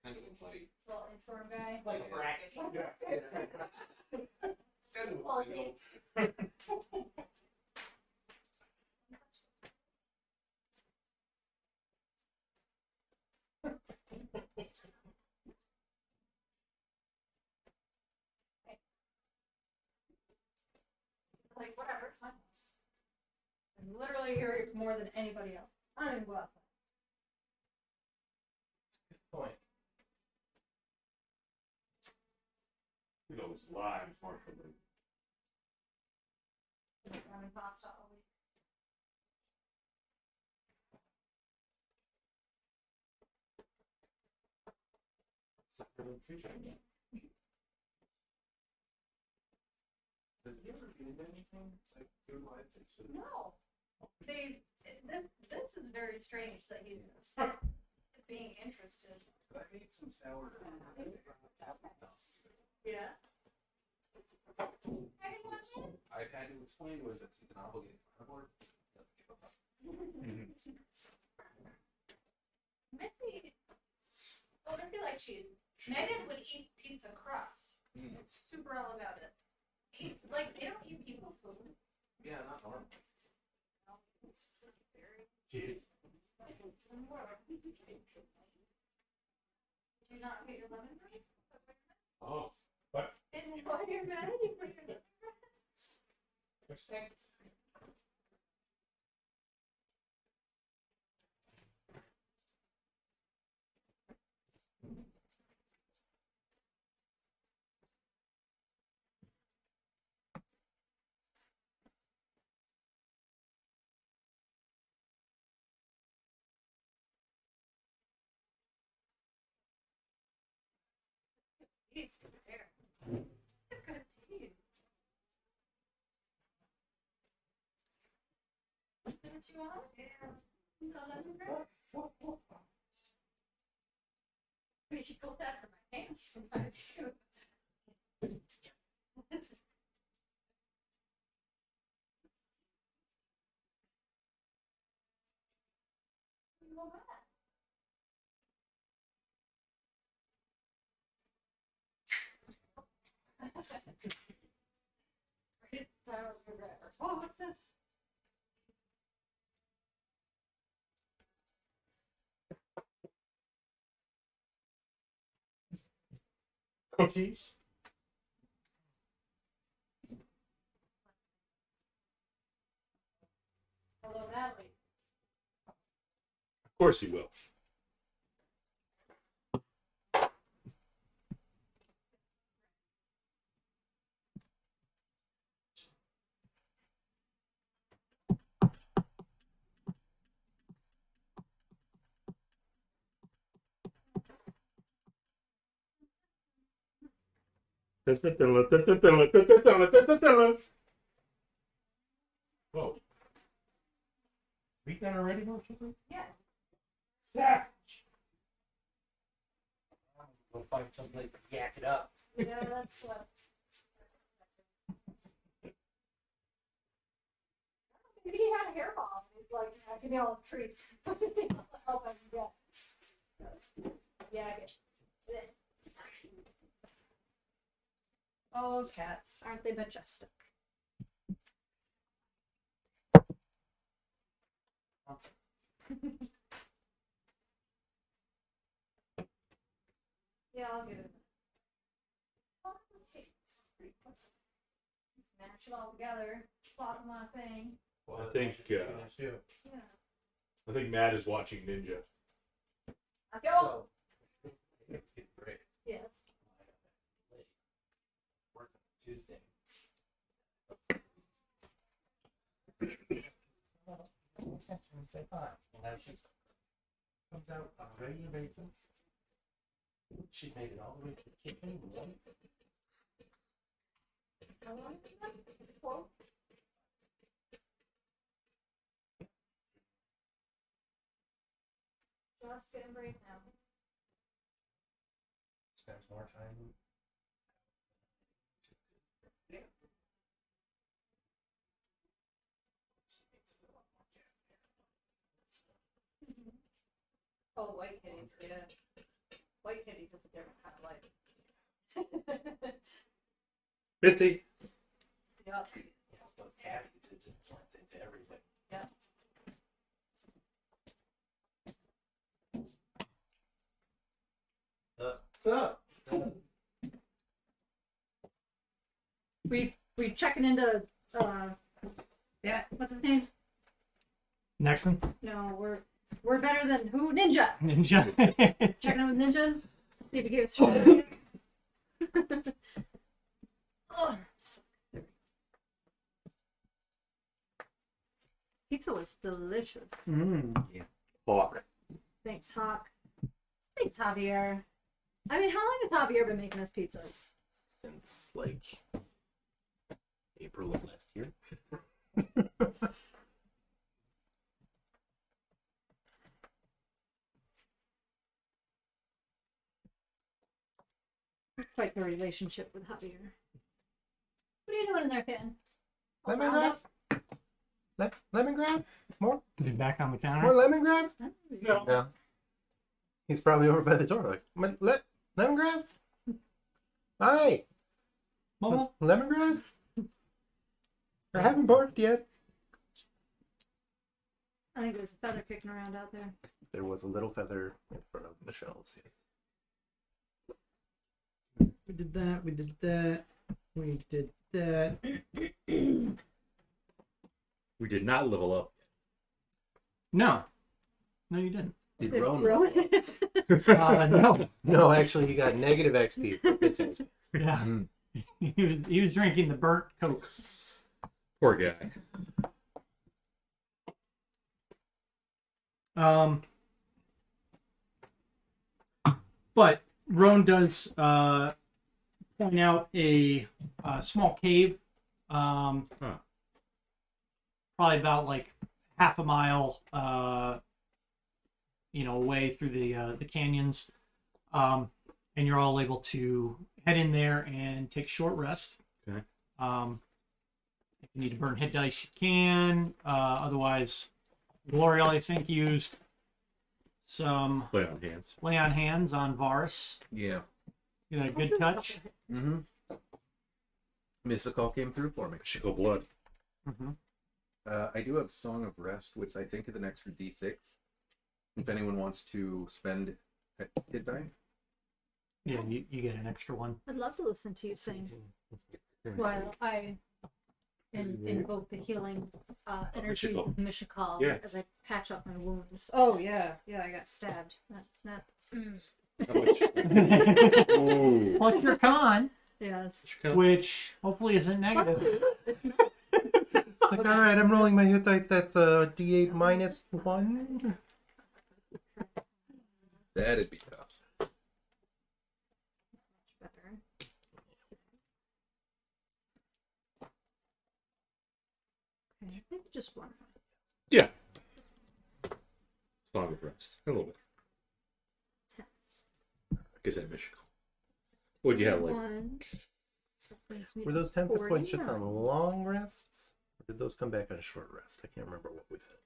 kind of sort of guy. Like a bracket. Fluffy. Like, whatever, it's my house. I'm literally here more than anybody else. I don't even go outside. Point. Those lives aren't for me. I'm having pasta all week. Does he ever do anything like food-wise that should No. This is very strange that he's being interested. I made some sourdough. Yeah. Have you watched it? I've had to explain to her that she's an obligated carnivore. Doesn't give a fuck. Missy likes cheese. Megan would eat pizza crust. It's super all about it. Like, they don't eat people food. Yeah, not normal. It's very... Cheese. Do you not put your lemongrass? Oh, what? Is it why you're mad? You put your lemongrass? What's that? Peas for there. They're good peas. Don't you want? Yeah. No lemongrass? We should go that for my hands sometimes too. Well, that. Oh, what's this? Cookies? Hello, Natalie. Of course he will. Whoa. Beat that already, don't you think? Yeah. Savage! We'll find some place to yak it up. Yeah, that's what. Maybe he had a hairball. He's like, give me all the treats. Help I can get. Yeah, I get it. Oh, cats. Aren't they majestic? Yeah, I'll give it. Mash it all together. Bottom my thing. Well, I think Yeah. Matt is watching Ninja. Let's go. Great. Yes. Work Tuesday. Say hi. And now she comes out on a regular basis. She made it all the way to the kitchen once. How long is that? Cool. Just getting brave now. Spends more time. Yeah. Oh, white kitties, yeah. white kitties is a different kind of light. Misty. Yep. Those tabbies, it just blends into everything. Yep. What's up? We checking into yeah, what's his name? Nexon? No, we're better than who? Ninja. Ninja. Checking in with Ninja. See if he gave us shit. Oh, pizza was delicious. Hawk. Thanks, Hawk. Thanks, Javier. I mean, how long has Javier been making us pizzas? Since like April of last year. Quite the relationship with Javier. What are you doing in there, kitten? All Lemongrass? Lemongrass? More? Is he back on the More counter? lemongrass? No. No. He's probably over by the door like, lemongrass? Hi! Mama? Lemongrass? I haven't barked yet. I think there's a feather kicking around out there. There was a little feather in front of the shelves. We did that, we did that, we did that. We did not level up. No. No, you didn't. Did Did Rone Rone- No. No, actually, he got negative XP for bits and pieces. Yeah. He was drinking the burnt Coke. Poor guy. But Rone does point out a small cave, probably about like half a mile, away through the canyons, and you're all able to head in there and take a short rest. Okay. If you need to burn hit dice, you can. Otherwise, Gloriel, I think, used some Play on hands. lay on hands on Varus. Yeah. You got a good touch. Mm-hmm. Mystical came through for me. Chickle blood. Mm-hmm. I do have Song of Rest, which I think is an extra D6. If anyone wants to spend a hit die. Yeah, you get an extra one. I'd love to listen to you sing while I invoke the healing energy Mishakal. of Mishakal Yes. as I patch up my wounds. Oh yeah, I got stabbed. That. How much? Ooh. Plus your con, Yes. which hopefully isn't negative. Like, all right, I'm rolling my hit dice. That's a D8 minus 1. That'd be tough. Much better. Okay, maybe just one. Yeah. Song of Rest. A little bit. 10. Get that Michigan. What'd you have, like? One. So that brings me Were to those 10 hit points just on 49. long rests? Or did those come back on a short rest? I can't remember what we said.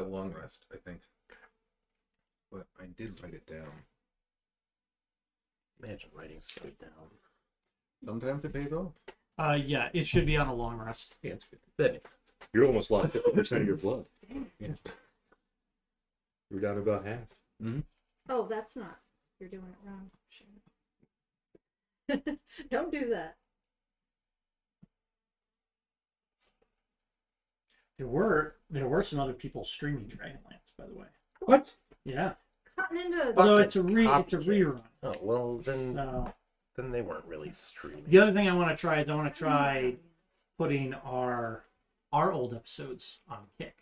Long rest, I think. But I did write it down. Imagine writing stuff down. Sometimes it pays off. Yeah, it should be on a long rest. Yeah, it's good. That makes sense. You're almost lost 50% of your blood. Yeah. You're down to about half. Mm-hmm. Oh, that's not. You're doing it wrong. Shit. Don't do that. There were some other people streaming Dragonlance, by the way. What? Yeah. Cutting into Although it's a Copycat. rerun. Oh, well, then So they weren't really streaming. the other thing I want to try is try putting our old episodes on Kick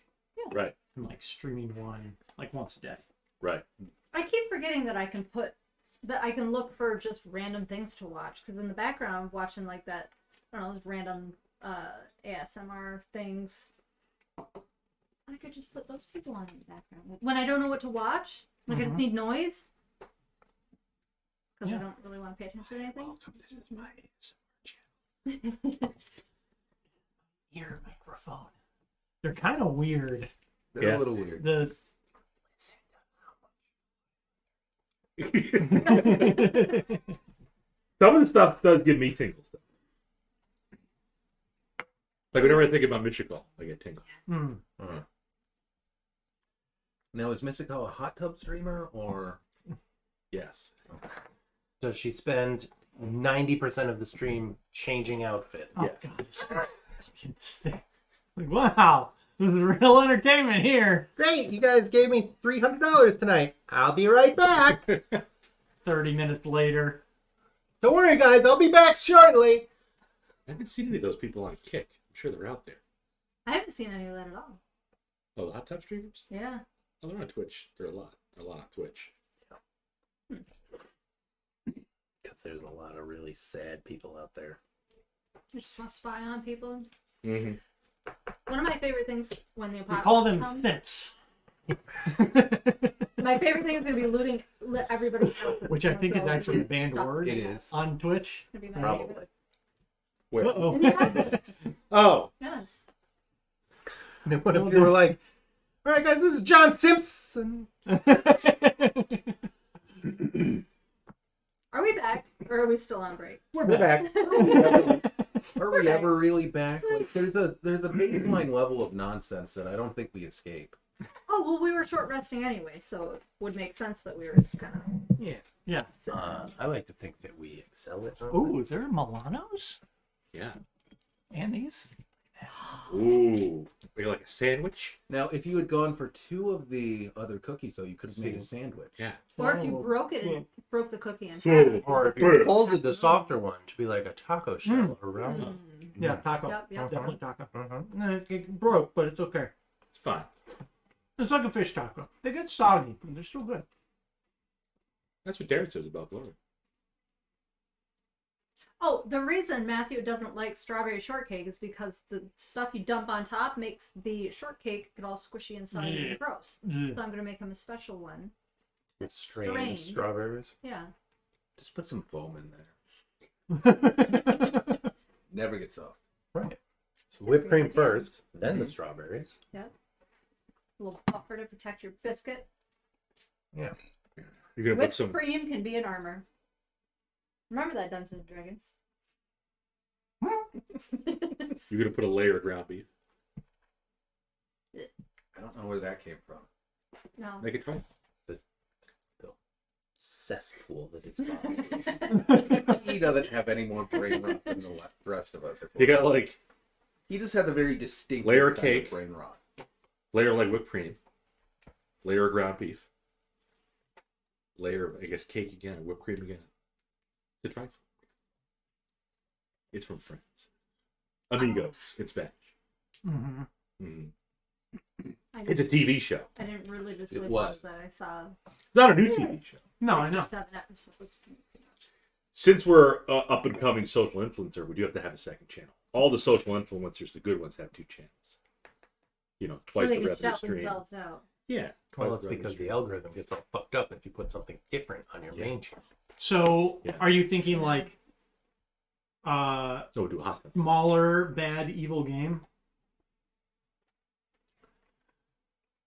Right. and like streaming one like once a day. Right. I keep forgetting that I can look for just random things to watch, because in the background I'm watching like that, I don't know, those random ASMR things. I could just put those people on in the background when I don't know what to watch. Like I just need noise, because Yeah. I don't really want to pay attention to anything. Welcome to my ASMR channel. Ear microphone. They're kind of weird. They're Yeah. a little weird. The Some of the stuff does give me tingles, though. Like whenever I think about Mystical, I get tingles. Hmm. Now, is Mystical a hot tub streamer or? Yes. Does she spend 90% of the stream changing outfits? Oh, Yes. God. It's fucking sick. Like, wow. This is real entertainment here. Great, you guys gave me $300 tonight. I'll be right back. 30 minutes later. Don't worry, guys. I'll be back shortly. I haven't seen any of those people on Kick. I'm sure they're out there. I haven't seen any of that at all. Oh, the hot tub streamers? Yeah. Oh, they're on Twitch. They're a lot. They're a lot on Twitch. Because there's a lot of really sad people out there. You just want to spy on people. Mm-hmm. One of my favorite things when the We apocalypse call them comes, fits. my favorite thing is going to be looting everybody's houses. Which I think is So, actually a banned stuff word like It that. is. on Twitch. It's going to be my Probably. favorite. Where? Uh-oh. In the apocalypse. Oh, Yes. And then what if you were like, all right, guys, this is John Simpson. Are we back? Or are we still on break? We're back. Are we ever really back? Like, there's a baseline level of nonsense that I don't think we escape. Oh, well, we were short resting anyway, so it would make sense that we were just kind of. Yeah. Yeah. I like to think that we excel at Oh, is there Milanos? yeah. And these? Ooh. Are you like a sandwich? Now, if you had gone for 2 of the other cookies, though, you could have made a sandwich. Yeah. Or if you Oh. broke it and broke the cookie in half. Or if you folded the softer one to be like a taco shell around them. Yeah, taco. Yep, yep. Definitely taco. Uh-huh. No, it broke, but it's okay. It's fine. It's like a fish taco. They get soggy, but they're still good. That's what Darren says about blowing. Oh, the reason Matthew doesn't like strawberry shortcake is because the stuff you dump on top makes the shortcake get all squishy inside Yeah. and gross. Yeah. So I'm going to make him a special one. It's Strained. strange strawberries. Yeah. Just put some foam in there. Never gets soft. Right. So whipped cream first, then the strawberries. Yep. A little buffer to protect your biscuit. Yeah. You're gonna put Whipped some. cream can be an armor. Remember that, Dungeons and Dragons? You're gonna put a layer of ground beef. I don't know where that came from. No. Make it try. Cesspool that is God. He doesn't have any more brain rot than the rest of us. You got like He just had a very distinct Layer kind cake. of brain rot. layer like whipped cream, layer of ground beef, layer of I guess cake again, whipped cream again. It's a trifle. It's from France. Amigos in Spanish. Mm-hmm. Mhm. I It's a didn't, TV show. I didn't religiously It watch was. that. I saw It's not a new TV show. No, I 6 or know. 7 episodes. Since we're up and coming social influencer, we do have to have a second channel. All the social influencers, the good ones, have 2 channels. You know, twice so they the can revenue shout stream. themselves out. Yeah. Well, twice it's the revenue because stream. the algorithm gets all fucked up if you put something different on your Yeah. main channel. So, Yeah. are you thinking like So we'll do a hot one. smaller, bad, evil game?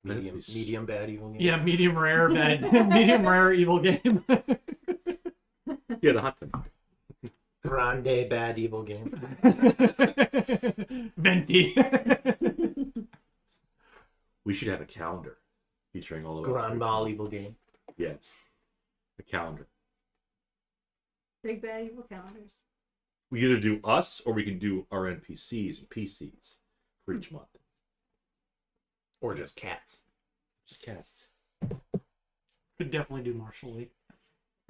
Medium bad evil game. Yeah, medium rare, bad, medium rare, evil game. Yeah, the hot one. Grande bad evil game. Venti. We should have a calendar featuring all of us. Grand Mal evil game. Yes. A calendar. Big bad evil calendars. We either do us or we can do our NPCs and PCs for each month. Or just cats. Just cats. Could definitely do Marshall Lee.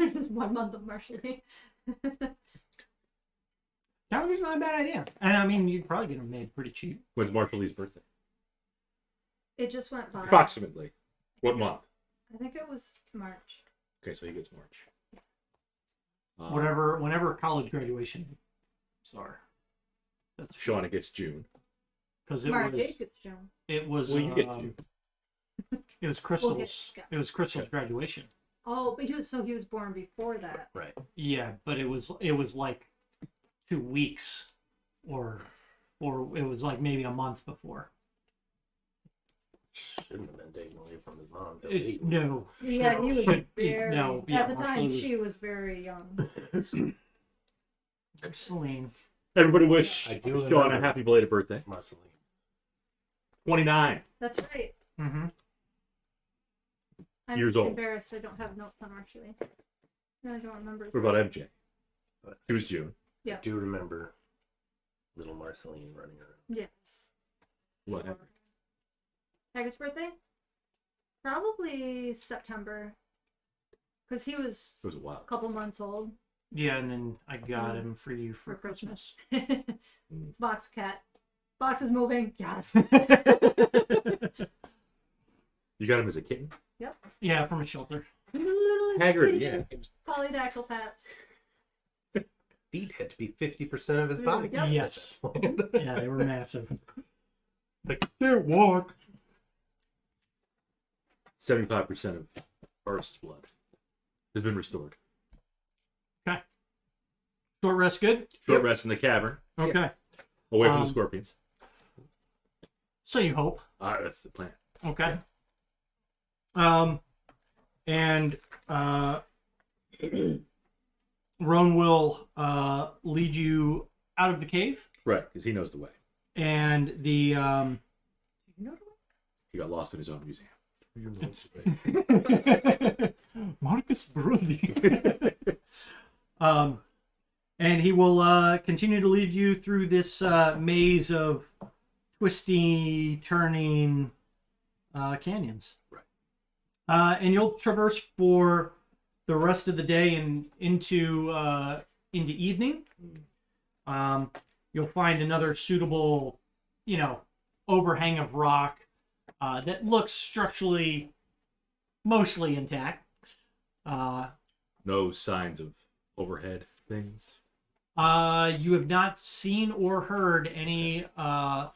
Just 1 month of Marshall Lee. Calendar's not a bad idea. And I mean, you'd probably get them made pretty cheap. When's Marshall Lee's birthday? It just went by. Approximately. What month? I think it was March. Okay, so he gets March. Whenever college graduation are. That's Shauna gets June. because it March was 8th it's June. it was Well, you get June. it was We'll Crystal's get- it was Crystal's graduation. Oh, but he was born before that. Right. Yeah, but it was like 2 weeks or it was like maybe a month before. Shouldn't have been taken away from his mom. till It- 8. no. Yeah, he was Should- very. no, yeah, at the time, Marceline was- she was very young. Celine. Everybody wish I do Sean a remember. happy belated birthday. Marceline. 29. That's right. Mm-hmm. I'm Years old. embarrassed. I don't have notes on Marceline. No, I don't remember. What about MJ? But She was June. I do remember little Marceline running around. Yes. What happened? Hagrid's birthday? Probably September. Because he was It was a while. a couple months old Yeah, and then I got him for you for for Christmas. Christmas. It's Box Cat. Box is moving. Yes. You got him as a kitten? Yeah, from a shelter. Hagrid, yeah. Polydactyl paps. Feet had to be 50% of his body. Yep. Yes. At that point. Yeah, they were massive. Like, can't walk. 75% of Artist's blood has been restored. Short rest good? Short rest in the cavern, Okay. away from the Um, scorpions. So you hope. That's the plan. Okay. And Rone will lead you out of the cave, Right, because he knows the way. and the He got lost in his own museum. Marcus Brody. And he will continue to lead you through this maze of twisty, turning canyons. Right. And you'll traverse for the rest of the day and into evening. You'll find another suitable, overhang of rock that looks structurally mostly intact. No signs of overhead things. You have not seen or heard any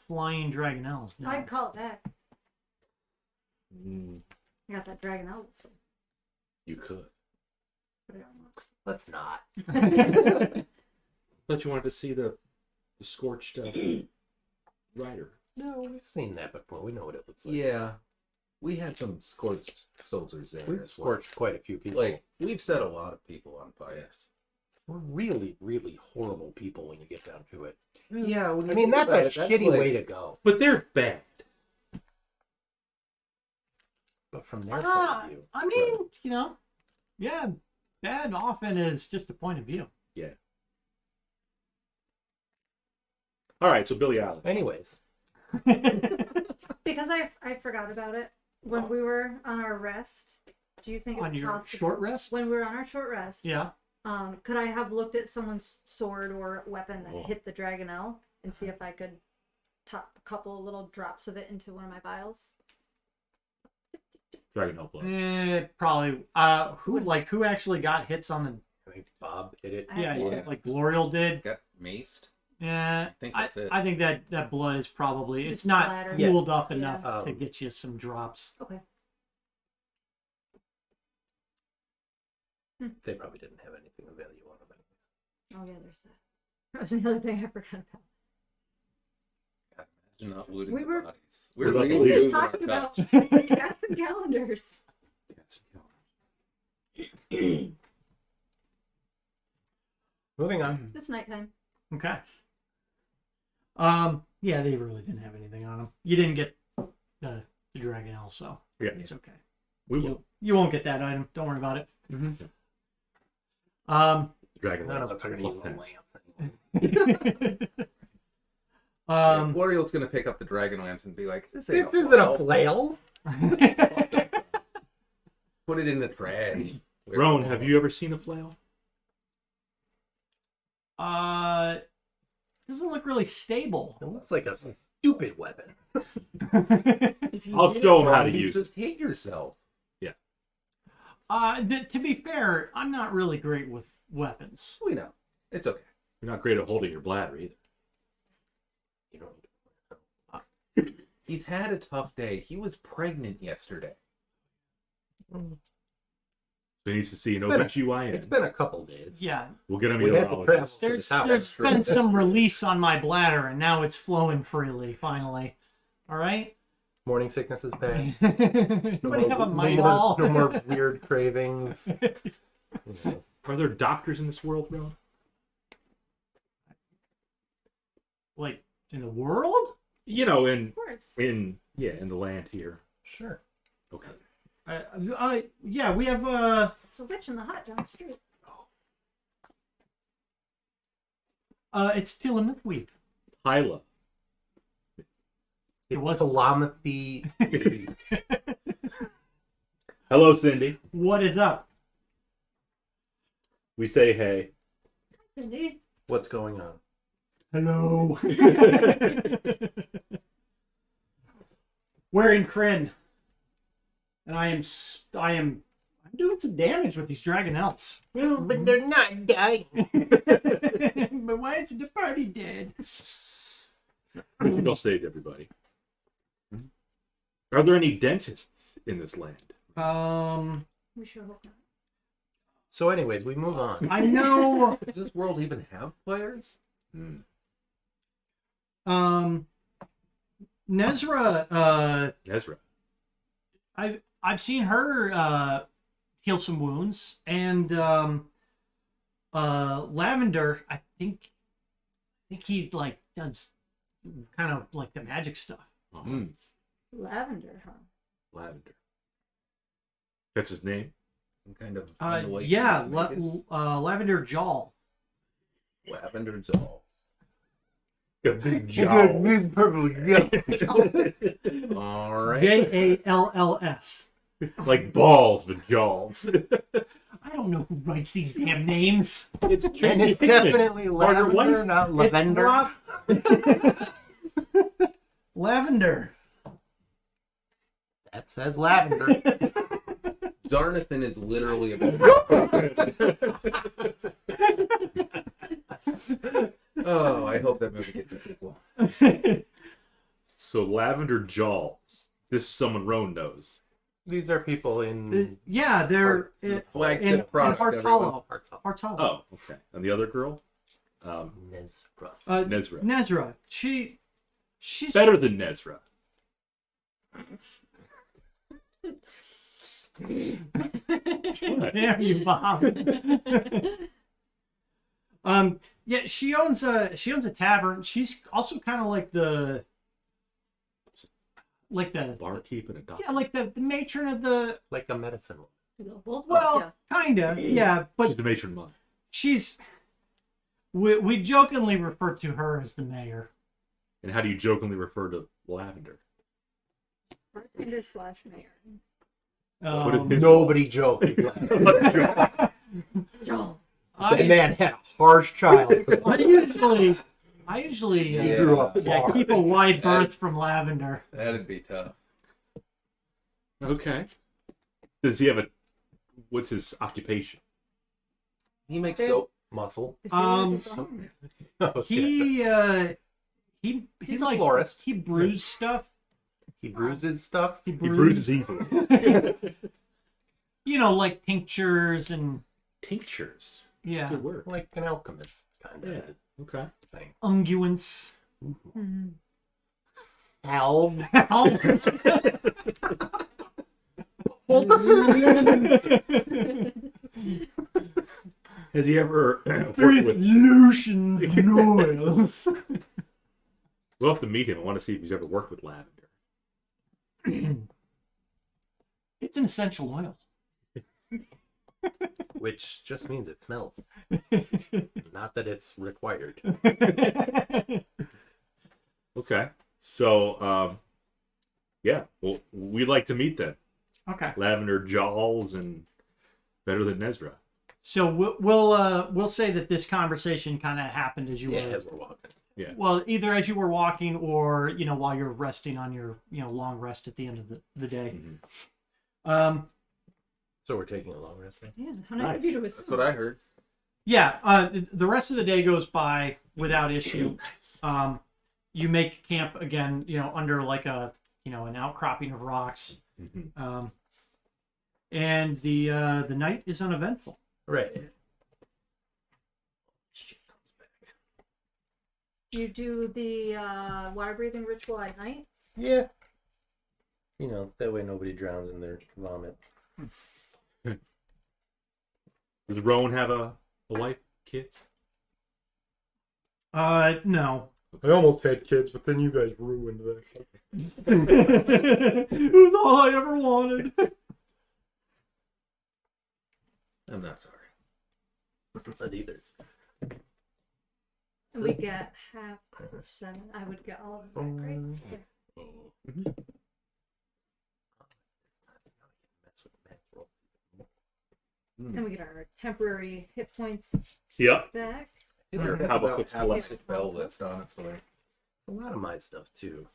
flying dragonelles. No. I'd call it back. Mm, I got that dragon out. So you could. put it on. Let's not. Thought you wanted to see the scorched rider. No, we've seen that before. We know what it looks like. Yeah, we had some scorched soldiers there. We've as well. scorched quite a few people. Like, we've set a lot of people on fire. Yes. We're really, really horrible people when you get down to it. Yeah, when you I mean, think that's about a it, shitty like- way to go. But they're bad. But from their point of view, I mean, yeah, bad often is just a point of view. Yeah. All right, so Billy Allen. anyways, Because I forgot about it when we were on our rest. Do you think it's On your possible short rest? when we were on our short rest? Yeah. Could I have looked at someone's sword or weapon that Oh. hit the dragonelle and see if I could top a couple little drops of it into one of my vials? Dragon Help Blood. Probably. Who actually got hits on the? I think Bob hit it. I Yeah, have to it's like Glorial did. Got maced. Yeah, I think that's it. I think that blood is probably it's Just not splatter. cooled up Yeah. enough to get you some drops. Okay. They probably didn't have anything of value on them. Oh yeah, there's that. That was the other thing I forgot about. God, imagine not looting We the were- bodies. What about really the We were losing our talking about touch. cats and calendars. Moving on. It's nighttime. Okay. Yeah, they really didn't have anything on them. You didn't get the dragonelle, so Yeah, it's okay. we will. You won't get that item. Don't worry about it. Mm-hmm. Dragon None of Lance us are going to use plus a 10. lance anymore. Gloriel's gonna pick up the dragon lance and be like, "This ain't This a isn't a flail. flail. Put it in the trash." Rone, have you ever seen a flail? Doesn't look really stable. It looks like a stupid weapon. If you I'll did show it 'em how wrong, to you use it. just hit yourself. To be fair, I'm not really great with weapons. We know. It's okay. You're not great at holding your bladder either. You don't need to. He's had a tough day. He was pregnant yesterday. So he needs to see an It's been a- OBGYN. It's been a couple days. Yeah, We'll get him a We had to travel urologist. to the there's south. been some release on my bladder, and now it's flowing freely. Finally, all right. Morning sickness is bad. Anybody have a mine no more, hall? no more weird cravings. You know. Are there doctors in this world, Rone? Like in the world? You know, Of course. in the land here. Sure. Okay. Yeah, we have It's a witch in the hut down the street. it's Tillamookweed. Hyla. It was- was a Lamothy. Hello, Cindy. What is up? We say hey. Indeed. What's going on? Hello. We're in Krynn, and I'm doing some damage with these dragonelles. Well, But they're not dying. but why isn't the party dead? They'll save everybody. Are there any dentists in this land? We sure hope not. So, anyways, we move on. I know. Does this world even have players? Nezra. Ezra. I've seen her heal some wounds, and Lavender. I think he like does kind of like the magic stuff. Lavender, huh? Lavender. That's his name? Some kind of Yeah, animagus? Lavender Jaw. Lavender Jaw. A big Big purple All right. Jalls. Like balls, but jaws. I don't know who writes these damn names. It's And Tracy it's Hickman. definitely Carter lavender, Weiss. not lavender. Lavender. That says lavender. Darnathan is literally a Oh, I hope that movie gets a sequel. So Lavender Jaws. This is someone Rone knows. These are people in Yeah, they're The flagship in product, Hearts everyone. Hollow. Hearts Hollow. Oh, okay. And the other girl? Nezra. Nezra. Nezra. She's Better than Nezra. What? There you, Bob. Yeah, she owns a tavern. She's also kind of like the Barkeep and a doctor. yeah, like the matron of the Like a medicine woman. We go both well, ways, kinda, yeah, but She's the matron mother. she's we jokingly refer to her as the mayor. And how do you jokingly refer to Lavender? yeah. Bartender / mayor. What is his- Nobody joked. Joel. That man had a harsh childhood. I usually He grew up yeah, hard. keep a wide berth from Lavender. That'd be tough. Okay. Does he have what's his occupation? He makes soap. Muscle. He He's a like florist. he brews stuff. He bruises stuff. He He brews, bruises easily. you know, like tinctures and Tinctures. yeah, Good word. Like an alchemist kind of Yeah. Okay. thing. unguents. Salve. Has he ever worked Various with? lotions and oils. We'll have to meet him. I want to see if he's ever worked with Lavender. It's an essential oil. Which just means it smells. Not that it's required. Okay. So, yeah. Well, we'd like to meet them. Okay. Lavender Jaws and better than Nezra. So we'll say that this conversation kind of happened as you Yeah, were as we're walking. well, either as you were walking or while you're resting on your long rest at the end of the day. Mm-hmm. So we're taking a long rest now? Yeah, how nice of you to That's assume. what I heard. Yeah. The rest of the day goes by without issue. You make camp again, under like an outcropping of rocks, Mm-hmm. and the night is uneventful. Right. Shit comes back. You do the water breathing ritual at night? Yeah. You know, that way nobody drowns in their vomit. Does Rone have a wife, kids? No. I almost had kids, but then you guys ruined that. It was all I ever wanted. I'm not sorry. Not either. We get half the 7. I would get all of it back, right? Yeah. And we get our temporary hit points Yep. back. I think How that's about about half blessing? the spell list, honestly. A lot of my stuff too.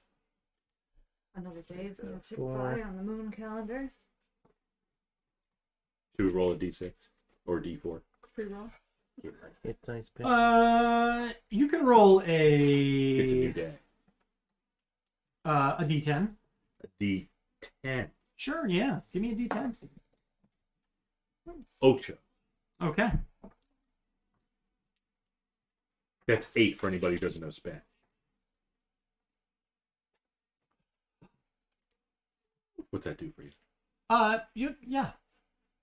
Another day is going to tick Four. by on the moon calendar. Should we roll a d6 or d4? Pre-roll. Get my hit dice back. You can roll It's a new a day. D10. A d10. Sure, yeah. Give me a D10. Nice. Ocho. Okay. That's 8 for anybody who doesn't know Spanish. What's that do for you? Yeah.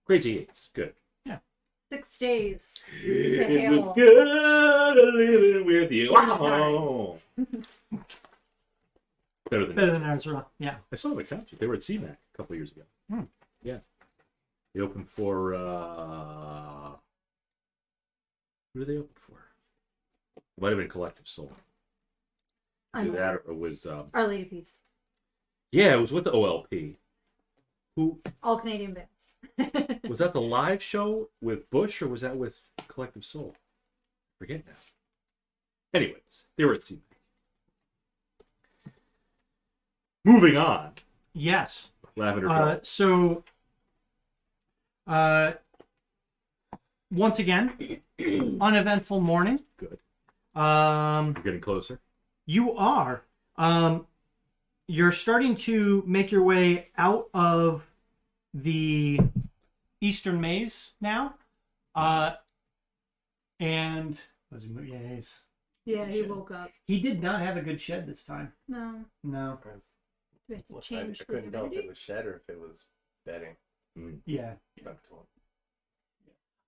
Crazy 8s. Good. 6 days. It hail. was good living with you. Wow. Better than Ezra. Yeah. I saw them at Couch. They were at CMAC a couple of years ago. Hmm. Yeah. They opened for who did they open for? It might have been Collective Soul. Either that or it was Our Lady Peace. yeah, it was with the OLP. Who All Canadian bands. was that, the live show with Bush or was that with Collective Soul? Forget now. Anyways, they were at CMAC. Moving on. Yes. Lavender Girl. So, once again, uneventful morning. Good. You're We're getting closer. You are. You're starting to make your way out of the Eastern Maze now. And Yeah, he woke up. he did not have a good shed this time. No. No. We have to I change the couldn't tell if it humidity. was shed or if it was bedding. Yeah. Stuck to him.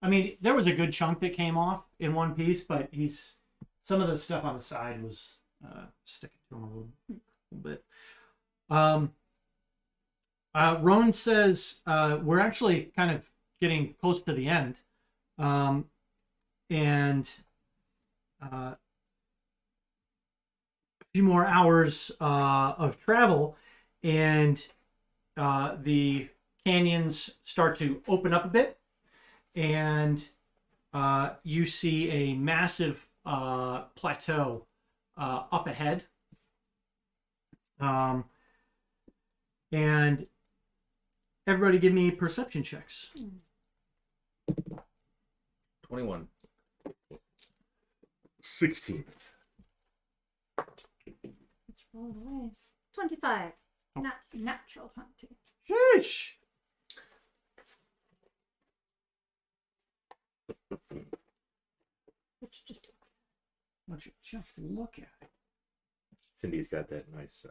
I mean, there was a good chunk that came off in one piece, but some of the stuff on the side was sticking to him a little bit. Rone says we're actually kind of getting close to the end, and a few more hours of travel, and the canyons start to open up a bit, and you see a massive plateau up ahead. And everybody give me perception checks. 21. 16. Let's roll it away. 25. Natural 20. Sheesh. Which just Why don't you just look at it? Cindy's got that nice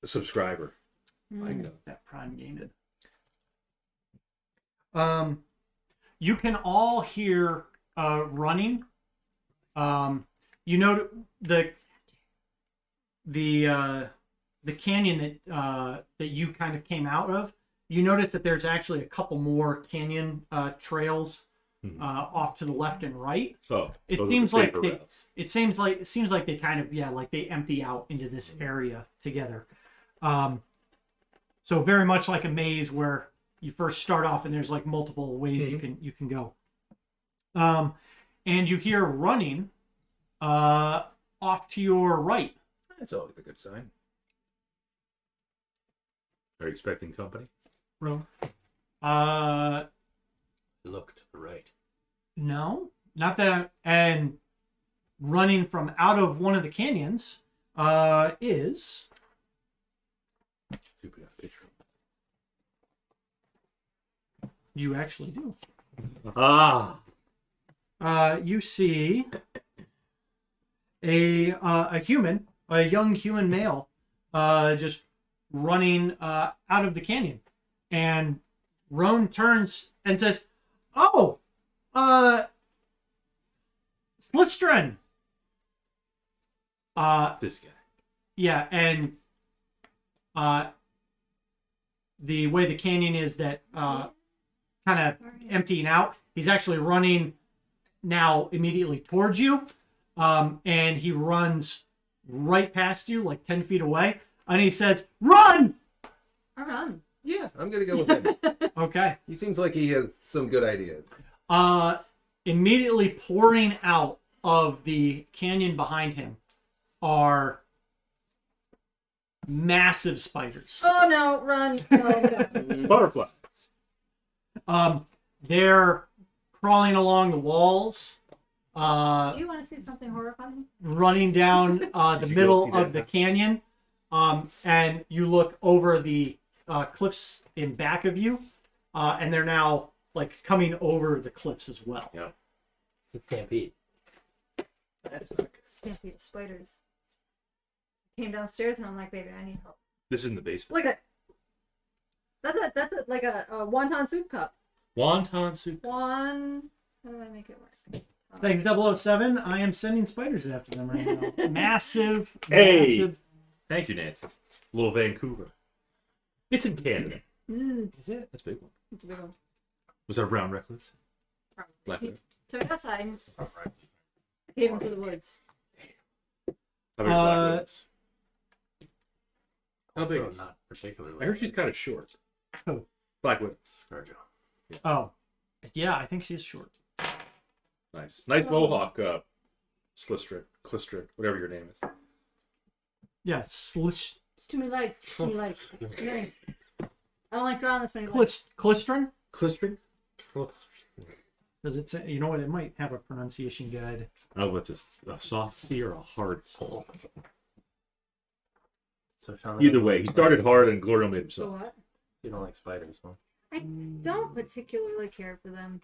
subscriber. Like That Prime Gaming. You can all hear running. You know the canyon that you kind of came out of. You notice that there's actually a couple more canyon trails off to the left and right. Oh, It those are seems the like safer they, routes. it seems like they kind of like they empty out into this area together. So very much like a maze where you first start off and there's like multiple ways you can go. And you hear running off to your right. That's always a good sign. Are you expecting company? Rone. Look to the right. No, not that. And running from out of one of the canyons is See if we got a picture. you actually do. Ah, You see a human a young human male just running out of the canyon. And Rone turns and says, "Oh, Slistrin." This guy. Yeah, and the way the canyon is that kind of emptying out, he's actually running now immediately towards you, and he runs right past you, like 10 feet away, and he says, "Run!" I run. Yeah, I'm gonna go with him. Okay. He seems like he has some good ideas. Immediately pouring out of the canyon behind him are massive spiders. Oh no, run. No. Butterflies. They're crawling along the walls, Do you want to see something horrifying? running down the Did you middle go see of that the house? canyon, and you look over the cliffs in back of you, and they're now like coming over the cliffs as well. Yeah. It's a stampede. That's not good. Stampede of spiders. Came downstairs and I'm like, baby, I need help. This is in the basement. Look at it. That's like a wonton soup cup. Wonton soup. How do I make it work? Thanks, 007. I am sending spiders after them right now. Massive, Hey! massive. Thank you, Nancy. Little Vancouver. It's in Canada. Is it? That's a big one. It's a big one. Was that a brown recluse? Probably. Black He recluse? took it outside and gave him to the woods. How big are black recluse? How Also big is- not particularly. I heard she's kind of short. Who? Black widow. Scarjo. Oh, yeah, I think she's short. Nice. Nice mohawk, Slistrin, whatever your name is. Yeah, Slish, It's too many legs. Too many legs. It's too many. I don't like drawing this many legs. Clistrin? Clistrin? Does it say? You know what? It might have a pronunciation guide. Oh, what's a soft C or a hard C? So Shauna, Either way, he started hard and Glorio made him So soft. what? You don't like spiders, huh? I don't particularly care for them.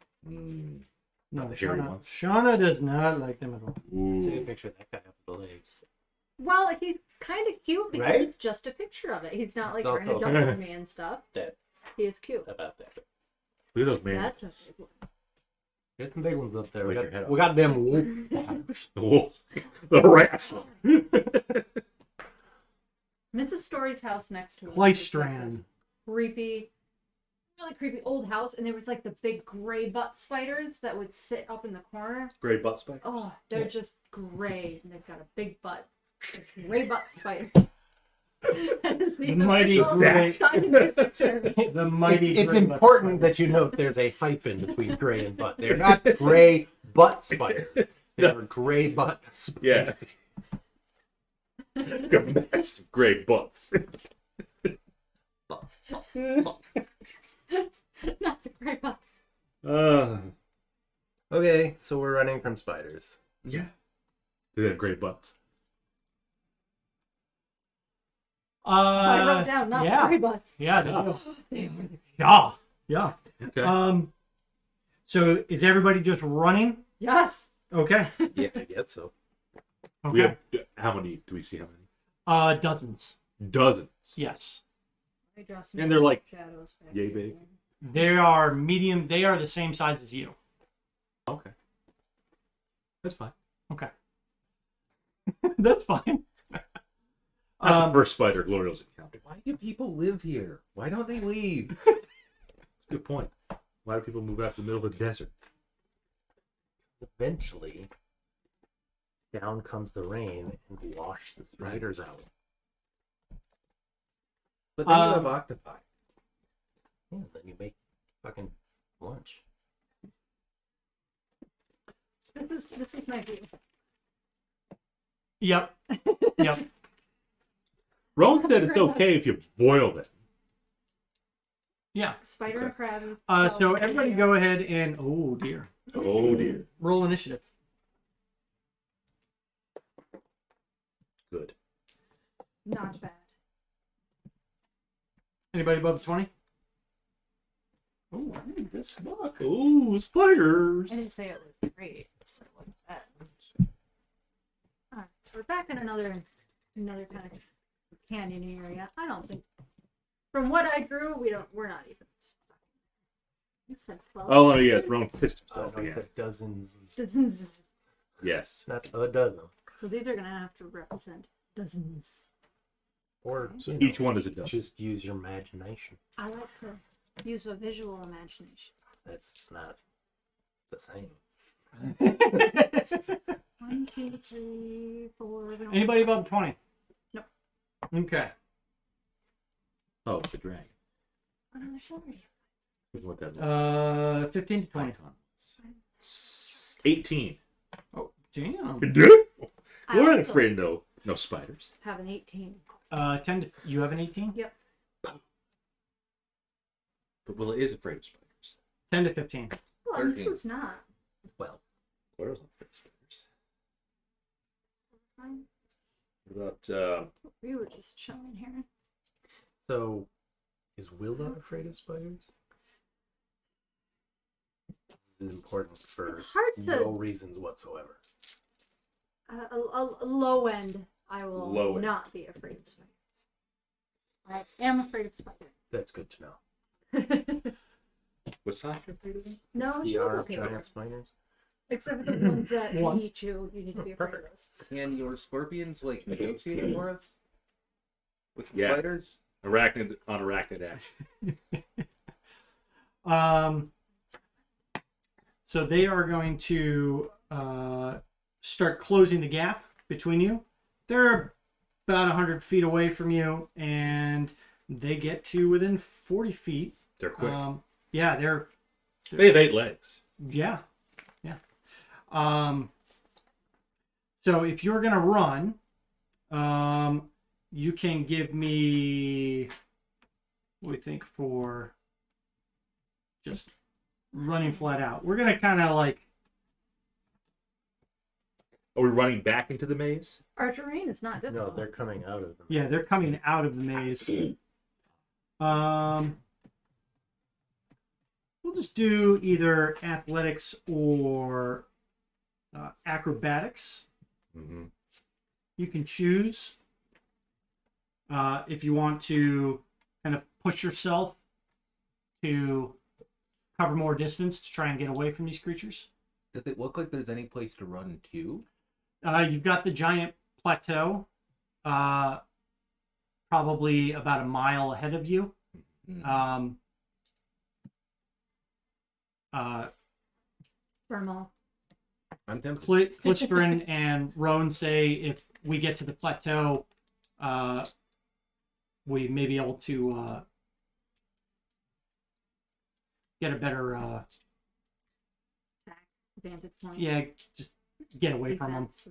No, the hairy Shauna, ones. Shauna does not like them at all. Take a Ooh. picture of that guy up with the legs. Well, he's kind of cute because Right? it's just a picture of it. He's not like It's trying to also- jump on me and stuff. That He is cute. about that. Look at those man. That's a big one. There's some big ones up there. Wake your head up. We got them wolves. Oh, the wrestler. Mrs. Story's house next to it. Clystran. This creepy, really creepy old house, and there was like the big gray butt spiders that would sit up in the corner. Gray butt spike. Oh, they're Yeah. just gray, and they've got a big butt. Gray butt spider. That is the Mighty official gray. scientific term. The mighty. It's gray butt important spider. that you note there's a hyphen between gray and butt. They're not gray butt spiders. They're gray butt spiders. Yeah. Got massive gray butts. Not the gray butts. Okay, so we're running from spiders. Yeah. They have gray butts. I wrote down not yeah. gray butts. Yeah, they do. They are the Yeah, yeah. Okay. So is everybody just running? Yes. Okay. Yeah, I guess so. We Okay. have how many? Do we see how many? Dozens. Dozens. Yes. I draw some And they're like shadows back yay here. big. They are medium. They are the same size as you. Okay. That's fine. Okay. That's fine. Not the first spider Glorio's encountered. Why do people live here? Why don't they leave? Good point. Why do people move out to the middle of the desert? Eventually, down comes the rain and wash the spiders out. But then you have octopi. Yeah, then you make fucking lunch. This is my view. Yep. Yep. Rone said it's okay if you boil them. Yeah. Spider Okay. and crab. So everybody go ahead and oh dear, Oh dear. roll initiative. Good. Not bad. Anybody above 20? Oh, I need this book. Oh, spiders. I didn't say it was great. So like that. Alright, so we're back in another another kind of canyon area. I don't think. From what I drew, we're not even. You said 12. Oh, yes, Rone pissed So himself I again. said dozens, Dozens. Yes. not a dozen. So these are gonna have to represent dozens. Or you know, Each one is a dozen. just use your imagination. I like to use a visual imagination. That's not the same. 1, 2, 3, 4. Anybody above 20? Nope. Okay. Oh, it's a dragon. Oh, no, there's already. What that 15 to 20. icon was. 18. Oh, damn. I We're also afraid of no spiders. have an 18. 10 to, you have an 18? Yep. But Willa is afraid of spiders. 10 to 15. Well, I mean, 13. who's not? Well, Claire's not afraid of spiders. Fine. What about, We were just chilling here. so is Willa afraid of spiders? This is important for It's hard to- no reasons whatsoever. A low end, I will Low end. not be afraid of spiders. I am afraid of spiders. That's good to know. was Sasha afraid of them? No, she The was R okay with giant it. spiders. Except for the ones that One. eat you. You need to be afraid of those. Can your scorpions like negotiate for us with the Yeah. spiders? Arachnid on arachnid action. So they are going to start closing the gap between you. They're about 100 feet away from you, and they get to within 40 feet. They're quick. Yeah, they're They have 8 legs. yeah. So if you're gonna run, you can give me what do we think for just running flat out. We're gonna kind of like Are we running back into the maze? Our terrain is not No, difficult. they're coming out of them. yeah, they're coming out of the maze. We'll just do either athletics or acrobatics. Mm-hmm. You can choose if you want to kind of push yourself to cover more distance to try and get away from these creatures. Does it look like there's any place to run to? You've got the giant plateau, probably about a mile ahead of you. Thermal. I'm tempted. Klitschgren and Rone say if we get to the plateau, we may be able to get a better, Attack. Vantage point. yeah, just get away from them. Defense.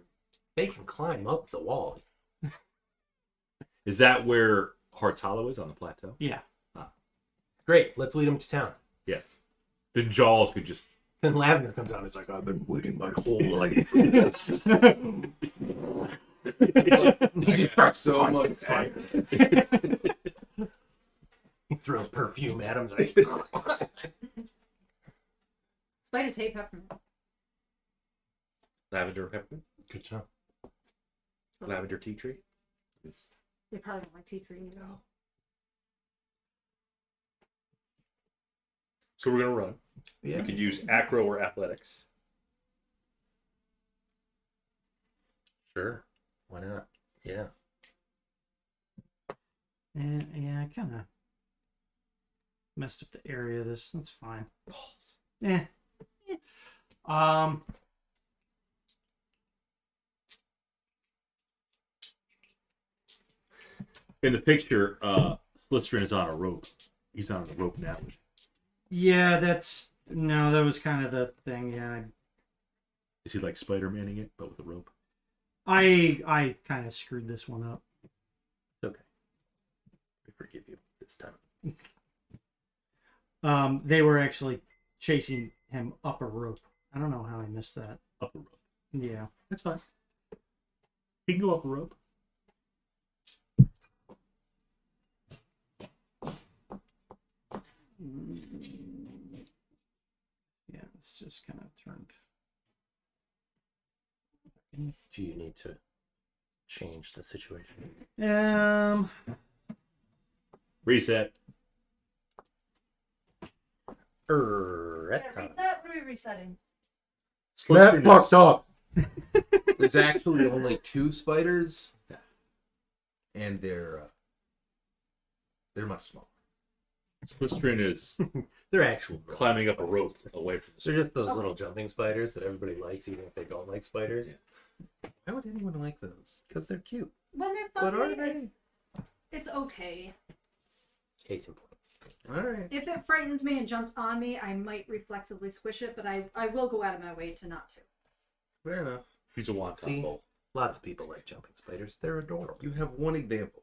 They can climb up the wall. Is that where Heart's Hollow is on the plateau? Yeah. Great, let's lead them to town. Yeah. Then Jaws could just. Then Lavender comes out. It's like, I've been waiting my whole life. He just starts So punching much fire. He throws perfume at him. Like, Spiders hate peppermint. Lavender peppermint? good job. Lavender tea tree? Is- They probably don't like tea tree either. So we're going to run. Yeah. We could use acro or athletics. Sure. Why not? Yeah. And yeah, I kind of messed up the area of this. That's fine. Yeah. In the picture, Slitstrin is on a rope. He's on a rope now. Yeah, that was kind of the thing. Yeah, Is he like Spider-Manning it, but with a rope? I kind of screwed this one up. It's okay. We forgive you this time. They were actually chasing him up a rope. I don't know how I missed that. Up a rope. Yeah. That's fine. He can go up a rope. Yeah, it's just kind of turned. Do you need to change the situation. Reset. Retcon. Reset? What are we resetting? Slipstream is- up. There's actually only 2 spiders, and they're much smaller. Slipstream is They're actual. climbing up a rope away from the They're just those little jumping spiders that everybody likes, even if they don't like spiders. Why would anyone like those? Because they're cute. When they're But fuzzy, are they? it's okay. Case in point. All right. If it frightens me and jumps on me, I might reflexively squish it, but I will go out of my way to not to. Fair enough. He's a wonton See? bolt. Lots of people like jumping spiders. They're adorable. You have one example.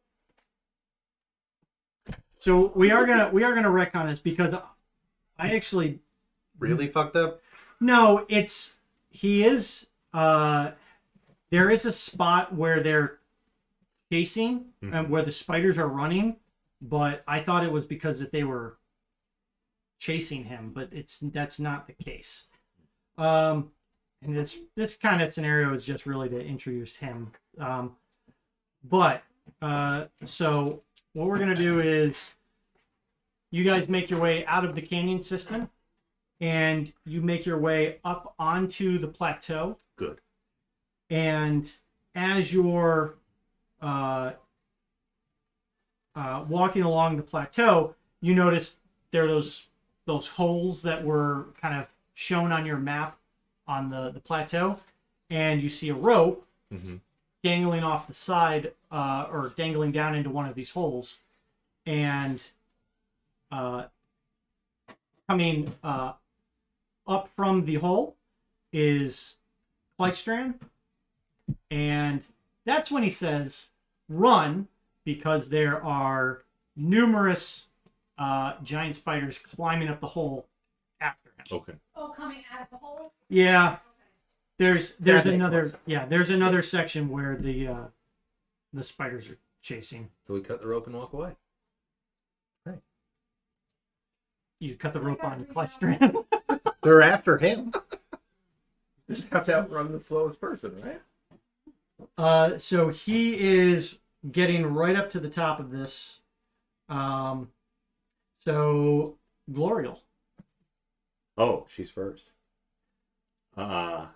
So we are gonna retcon this because I actually Really fucked up? no. He is. There is a spot where they're chasing and where the spiders are running, but I thought it was because that they were chasing him, but that's not the case. And this kind of scenario is just really to introduce him. So what we're gonna do is you guys make your way out of the canyon system and you make your way up onto the plateau. Good. And as you're walking along the plateau, you notice there are those holes that were kind of shown on your map on the plateau, and you see a rope dangling off the side or dangling down into one of these holes, and coming up from the hole is Clystran, and that's when he says, "Run," because there are numerous giant spiders climbing up the hole after him. Okay. Oh, coming out of the hole? Yeah, there's That makes another more sense. there's another section where the spiders are chasing. So we cut the rope and walk away. You cut the rope on Clystran. They're after him. Just have to outrun the slowest person, right? So he is getting right up to the top of this. So Glorial. Oh, she's first. We're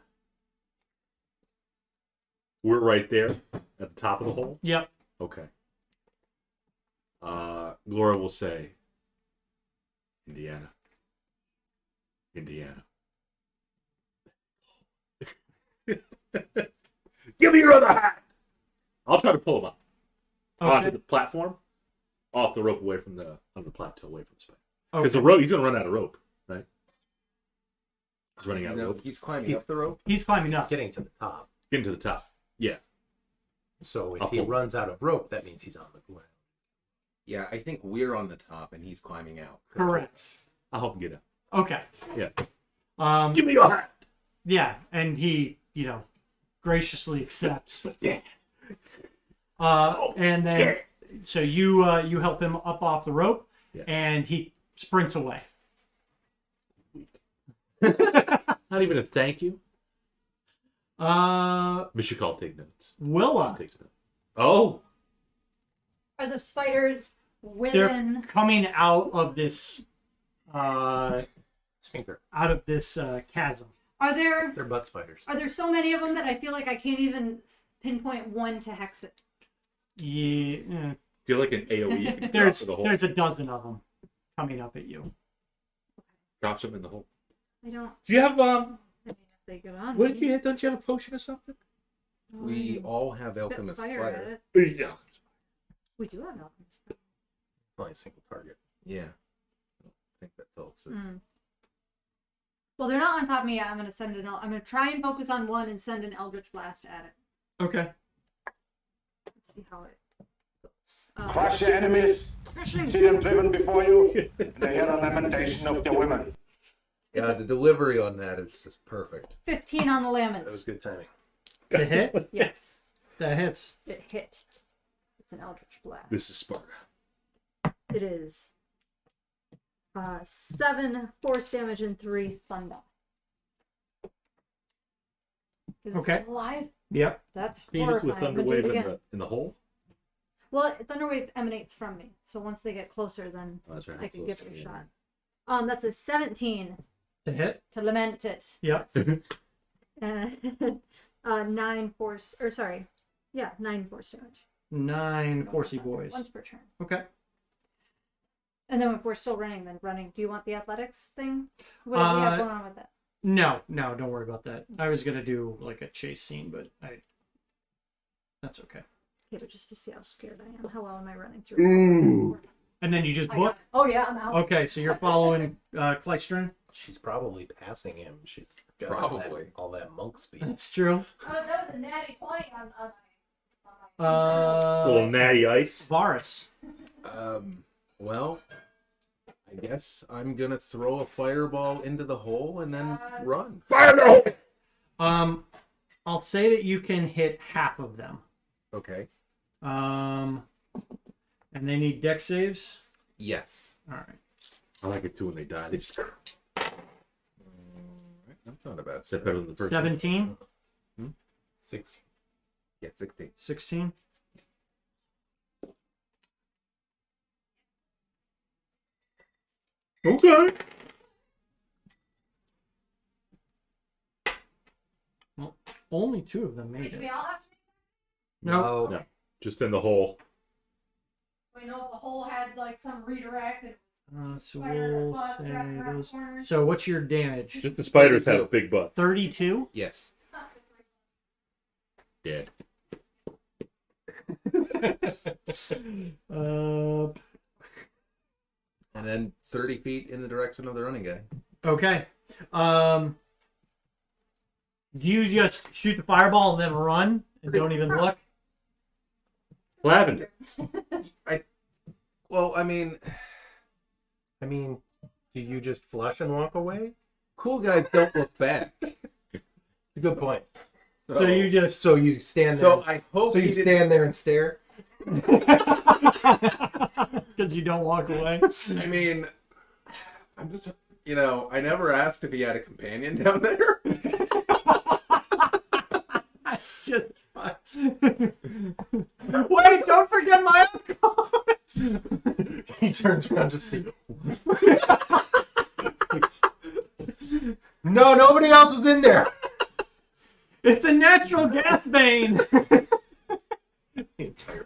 right there at the top of the hole. Yep. Okay. Laura will say, Indiana. Give me your other hat! I'll try to pull him up. Onto the platform, off the rope away from on the plateau, away from the spider. Because the rope, he's going to run out of rope, right? He's running out of No, rope. he's climbing up the rope. He's climbing up. Getting to the top. Getting to the top. Yeah. So I'll if he pull. runs out of rope, that means he's on the ground. Yeah, I think we're on the top and he's climbing out. Correct. I'll help him get out. Okay. Yeah. Give me your hat! Yeah, and he, graciously accepts. Yeah. And then, so you help him up off the rope, Yeah. and he sprints away. Not even a thank you. Uh, We should call take notes. Willa, Take notes. Oh, Are the spiders they're within? coming out of this, Sphincter. chasm. Are there They're butt spiders. so many of them that I feel like I can't even pinpoint one to hex it? Yeah, feel like an AOE. You can drop there's to the hole. a dozen of them coming up at you. Drops them in the hole. I don't. Do you have I mean, if they get on. What me, did you? Don't you have a potion or something? We all have spit alchemist fire at fire. it. Yeah. We do have alchemist. It's only a single target. Yeah. I think that's all. So Mm. Well, they're not on top of me yet. I'm gonna try and focus on one and send an Eldritch Blast at it. Okay. Let's see how it goes. Crush your enemies, see them driven before you, and hear the lamentation of their women. yeah, the delivery on that is just perfect. 15 on the That was laments. good timing. The hit? Yes, That hits. it hit. It's an Eldritch Blast. This is Sparta. It is 7 force damage and 3 thunder. Is Okay. it alive? Yep. That's Can you just do a horrifying. thunder But do it wave again. in the hole? Well, Thunderwave emanates from me, so once they get closer, then Oh, that's right. I can give it a Yeah. shot. That's a 17 To hit. to lament it. Yep. Yes. 9 force, or sorry, 9 force damage. 9 Forcey boys. Once per turn. Okay. And then if we're still running, do you want the athletics thing? What do we have going on with that? No, don't worry about that. I was gonna do like a chase scene, but that's okay. Okay, but just to see how scared I am. How well am I running through? And then you just I book. got it. Oh yeah, I'm out. Okay, so you're following Kleistron. She's probably passing him. She's got Probably. all that monk speed. That's true. Oh, that was a natty 20 on Little natty ice. Varus. Well, I guess I'm gonna throw a fireball into the hole and then run. I'll say that you can hit half of them. Okay. And they need deck saves. Yes. All right. I like it too when they die. They just. That's not a bad. Is that better than the first? 17, 6. Yeah, 16. 16. Okay. Well, only 2 of them made Did we it. all have to No. No, just in the hole. we know if the hole had like some redirect and So fire we'll butt say wrapped around those. corners. So what's your damage? Just the spiders have big butts. 32. Yes. Dead. And then 30 feet in the direction of the running guy. Okay. Do you just shoot the fireball and then run and don't even look? Lavender. Well, I mean, Do you just flush and walk away? cool guys don't look back. Good point. So you just So you stand there. So I hope so he you didn't- stand there and stare. because you don't walk away. I mean, I'm just, I never asked if he had a companion down there. Just wait! Don't forget my alcohol. He turns around to see. No, nobody else was in there. It's a natural gas vein. The entire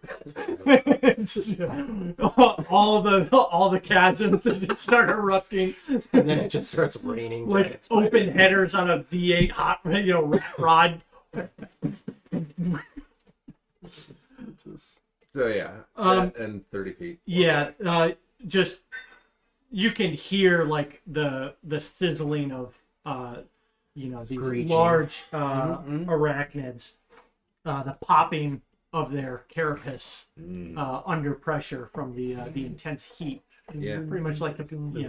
all the chasms that just start erupting, and then it just starts raining. like giant open spiders. headers on a V8 hot rod. So yeah, Um, that and 30 feet. Yeah, just you can hear like the sizzling of these Screeching. large arachnids, the popping of their carapace under pressure from the intense heat. Yeah. Pretty much like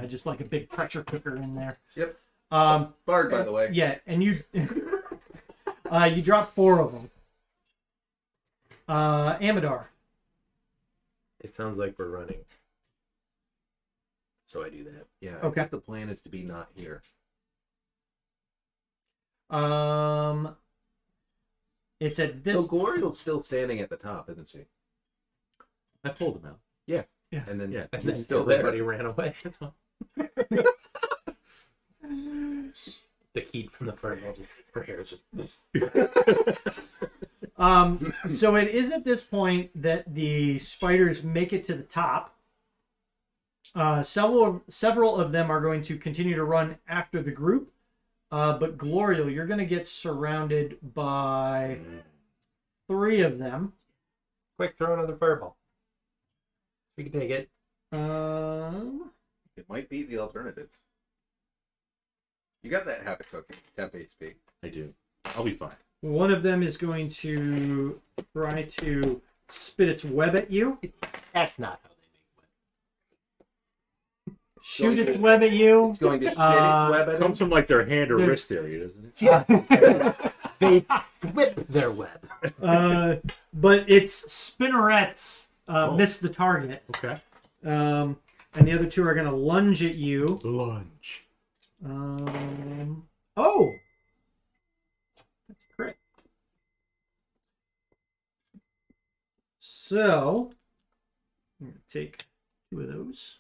just like a big pressure cooker in there. Yep. Um, Bard, by the way. yeah, and you you drop 4 of them. Amadar. It sounds like we're running. So I do that. Yeah. Okay. I think the plan is to be not here. It's at this. So Gloriel's still standing at the top, isn't she? I pulled him out. Yeah. Yeah. And then Yeah. And she's then still there. everybody ran away. That's fine. The heat from the fireball, her hair is just. So it is at this point that the spiders make it to the top. Several of them are going to continue to run after the group, but Gloriel, you're going to get surrounded by 3 of them. Quick, throw another fireball. We can take it. It might be the alternatives. You got that habit token, temp HP. I do. I'll be fine. One of them is going to try to spit its web at you. That's not how they Shoot its web at you. It's going to shit its web at him. Comes from like their hand or They're- wrist area, doesn't it? make web. They whip their web. But its spinnerets miss the target. Okay. And the other 2 are going to lunge at you. Lunge. Oh! That's a crit. So I'm gonna take 2 of those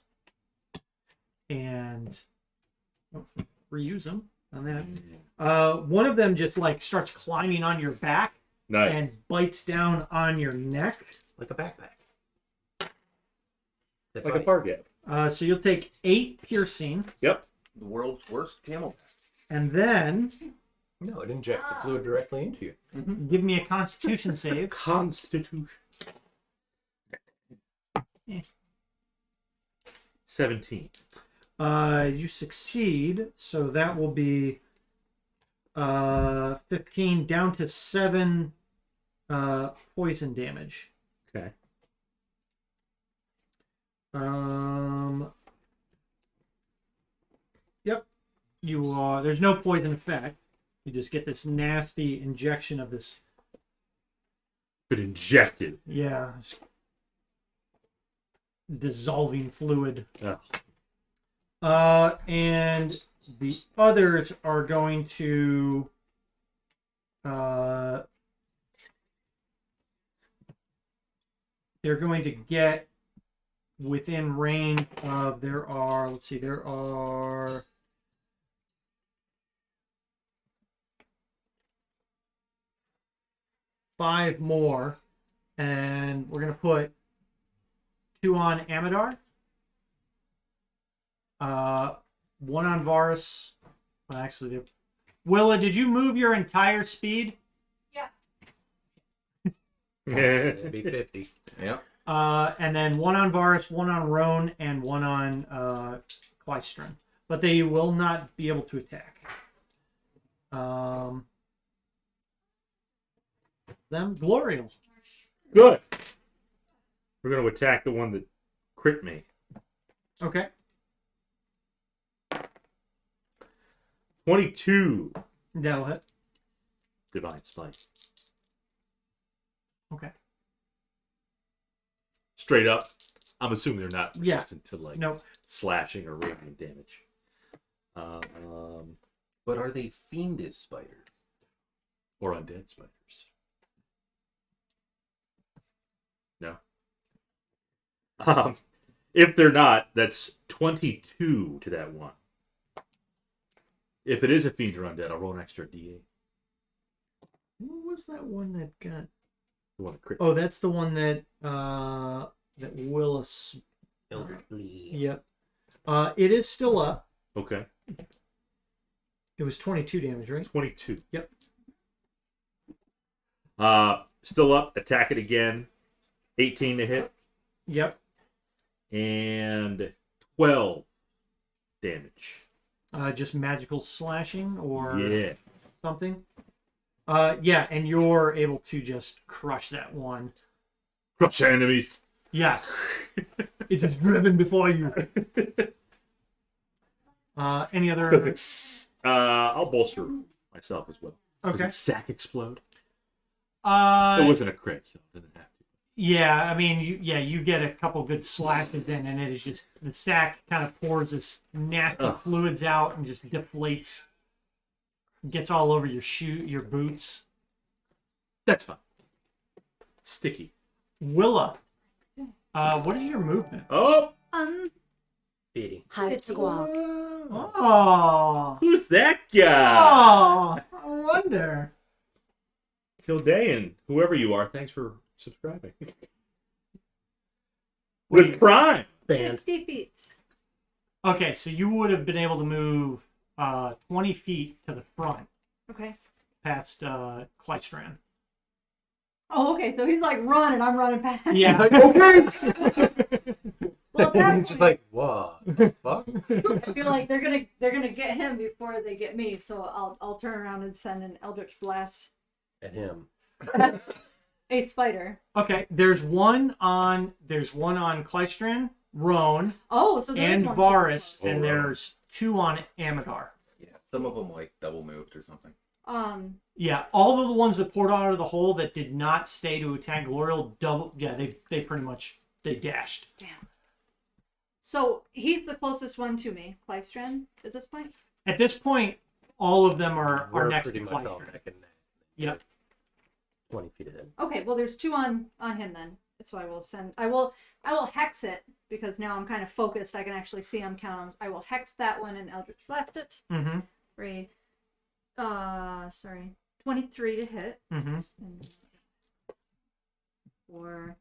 and reuse them on that. One of them just like starts climbing on your back Nice. and bites down on your neck. Like a backpack. That Like a bite. target. So you'll take 8 piercing, Yep. The world's worst camel. and then No, it injects the fluid directly into you. give me a Constitution save. Constitution. Eh. 17. You succeed, so that will be 15 down to 7 poison damage. Okay. Yep. You there's no poison effect. You just get this nasty injection of this. Been injected. Yeah. This dissolving fluid. Oh. And the others are going to they're going to get within range of there are 5 more, and we're gonna put 2 on Amadar, 1 on Varus. Well, actually, Willa, did you move your entire speed? Yeah. It'd be 50. Yep. And then 1 on Varus, 1 on Rone, and 1 on Clystron. But they will not be able to attack. Them Glorial. Good. We're going to attack the one that crit me. Okay. 22. That'll hit. Divine Smite. Okay. Straight up. I'm assuming they're not Yeah. resistant to like No. slashing or radiant damage. But are they fiendish spiders? Or undead spiders. No. If they're not, that's 22 to that one. If it is a fiend or undead, I'll roll an extra D8. What was that one that got? The one that crit. Oh, that's the one that that Willis. Eldritch Bleed. Yep. It is still up. Okay. It was 22 damage, right? 22. Yep. Still up. Attack it again. 18 to hit. Yep. And 12 damage. Just magical slashing or Yeah. something. Yeah, and you're able to just crush that one. Crush enemies. Yes. It is driven before you. Any other? I'll bolster myself as well. Okay. Does sack explode? Uh, It wasn't a crit, so it doesn't have to. Yeah, I mean, you get a couple good slashes in, and it is just the sack kind of pours this nasty Ugh. fluids out and just deflates, gets all over your your boots. That's fine. It's sticky. Willa, what is your movement? Oh! Fitting. Hive squawk. Oh, Who's that guy? oh, I wonder. Kildayan, whoever you are, thanks for subscribing. With Prime. Band. 50 feet. Okay, so you would have been able to move 20 feet to the front Okay. past Clystron. Oh, okay. So he's like running. I'm running past. Yeah. Okay. Well, He's that's just like, what the fuck? I feel like they're gonna get him before they get me. So I'll turn around and send an Eldritch Blast. At him. A spider. Okay, there's one on Clystron, Rone, Oh, so there is and one Varus, super and Oh, Rone. there's 2 on Amadar. Yeah. Some of them like double moved or something. close. Yeah, all of the ones that poured out of the hole that did not stay to attack Glorial double. Yeah, they pretty much they dashed. Damn. So he's the closest one to me, Clystron, at this point. At this point, all of them are We're next to pretty much all Clystron. neck and neck. Yep. 20 feet ahead. Okay, well there's 2 on him then. So I will send. I will hex it because now I'm kind of focused. I can actually see them count. I will hex that one and Eldritch Blast it. Mm-hmm. For sorry, 23 to hit. Mm-hmm. For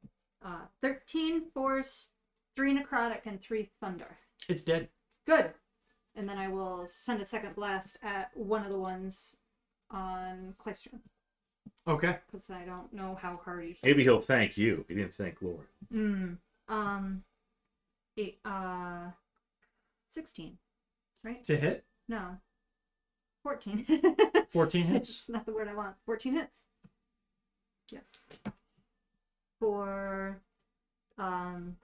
13 force, 3 necrotic, and 3 thunder. It's dead. Good. And then I will send a second blast at one of the ones on Clystron. Okay. Because I don't know how hard he hit. Maybe he'll thank you. He didn't thank Lord. 16. Right? To hit? No. 14. 14 hits. It's not the word I want. 14 hits. Yes. For 12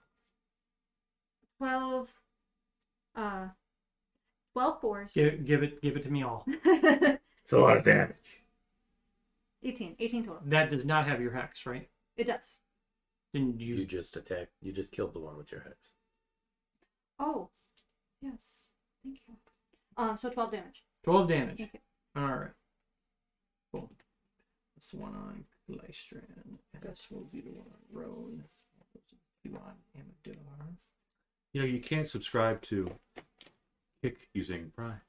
fours. Give it to me all. It's a lot of damage. 18 total. That does not have your hex, right? It does. Then You just attacked. You just killed the one with your hex. Oh. Yes. Thank you. So 12 damage. 12 damage. Okay. All right. Cool. This one on Clystron. And this will be the one on Rone. You on Amador. You know, you can't subscribe to Kick using Prime.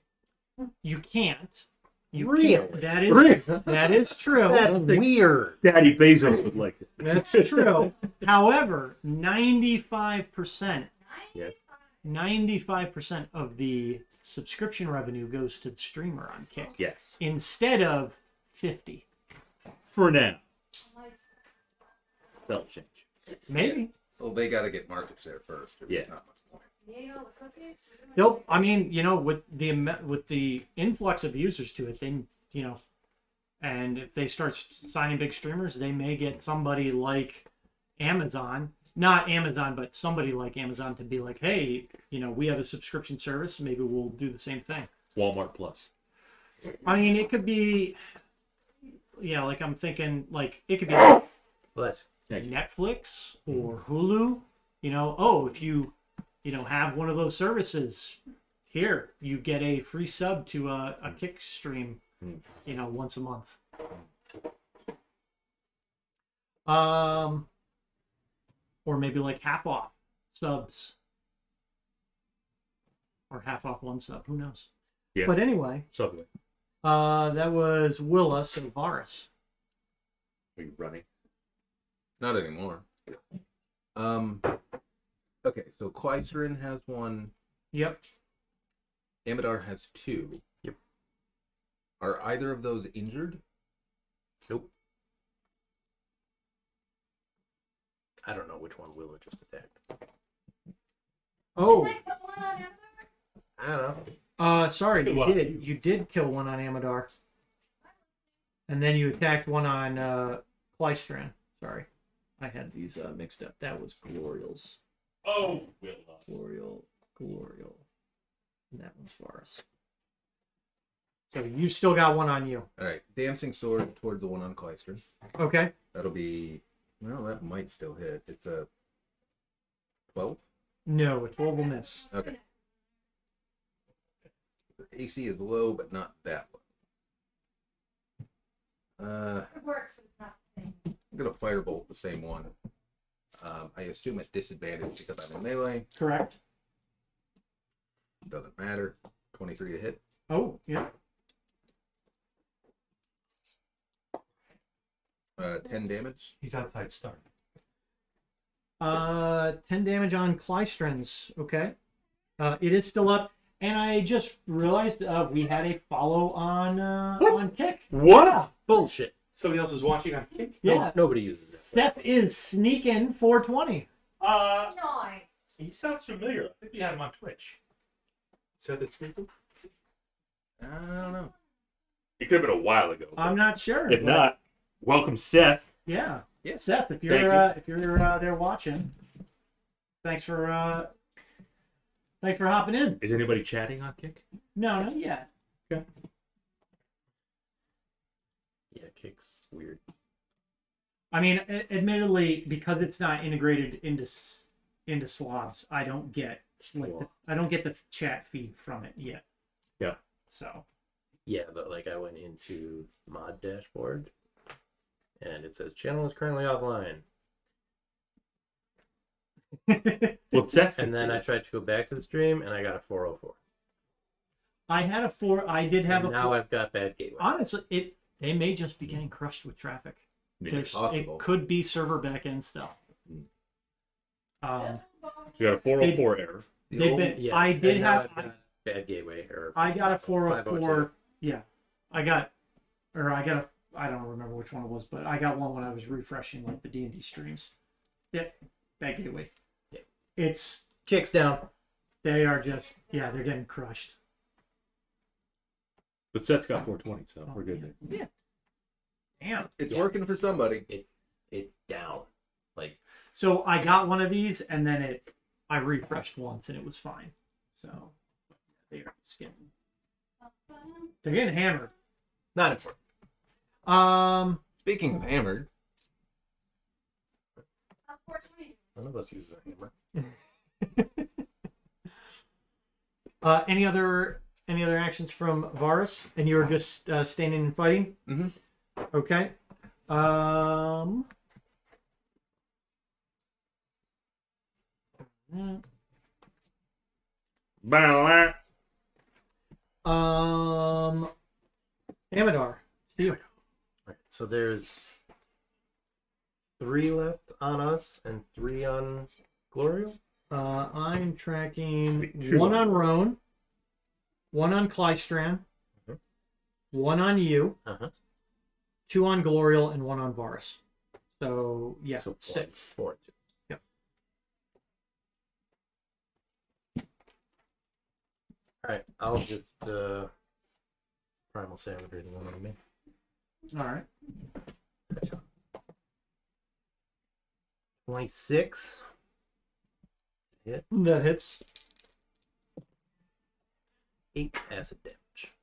You can't. You Really? can't. That is Really? that is true. That's weird. Daddy Bezos would like it. That's true. However, 95%, Yes. 95% of the subscription revenue goes to the streamer on Kick Yes. instead of 50. For now. That'll change. Maybe. Well, they got to get market share first. Or Yeah. There's not much point. You ate all the cookies? Nope. I mean, with the influx of users to it, then and if they start signing big streamers, they may get somebody like Amazon, not Amazon, but somebody like Amazon to be like, hey, we have a subscription service, maybe we'll do the same thing. Walmart Plus. I mean, it could be, like I'm thinking, like it could be Bless. Netflix or Hulu. If you have one of those services, here you get a free sub to a Kick stream, once a month. Or maybe like half off subs, or half off one sub. Who knows? Yeah. But anyway, Subway. that was Willis and Varus. Are you running? Not anymore. Okay, so Clystron has one. Yep. Amador has 2. Yep. Are either of those injured? Nope. I don't know which one Willow just attacked. Oh, Did I put one on Amazon? I don't know. sorry, Good you luck. did. You did kill one on Amador. And then you attacked one on Clystron. Sorry. I had these mixed up. That was Glorial's. Oh, Willow. Glorial. And that one's Varus. So you still got one on you. All right, Dancing Sword toward the one on Clystron. Okay. That'll be, well, that might still hit. It's a 12. No, a 12 will miss. Okay. AC is low, but not that low. It works, but it's not the same. I'm gonna firebolt the same one. I assume at disadvantage because I'm in melee. Correct. Doesn't matter. 23 to hit. Oh, yeah. 10 damage. He's outside start. 10 damage on Clystron's. Okay. It is still up. And I just realized we had a follow on Kick. What? Bullshit. Somebody else is watching on Kick? Yeah. Nobody uses that. Seth is sneaking 420. Nice. He sounds familiar. I think we had him on Twitch. Said it's sneaking? I don't know. It could have been a while ago. I'm not sure. If but- not, welcome Seth. Yeah. Yeah. Seth, if Thank you're you. there watching, thanks for hopping in. Is anybody chatting on Kick? No, not yet. Yeah, Kick's weird. I mean, admittedly, because it's not integrated into Slobs, I don't get the chat feed from it yet. Yeah. So. Yeah, but like I went into mod dashboard and it says channel is currently offline. Well, that's And then I tried to go back to the stream, and I got a 404. I had a 4. I did have And a now 4. I've got bad gateway. Honestly, they may just be getting crushed with traffic. It's possible. It could be server backend stuff. So you got a 404 error. The They've old- been. Yeah, I did and now have. I've got bad gateway error. I got a 404. 502. Yeah, I got a. I don't remember which one it was, but I got one when I was refreshing like the D&D streams. Yeah, bad gateway. Yeah. It's Kicks down. they are just they're getting crushed. But Seth's got 420, so we're good there. Yeah. Damn. It's Yeah. working for somebody. It's down. Like, So I got one of these, and then I refreshed once, and it was fine. So they are just they're getting hammered. not important. Speaking of hammered, How's 420? None of us uses a hammer. Any other actions from Varus? And you're just standing and fighting? Mhm. Okay. Amadar, to you. Right, so there's 3 left on us and 3 on Glorial. I'm tracking Two. 1 on Rone, 1 on Klystran, Mhm. 1 on you, Uh-huh. 2 on Glorial, and 1 on Varus. So yeah, So 6. 4 and 2. Yep. Alright, I'll just Primal Savagery the one on me. All right. 26. Hit. That hits. 8 acid damage.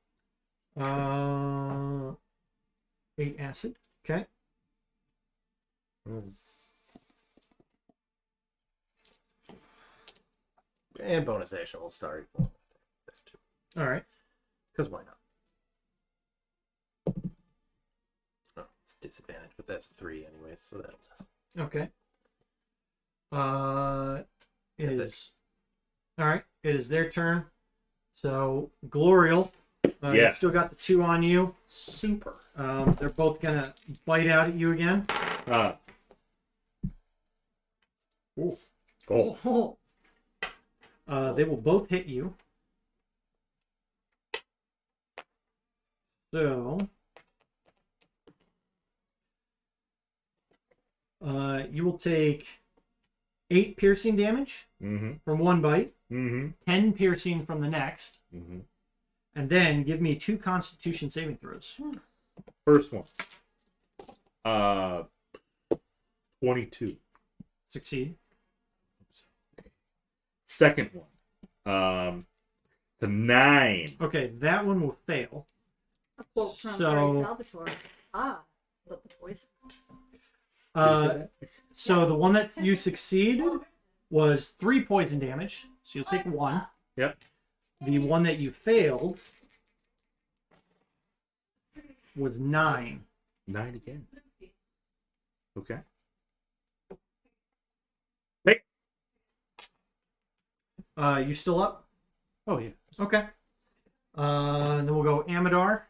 8 acid. Okay. And bonus action will start. All right. Because why not? Oh, it's disadvantage, but that's 3 anyways, so that'll miss. Okay. It That's is. All right. It is their turn. So Glorial. You've Yes. still got the 2 on you. Super. They're both gonna bite out at you again. Oh. Oh. They will both hit you. So, you will take 8 piercing damage Mm-hmm. from one bite, Mm-hmm. 10 piercing from the next, Mm-hmm. and then give me 2 Constitution saving throws. First one. 22. Succeed. Second one. The 9. Okay, that one will fail. A quote from So- Barry Salvatore. But the voice. So the one that you succeed was 3 poison damage, so you'll take 1. Yep. The one that you failed was 9. 9 again. Okay. You still up? Oh, yeah. Okay. And then we'll go Amadar.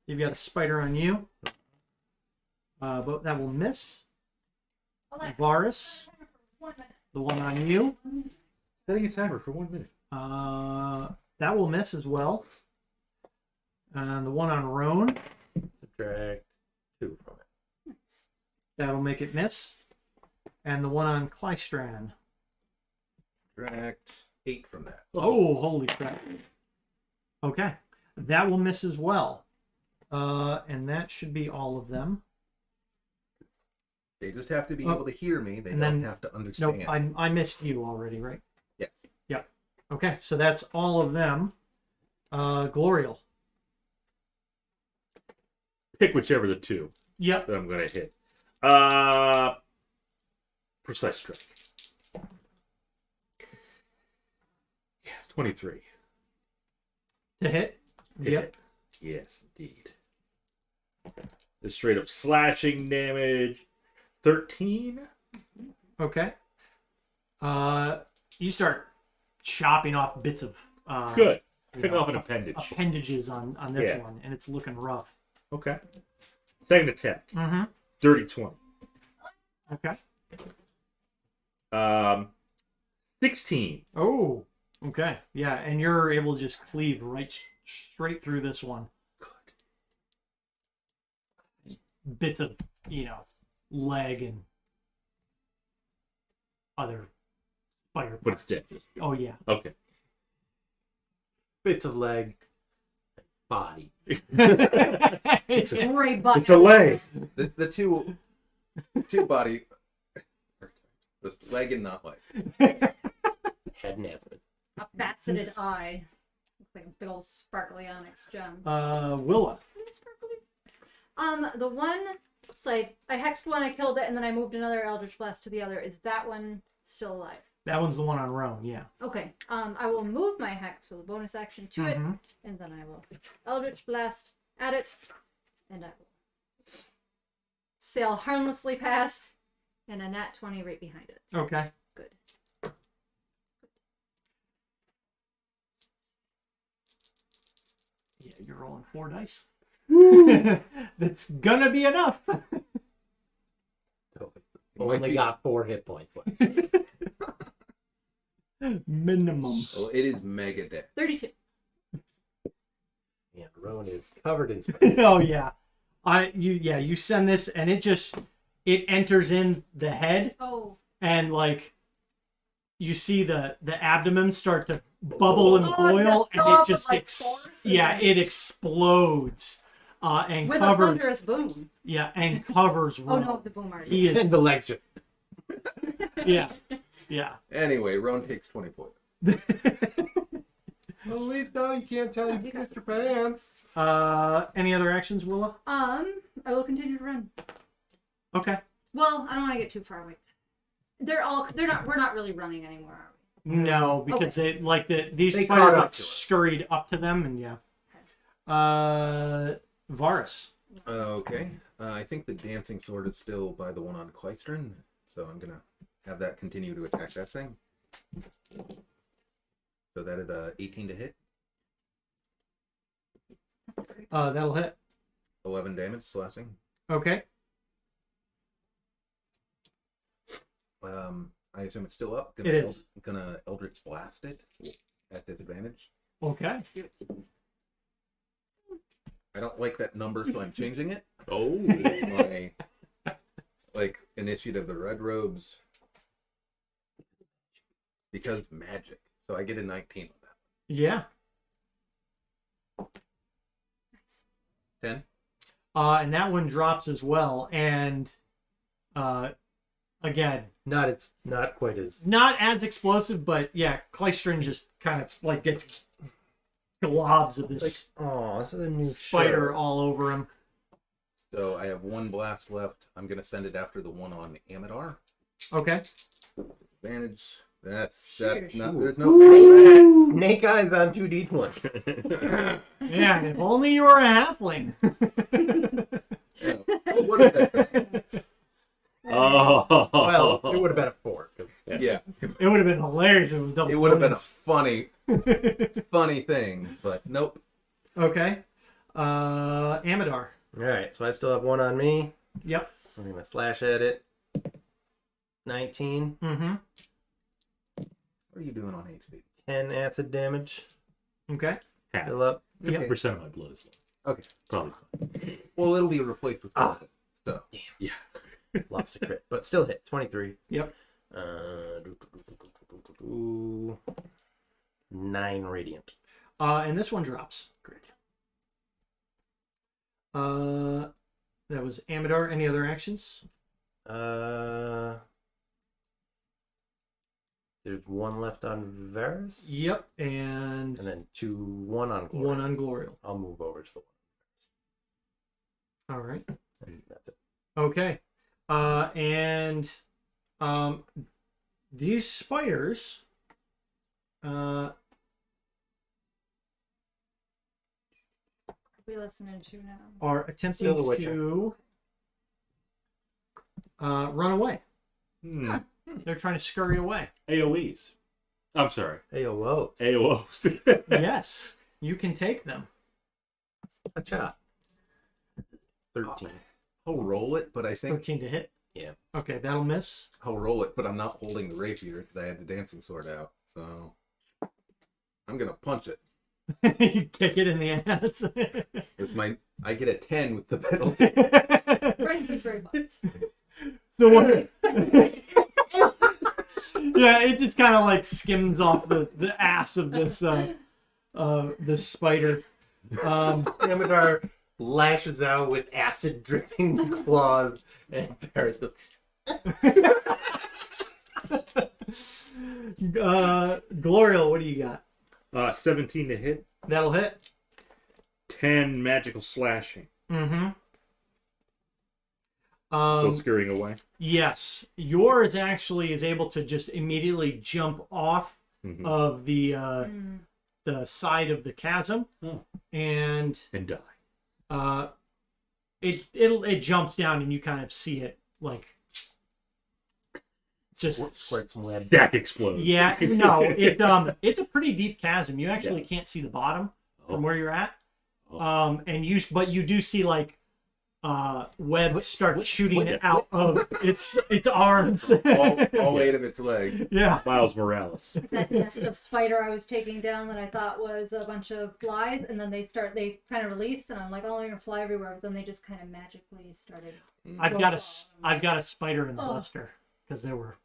You've got a spider on you. But that will miss. Varus, the one on you. Setting a timer for 1 minute. That will miss as well. And the one on Rone, Subtract 2 from it. that'll make it miss. And the one on Klystran. subtract 8 from that. Oh, holy crap. Okay. That will miss as well. And that should be all of them. They just have to be Oh. able to hear me. They And don't then- have to Nope, understand. I missed you already, right? Yes. Yep. Okay, so that's all of them. Glorial. Pick whichever the 2 Yep. that I'm going to hit. Precise strike. Yeah, 23. To hit? To Yep. hit. Yes, indeed. The straight up slashing damage. 13. Okay. You start chopping off bits of Good. you Pick know, off an appendage. appendages on this Yeah. one, and it's looking rough. Okay. Second attack. Mm-hmm. Dirty 20. Okay. 16. Oh, okay. Yeah, and you're able to just cleave right straight through this one. Bits of, leg and other spider But it's parts. dead. Oh, yeah. Okay. Bits of leg, body. It's Gray bucket. It's a leg. The two body, this leg and not leg. Head and abdomen. A faceted eye. Looks like a big old sparkly onyx gem. Willa. Sparkly. The one. So I hexed one, I killed it, and then I moved another Eldritch Blast to the other. Is that one still alive? That one's the one on Rone, yeah. Okay. I will move my hex with a bonus action to it, Mhm. and then I will Eldritch Blast at it, and I will sail harmlessly past, and a nat 20 right behind it. Okay. Good. Yeah, you're rolling 4 dice. That's gonna be enough. Only got 4 hit points left. Minimum. Well, it is mega dead. 32. Yeah, Rone is covered in spiders. Oh yeah. You send this and it enters in the head Oh. and like you see the abdomen start to bubble and Oh, boil just and it up just with, like, force and it explodes and With covers a thunderous boom. and covers Oh Rone. no, the boom already. He is And the legs just. yeah. Anyway, Rone takes 20 points. Well, at least now you can't tell you pissed your pants. Any other actions, Willa? I will continue to run. Okay. Well, I don't want to get too far away. We're not really running anymore, are we? No, because these They spiders caught up like to us. scurried up to them and yeah. Varus. Okay. I think the dancing sword is still by the one on Klystron, so I'm gonna have that continue to attack that thing. So that is 18 to hit, That'll hit. 11 damage, slashing. Okay. I assume it's still up. It is. Gonna Eldritch Blast it at disadvantage. Okay. I don't like that number, so I'm changing it. Oh. My initiative, the Red Robes, because magic. So I get a 19 on that. Yeah. 10. And that one drops as well. And again, Not quite as. not as explosive, but yeah, Klystron just kind of like gets globs of this Oh, this is a new spider all over him. So I have one blast left. I'm gonna send it after the one on Amadar. Okay. Advantage. That's Sure. not. There's no. Snake eyes on 2d20. Yeah, if only you were a halfling. Yeah. Oh, what is that? Oh. Well, it would have been a 4. 'Cause Yeah. It would have been hilarious if it was double. It would have been a bonus. funny thing, but nope. Okay. Amadar. Alright, so I still have one on me. Yep. I'm going to slash at it. 19. Mm-hmm. What are you doing on HP? 10 acid damage. Okay. Half. Fill up. 50% of my blood is left. Okay. Probably. Well, it'll be replaced with something. So Lost a crit. But still hit. 23. Yep. 9 radiant. And this one drops. Great. That was Amadar. Any other actions? There's one left on Varus. Yep. And And then one on Glory. one on Glorial. I'll move over to the one. All right. And that's it. Okay. And these spiders We listening to now. are attempting Still a witcher. to run away. Hmm. They're trying to scurry away. AOEs. I'm sorry. AOOs. AOs. Yes, you can take them. Acha. 13. I'll roll it, but I think 13 to hit. Yeah. Okay, that'll miss. I'll roll it, but I'm not holding the rapier because I had the dancing sword out. So I'm gonna punch it. You kick it in the ass. I get a 10 with the penalty. Thank you very much. So what? Yeah, it just kind of like skims off the ass of this this spider. Amadar lashes out with acid dripping claws, and Paris goes, Glorial, what do you got? 17 to hit. That'll hit. 10 magical slashing. Mm-hmm. Still scurrying away. Yes, yours actually is able to just immediately jump off of the side of the chasm, and die. It jumps down, and you kind of see it like just squirt some lead. That explodes. Yeah, no, it's a pretty deep chasm. You actually can't see the bottom from where you're at, but you do see like web start shooting it out of its arms. all 8 of its legs. Yeah. Miles Morales. That nest of spider I was taking down that I thought was a bunch of flies, and then they kind of released, and I'm like, oh, they're gonna fly everywhere. But then they just kind of magically started. I've got a spider in the buster because there were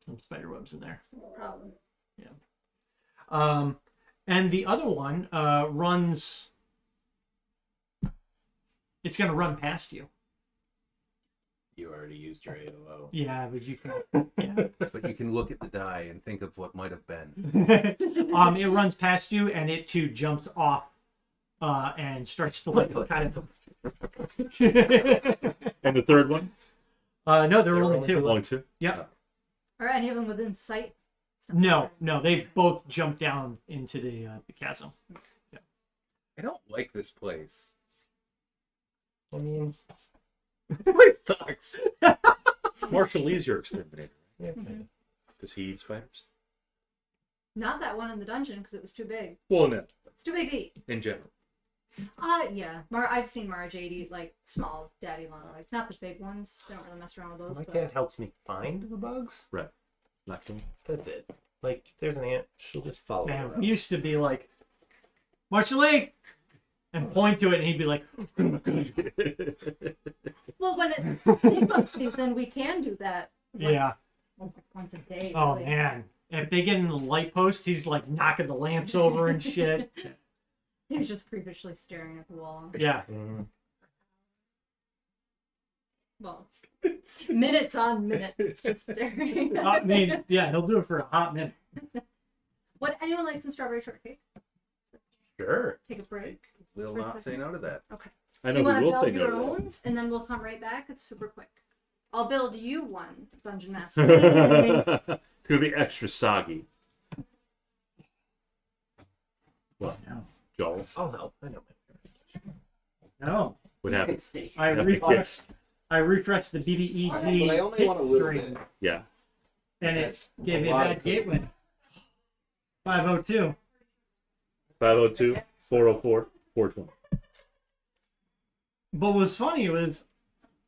some spider webs in there. Problem. Yeah. And the other one runs. It's going to run past you. You already used your AOO. Yeah, but you can. Yeah. But you can look at the die and think of what might have been. It runs past you, and it too jumps off, and starts to like kind of. And the third one? No, there were only two. Only two. Yep. Are any of them within sight? No, they both jump down into the chasm. Yeah. I don't like this place. I mean, It sucks. Marshall Lee's your exterminator. yeah, Does he eat spiders? Not that one in the dungeon because it was too big. Well, no. It's too big to eat. In general. Yeah. I've seen Mara Jade eat like small daddy long legs, not the big ones. Don't really mess around with those. my But cat helps me find the bugs. Right. Not killing. That's it. Like, if there's an ant, she'll just follow me Man, around. we used to be like, Marshall Lee! And point to it, and he'd be like, well, when it's sleep-up season, we can do that. yeah. Once a day. Oh, really. man. If they get in the light post, he's like knocking the lamps over and shit. He's just creepishly staring at the wall. Yeah. Mhm. Well, minutes on minutes just staring. I mean, yeah, he'll do it for a hot minute. Would anyone like some strawberry shortcake? Sure. Take a break. Will not say no to that. Okay. I Do you know want who to will say build no your to own, and then we'll come right back? It's super quick. I'll build you one, Dungeon Master. that. It's going to be extra soggy. Well, No. Jaws. I'll help. I know. No. What You can happened? stay. I refreshed the BBEG But I only want a little screen, bit. Yeah. and it gave A me a lot bad of gateway. 502. 502, 404, 420. But what was funny was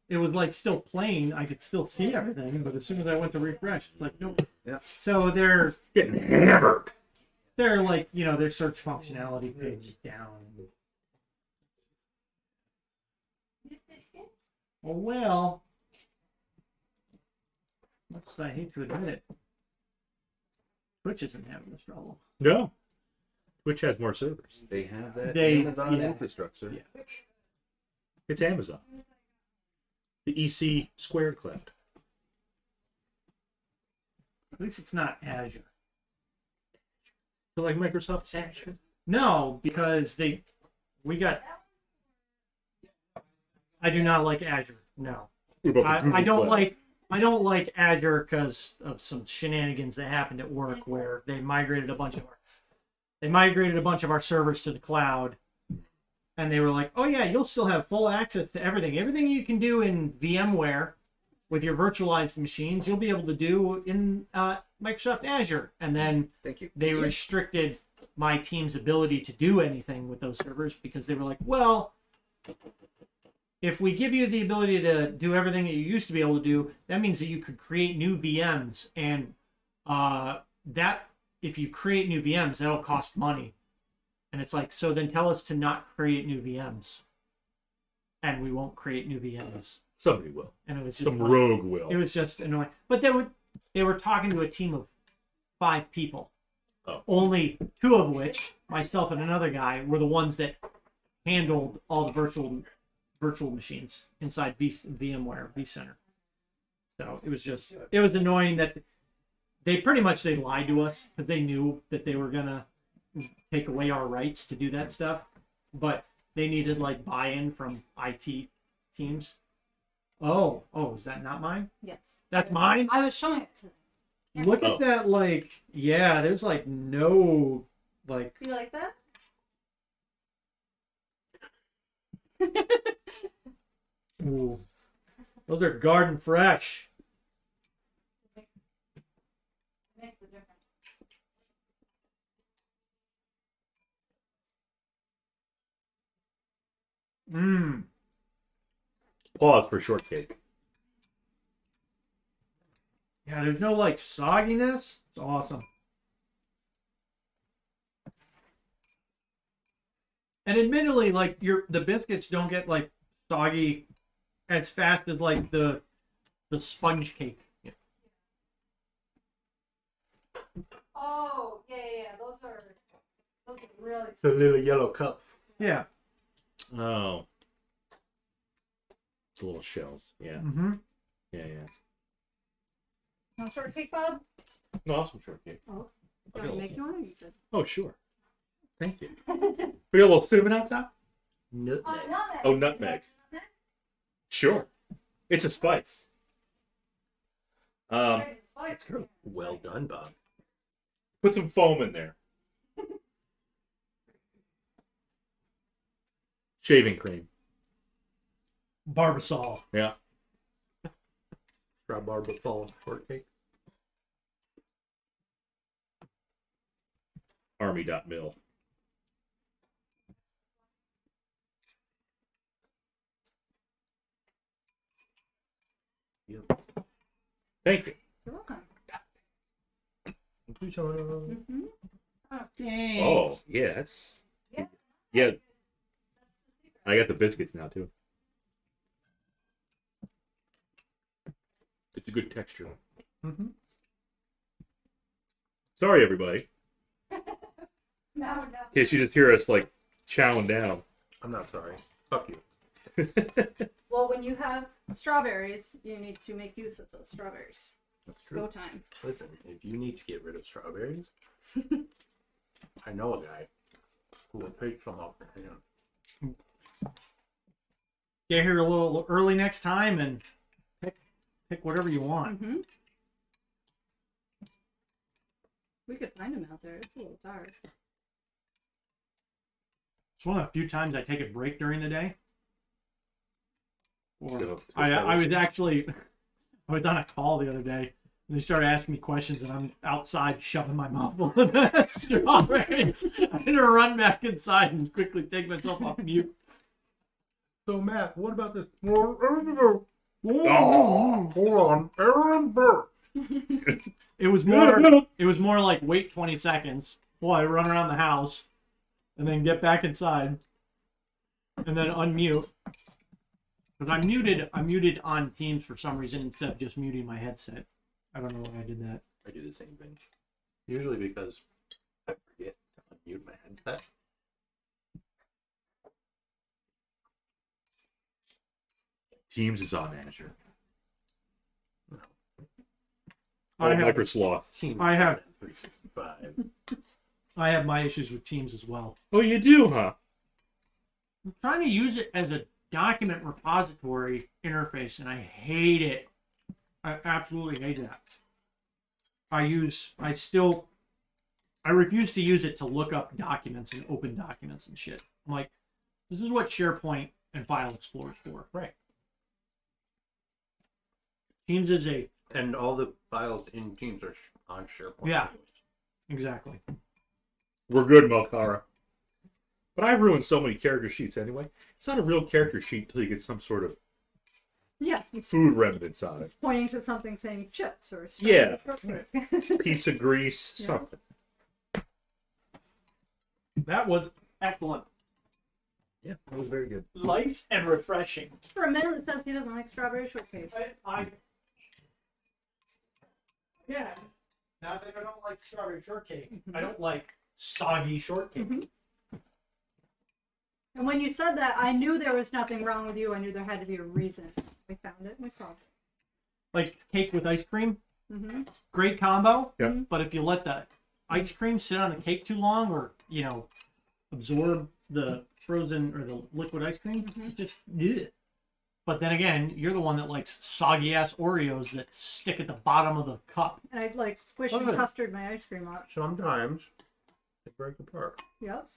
it was like still playing. I could still see everything, but as soon as I went to refresh, it's like nope. Yeah. So they're Getting hammered. like, their search functionality page is down. Oh well. Much as I hate to admit it, Twitch isn't having this trouble. No. Twitch has more servers. They have that They- Amazon yeah. infrastructure. Yeah. It's Amazon. The EC squared cloud. At least it's not Azure. So like Microsoft Azure. No, because I do not like Azure. No. What about the Google I don't Cloud? like Azure because of some shenanigans that happened at work where they migrated a bunch of our servers to the cloud, and they were like, "Oh yeah, you'll still have full access to everything. Everything you can do in VMware with your virtualized machines, you'll be able to do in Microsoft Azure. And then Thank you. they restricted my team's ability to do anything with those servers because they were like, well, if we give you the ability to do everything that you used to be able to do, that means that you could create new VMs. And that if you create new VMs, that'll cost money. And it's like, so then tell us to not create new VMs. And we won't create new VMs. Somebody will. And it was just Some like, rogue will. it was just annoying. But they were talking to a team of 5 people. Oh. Only 2 of which, myself and another guy, were the ones that handled all the virtual machines inside VMware vCenter. So it was annoying that they lied to us because they knew that they were gonna take away our rights to do that stuff, but they needed like buy-in from IT teams. Oh, is that not mine? Yes. That's mine? I was showing it to them. Look Oh. at that, like, yeah, there's like no, like, You like that? ooh. Those are garden fresh. It makes a difference. Mmm. Pause for shortcake. Yeah, there's no like sogginess. It's awesome. And admittedly, like the biscuits don't get like soggy as fast as like the sponge cake. Oh, yeah. Those are really. The little yellow cups. Yeah. Oh. The little shells. Yeah. Mm-hmm. Yeah. No shortcake, Bob? No, awesome shortcake. Oh, I'll do get you a make little- you one or you good? Oh, sure. Thank you. We got a little cinnamon on top? Nutmeg. Nutmeg. Oh, nutmeg. Sure. It's a spice. That's true. Well done, Bob. Put some foam in there. Shaving cream. Barbasol. Yeah. Strawberry shortcake. Army.mil. Yep. Thank you. You're welcome. Thank you, Jonah. Mm-hmm. Thanks. Oh, yeah, that's... Yeah. Yeah. I got the biscuits now, too. It's a good texture. Mm-hmm. Sorry, everybody. No. In case you just hear us, like, chowing down. I'm not sorry. Fuck you. Well, when you have strawberries, you need to make use of those strawberries. That's It's go time. Listen, if you need to get rid of strawberries, I know a guy who will take some off your hand. Get here a little early next time and pick whatever you want. Mm-hmm. We could find them out there. It's a little dark. It's one of the few times I take a break during the day. Or Go- I was actually I was on a call the other day and they started asking me questions and I'm outside shoving my mouth full of strawberries. I had to run back inside and quickly take myself off mute. So, Matt, what about this? Oh. Hold on. Aaron Burr. It was more like wait 20 seconds while I run around the house and then get back inside and then unmute. Because I'm muted on Teams for some reason instead of just muting my headset. I don't know why I did that. I do the same thing. Usually because I forget to unmute my headset. Teams is on Azure. I have- Microsoft. Team I have- 365. I have my issues with Teams as well. Oh, you do, huh? I'm trying to use it as a document repository interface and I hate it. I absolutely hate that. I refuse to use it to look up documents and open documents and shit. I'm like, this is what SharePoint and File Explorer is for. Right. Teams is a And all the files in Teams are on SharePoint. Yeah. exactly. We're good, Malkara. But I've ruined so many character sheets anyway. It's not a real character sheet until you get some sort of Yes, food remnants on it. pointing to something saying chips or Yeah. something. Pizza grease, Yeah. something. That was excellent. Yeah, that was very good. Light and refreshing. For a minute, it says he doesn't like strawberry shortcake. Yeah. Now that I don't like strawberry shortcake, I don't like soggy shortcake. Mhm. And when you said that, I knew there was nothing wrong with you. I knew there had to be a reason. We found it. We solved Like cake with ice cream, it. Mm-hmm. great combo. Yep. But if you let the ice cream sit on the cake too long, or absorb the frozen or the liquid ice cream, it just ugh. But then again, you're the one that likes soggy ass Oreos that stick at the bottom of the cup. And I'd like squish and Fine. custard my ice cream up. Sometimes they break apart. Yep.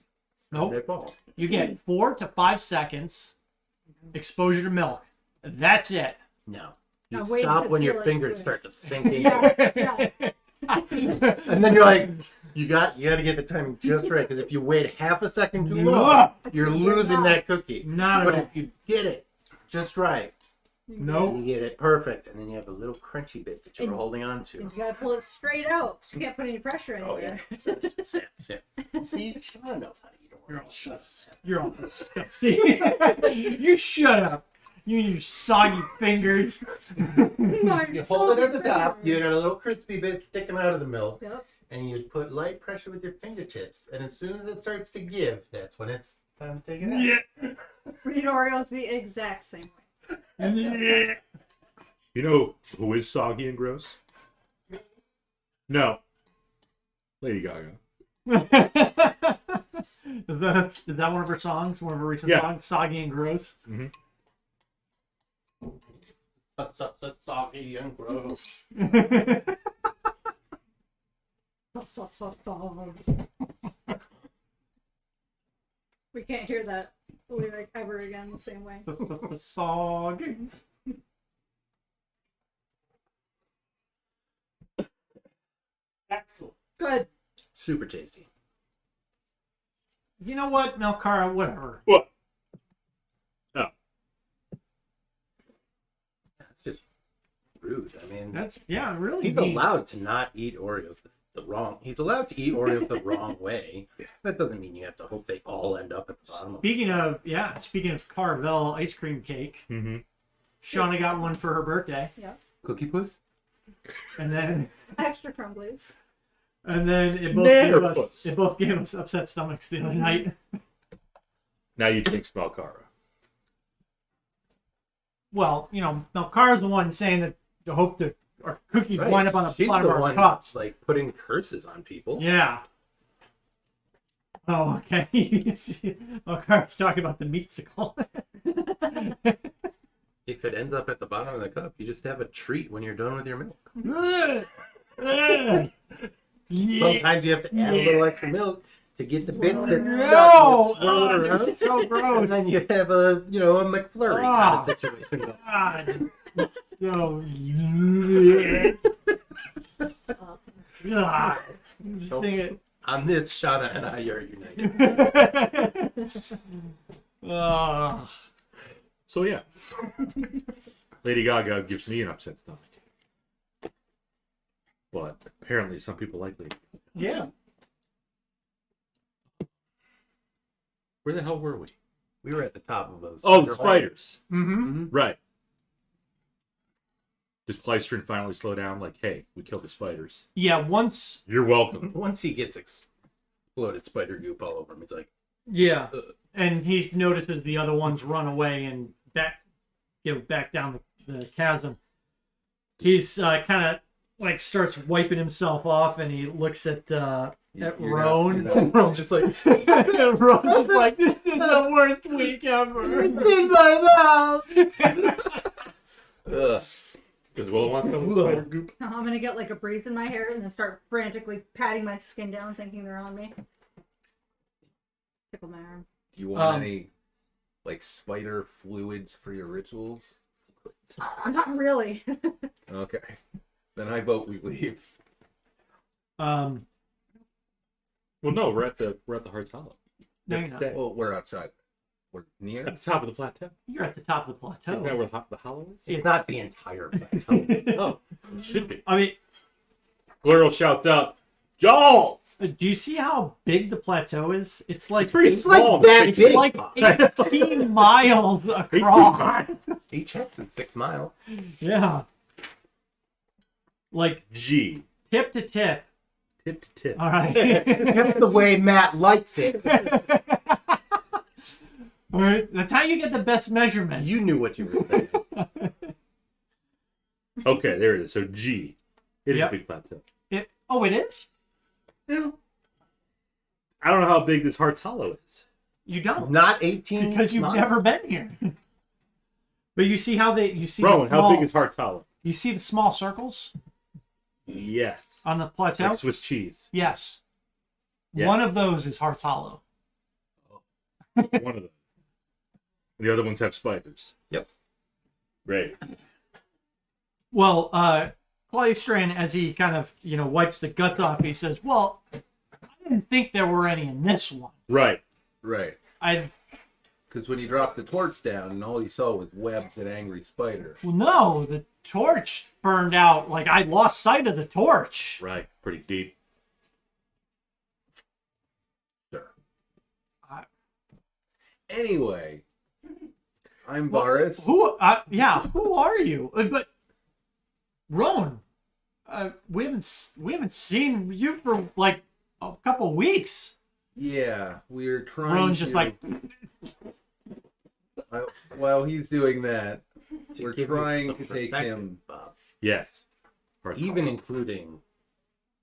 They Nope. fall. You get 4 to 5 seconds exposure to milk. That's it. No. Now You wait stop to when your feel it fingers good. start to sink in. Yeah. Yeah. And then you're like, you got to get the timing just right, because if you wait half a second too long, you're losing that cookie. Not But at all. if you get it just right, Nope. you get it perfect, and then you have a little crunchy bit that you're And- holding on to. You gotta pull it straight out. 'Cause you can't put any pressure Oh anywhere. yeah. Sip. See, Sean knows how to eat You're all Oreos. shut. You're all disgusting. You shut up. You and your soggy fingers. You hold it at the top. You got a little crispy bit sticking out of the milk, Yep. and you put light pressure with your fingertips. And as soon as it starts to give, that's when it's time to take it out. Yeah. Eat Oreos the exact same way. Yeah. You know who is soggy and gross? No. Lady Gaga. Is that one of her songs? One of her recent Yeah. songs? Soggy and Gross? Soggy and gross. We can't hear that lyric ever again the same way. Soggy. Excellent. Good. Super tasty. You know what, Melkara? Whatever. What? Oh. That's just rude. I mean, That's really. he's mean. allowed to not eat Oreos the wrong. He's allowed to eat Oreos the wrong way. That doesn't mean you have to hope they all end up at the bottom. Speaking of Carvel ice cream cake, Mm-hmm. Shauna got one for her birthday, Cookie Puss. and then Extra crumblies. it both gave us upset stomachs the other night. Now you think Smelkara. Well, Melkara's the one saying that you hope that our cookies Right. wind up on the She's bottom the of our one cups. like putting curses on people. Yeah. Oh, okay. Melkara's talking about the meatsicle. If it ends up at the bottom of the cup, you just have a treat when you're done with your milk. Sometimes you have to add a little extra milk to get the bits that No! swirl it around. It's so And gross. then you have a McFlurry kind of situation. God. It's so... Awesome. God. Just So- think it. On this, Shauna and I are united. Oh. So yeah. Lady Gaga gives me an upset stomach. But apparently some people like Lady Gaga. Yeah. Where the hell were we? We were at the top of those. Oh, the spiders. Mm-hmm. Right. Does Clystron finally slow down? Like, hey, we killed the spiders. Yeah, once... You're welcome. Once he gets exploded spider goop all over him, it's like, Yeah. Ugh. And he notices the other ones run away and back down the chasm. He's kind of like starts wiping himself off, and he looks at Rone. Rone's just like, Rone's just like, this is the worst week ever. it's in my mouth. Ugh. Does Willow want to spider goop? Now I'm gonna get like a breeze in my hair and then start frantically patting my skin down, thinking they're on me. Tickle my arm. Do you want any like spider fluids for your rituals? Not really. Okay. Then I vote we leave. Um, Well, no, we're at the Heart's Hollow. No, Let's you're stay. Well, we're outside. We're near. At the top of the plateau. you're at the top of the Isn't that plateau. where the hollow is? It's not the entire plateau. Oh, it should be. I mean, Glurl shouts out, Jaws! do you see how big the plateau is? It's like It's pretty like small. that it's big. like 18 miles across. Each head's in 6 miles. Yeah. Like G. tip to tip. Tip to tip. All right. That's the way Matt likes it. All right. That's how you get the best measurement. You knew what you were saying. Okay, there it is. So G. It is Yep. a big plateau. It is? Yeah. I don't know how big this Heart's Hollow is. You don't. Not 18 Because you've miles. never been here. But you see how you see Rone, the small, how big is Heart's Hollow? you see the small circles Yes. on the plateau? Like Swiss cheese. Yes. Yes. One of those is Heart's Hollow. One of those. The other ones have spiders. Yep. Great. Well, Claystran, as he kind of, wipes the guts off, he says, well, I didn't think there were any in this one. Right. Right. Well, Because when you dropped the torch down and all you saw was webs and angry spiders. no, the torch burned out. Like, I lost sight of the torch. Right. Pretty deep. Sure. I- Anyway, I'm Varus. Who are you? But, Rone, we haven't seen you for, like, a couple weeks. Yeah, we're trying Rone's just to... like, While he's doing that, To we're give you trying some to take perspective, him... Bob, Yes. Heart's even Hollow. including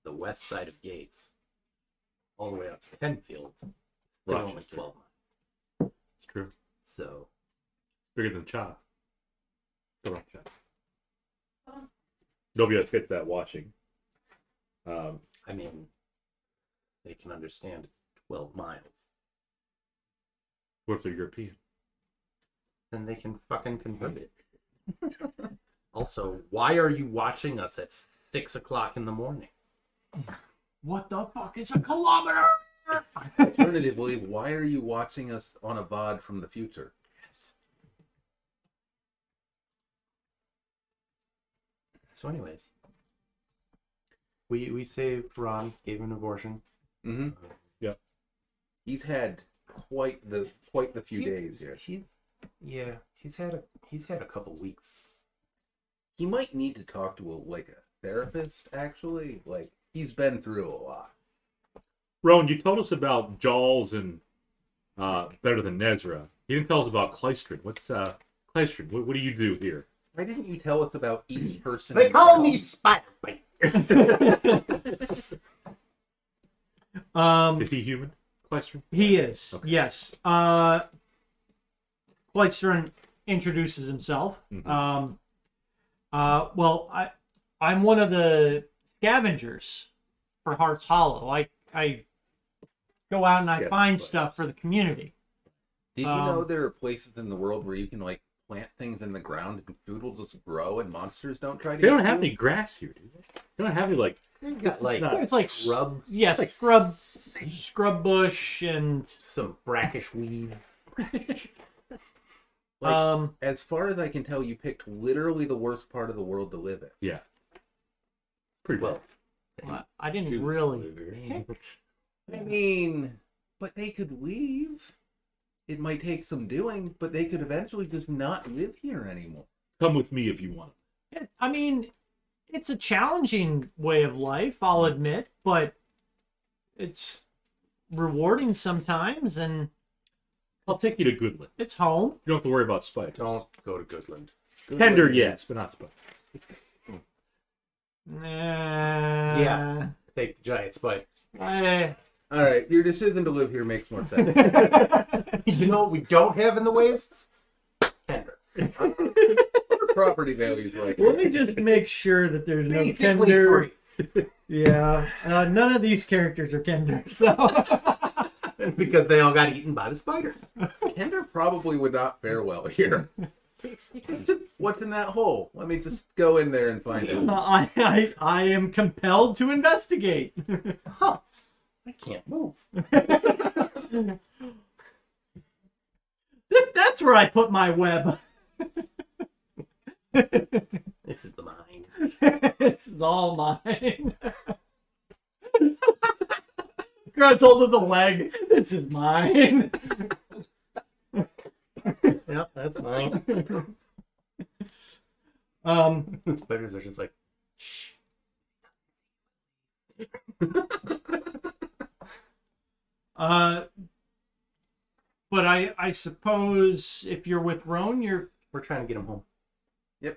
the west side of Gates, all the way up to Penfield, it's still only Rochester. 12 miles. It's true. So, Bigger than Chop. The rock Chop. Nobody else gets that watching. I mean, they can understand 12 miles. What if they're European? Then they can fucking convert it. Also, why are you watching us at 6 o'clock in the morning? what the fuck is a kilometer? Alternatively, why are you watching us on a VOD from the future? Yes. So, anyways, we saved Ron, gave him an abortion. Mm-hmm. Yeah. He's had quite the few days here. He's had a couple weeks. He might need to talk to a therapist, actually. Like, he's been through a lot. Rone, you told us about Jaws and Better Than Nezra. You didn't tell us about Klystron. What's Klystron? What do you do here? Why didn't you tell us about each person? They call me Spider-Man. Is he human? Klystron? He is, Okay. yes. Klystron introduces himself. Mhm. Well, I'm one of the scavengers for Heart's Hollow. I go out and I Scavenger find players. stuff for the community. Did you know there are places in the world where you can plant things in the ground and food will just grow and monsters don't try to They don't eat have you? any grass here, do they? They don't have any They've got like not- It's like shrub, yes, like scrub bush and some brackish weeds. Like, as far as I can tell, you picked literally the worst part of the world to live in. Yeah. Pretty Well, I didn't shoot, really Wolverine. I mean, but they could leave. It might take some doing, but they could eventually just not live here anymore. Come with me if you want. I mean, it's a challenging way of life, I'll admit, but it's rewarding sometimes, and I'll take you to Goodland. it's home. You don't have to worry about spiders. Don't go to Goodland. Tender, yes, but not spiders. Yeah. Take the giant spiders. All right, your decision to live here makes more sense. You know what we don't have in the wastes? Tender. What are property values like? Let me just make sure that there's no Basically Kender. free. Yeah. None of these characters are Kender, so. That's because they all got eaten by the spiders. Kender probably would not fare well here. What's in that hole? Let me just go in there and find out. I am compelled to investigate. Huh. I can't move. That's where I put my web. This is mine. This is all mine. Grabs hold of the leg. This is mine. Yep, that's mine. The spiders are just like, shh. But I suppose if you're with Rone, We're trying to get him home.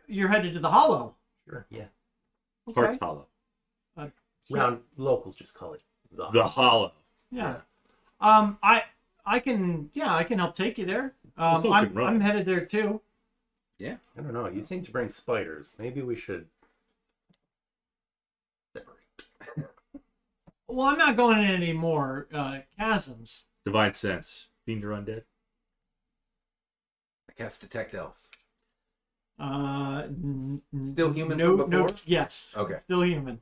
you're headed to the Hollow. Sure. Yeah. Hearts Hollow. Round locals just call it The Hollow. Yeah. I can help take you there. I'm headed there too. I don't know. You seem to bring spiders. Maybe we should separate. Well, I'm not going in any more chasms. Divine Sense. Fiend or undead? I cast Detect Elf. Still human No, from no. before? Yes. Okay. Still human.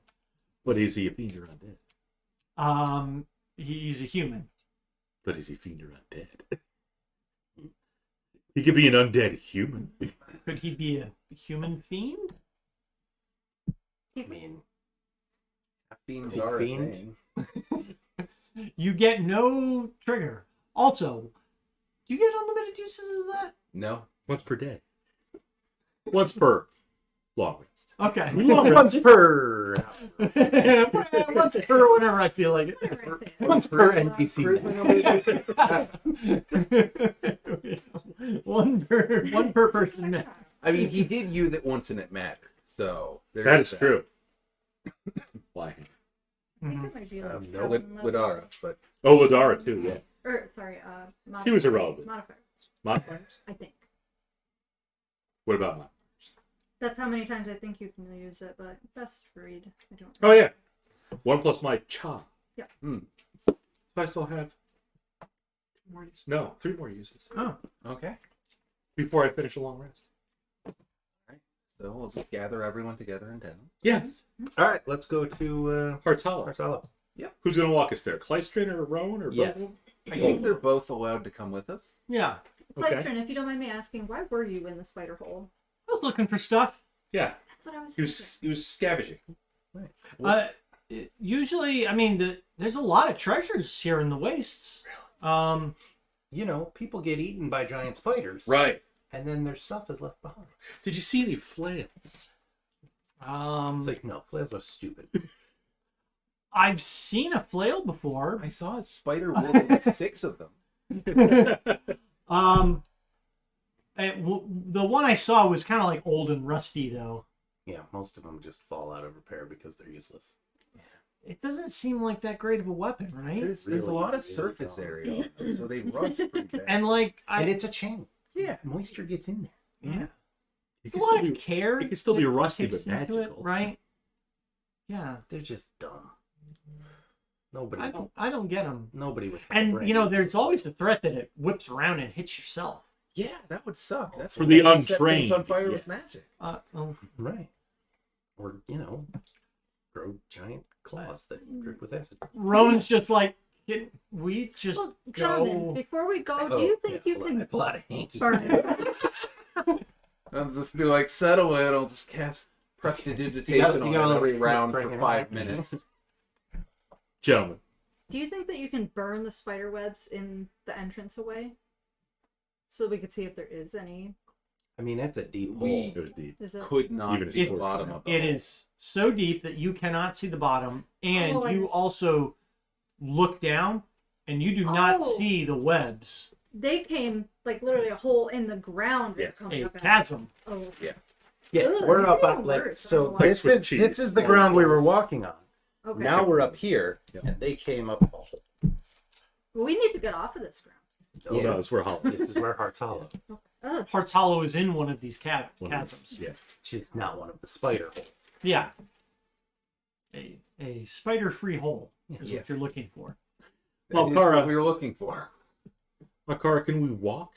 But is he a fiend or undead? He's a human. But is he fiend or undead? He could be an undead human. Could he be a human fiend? I mean, Fiends Big are a fiend. thing. You get no trigger. Also, do you get unlimited uses of that? No. Once per day. Once per long rest. Okay. once per Once per whenever I feel like Whatever I say. once per NPC. it. one per person. I mean, he did use it once and it mattered. So That is true. Why? I think it might be like no, Lidara, but Oh, Ladara too, yeah. Or sorry, He was irrelevant. modifiers. Modifiers? I think What about modifiers? that's how many times I think you can use it, but best read. I don't. Oh, yeah. 1 plus my cha. Yeah. So I still have 2 more uses. No, 3 more uses. Oh, okay. Before I finish a long rest. So we'll just gather everyone together in town. Yes. All right, let's go to Hearts Hollow. Hearts Hollow. Who's going to walk us there? Clystron or Rone or Yes. both of them? I think they're both allowed to come with us. yeah. Okay. Clystron, if you don't mind me asking, why were you in the spider hole? I was looking for stuff. Yeah. That's what I was. He was scavenging. Usually, I mean, there's a lot of treasures here in the wastes. You know, people get eaten by giant spiders. Right. And then their stuff is left behind. Did you see any flails? It's like, no, flails are stupid. I've seen a flail before. I saw a spider wielding 6 of them. The one I saw was kind of like old and rusty, though. Yeah, most of them just fall out of repair because they're useless. It doesn't seem like that great of a weapon, right? There's a Really, lot of really surface dumb. area, so they rust pretty bad. And like, And it's a chain. yeah, Moisture gets in there. yeah. It It's a lot of care. it can still be that rusty, takes but into it, magical. right? Yeah, They're just dumb. Nobody. I don't get them. Nobody would. Have a And brain. you know, there's always the threat that it whips around and hits yourself. Yeah, that would suck. That's For what the makes you set untrained, things on fire yeah. with magic. Well, Right. Or, you know, grow giant claws that drip with acid. Rone's just like, can we just Well, gentlemen, go? before we go, do Oh, you think yeah, you hold can on. I pull out a hanky. burn it? I'll just be like, settle in. I'll just cast prestidigitation on gotta every let- round bring for it 5 up. minutes. Gentlemen. Do you think that you can burn the spider webs in the entrance away? So we could see if there is any. I mean, that's a deep We- hole. It was deep. Is it? Could not Even see if the it's- bottom of It hole. is so deep that you cannot see the bottom, and Oh, I you just- also look down, and you do not Oh. see the webs. They came like literally a hole in the ground. Yes. Coming A up at- chasm. Oh. Yeah, Ugh, we're that's up even on like worse. I so. don't know why. This with is cheese. this is the ground we were walking on. Okay. Now we're up here, Yeah. and they came up a hole. We need to get off of this ground. Oh, no, it's where Hollow This is where Hearts Hollow. Ugh. Hearts Hollow is in one of these One of chasms. these- Yeah. Which is not one of the spider holes. Yeah. A spider-free hole is Yeah. what you're looking for. Well, That is Kara- what we were looking for. Makara, can we walk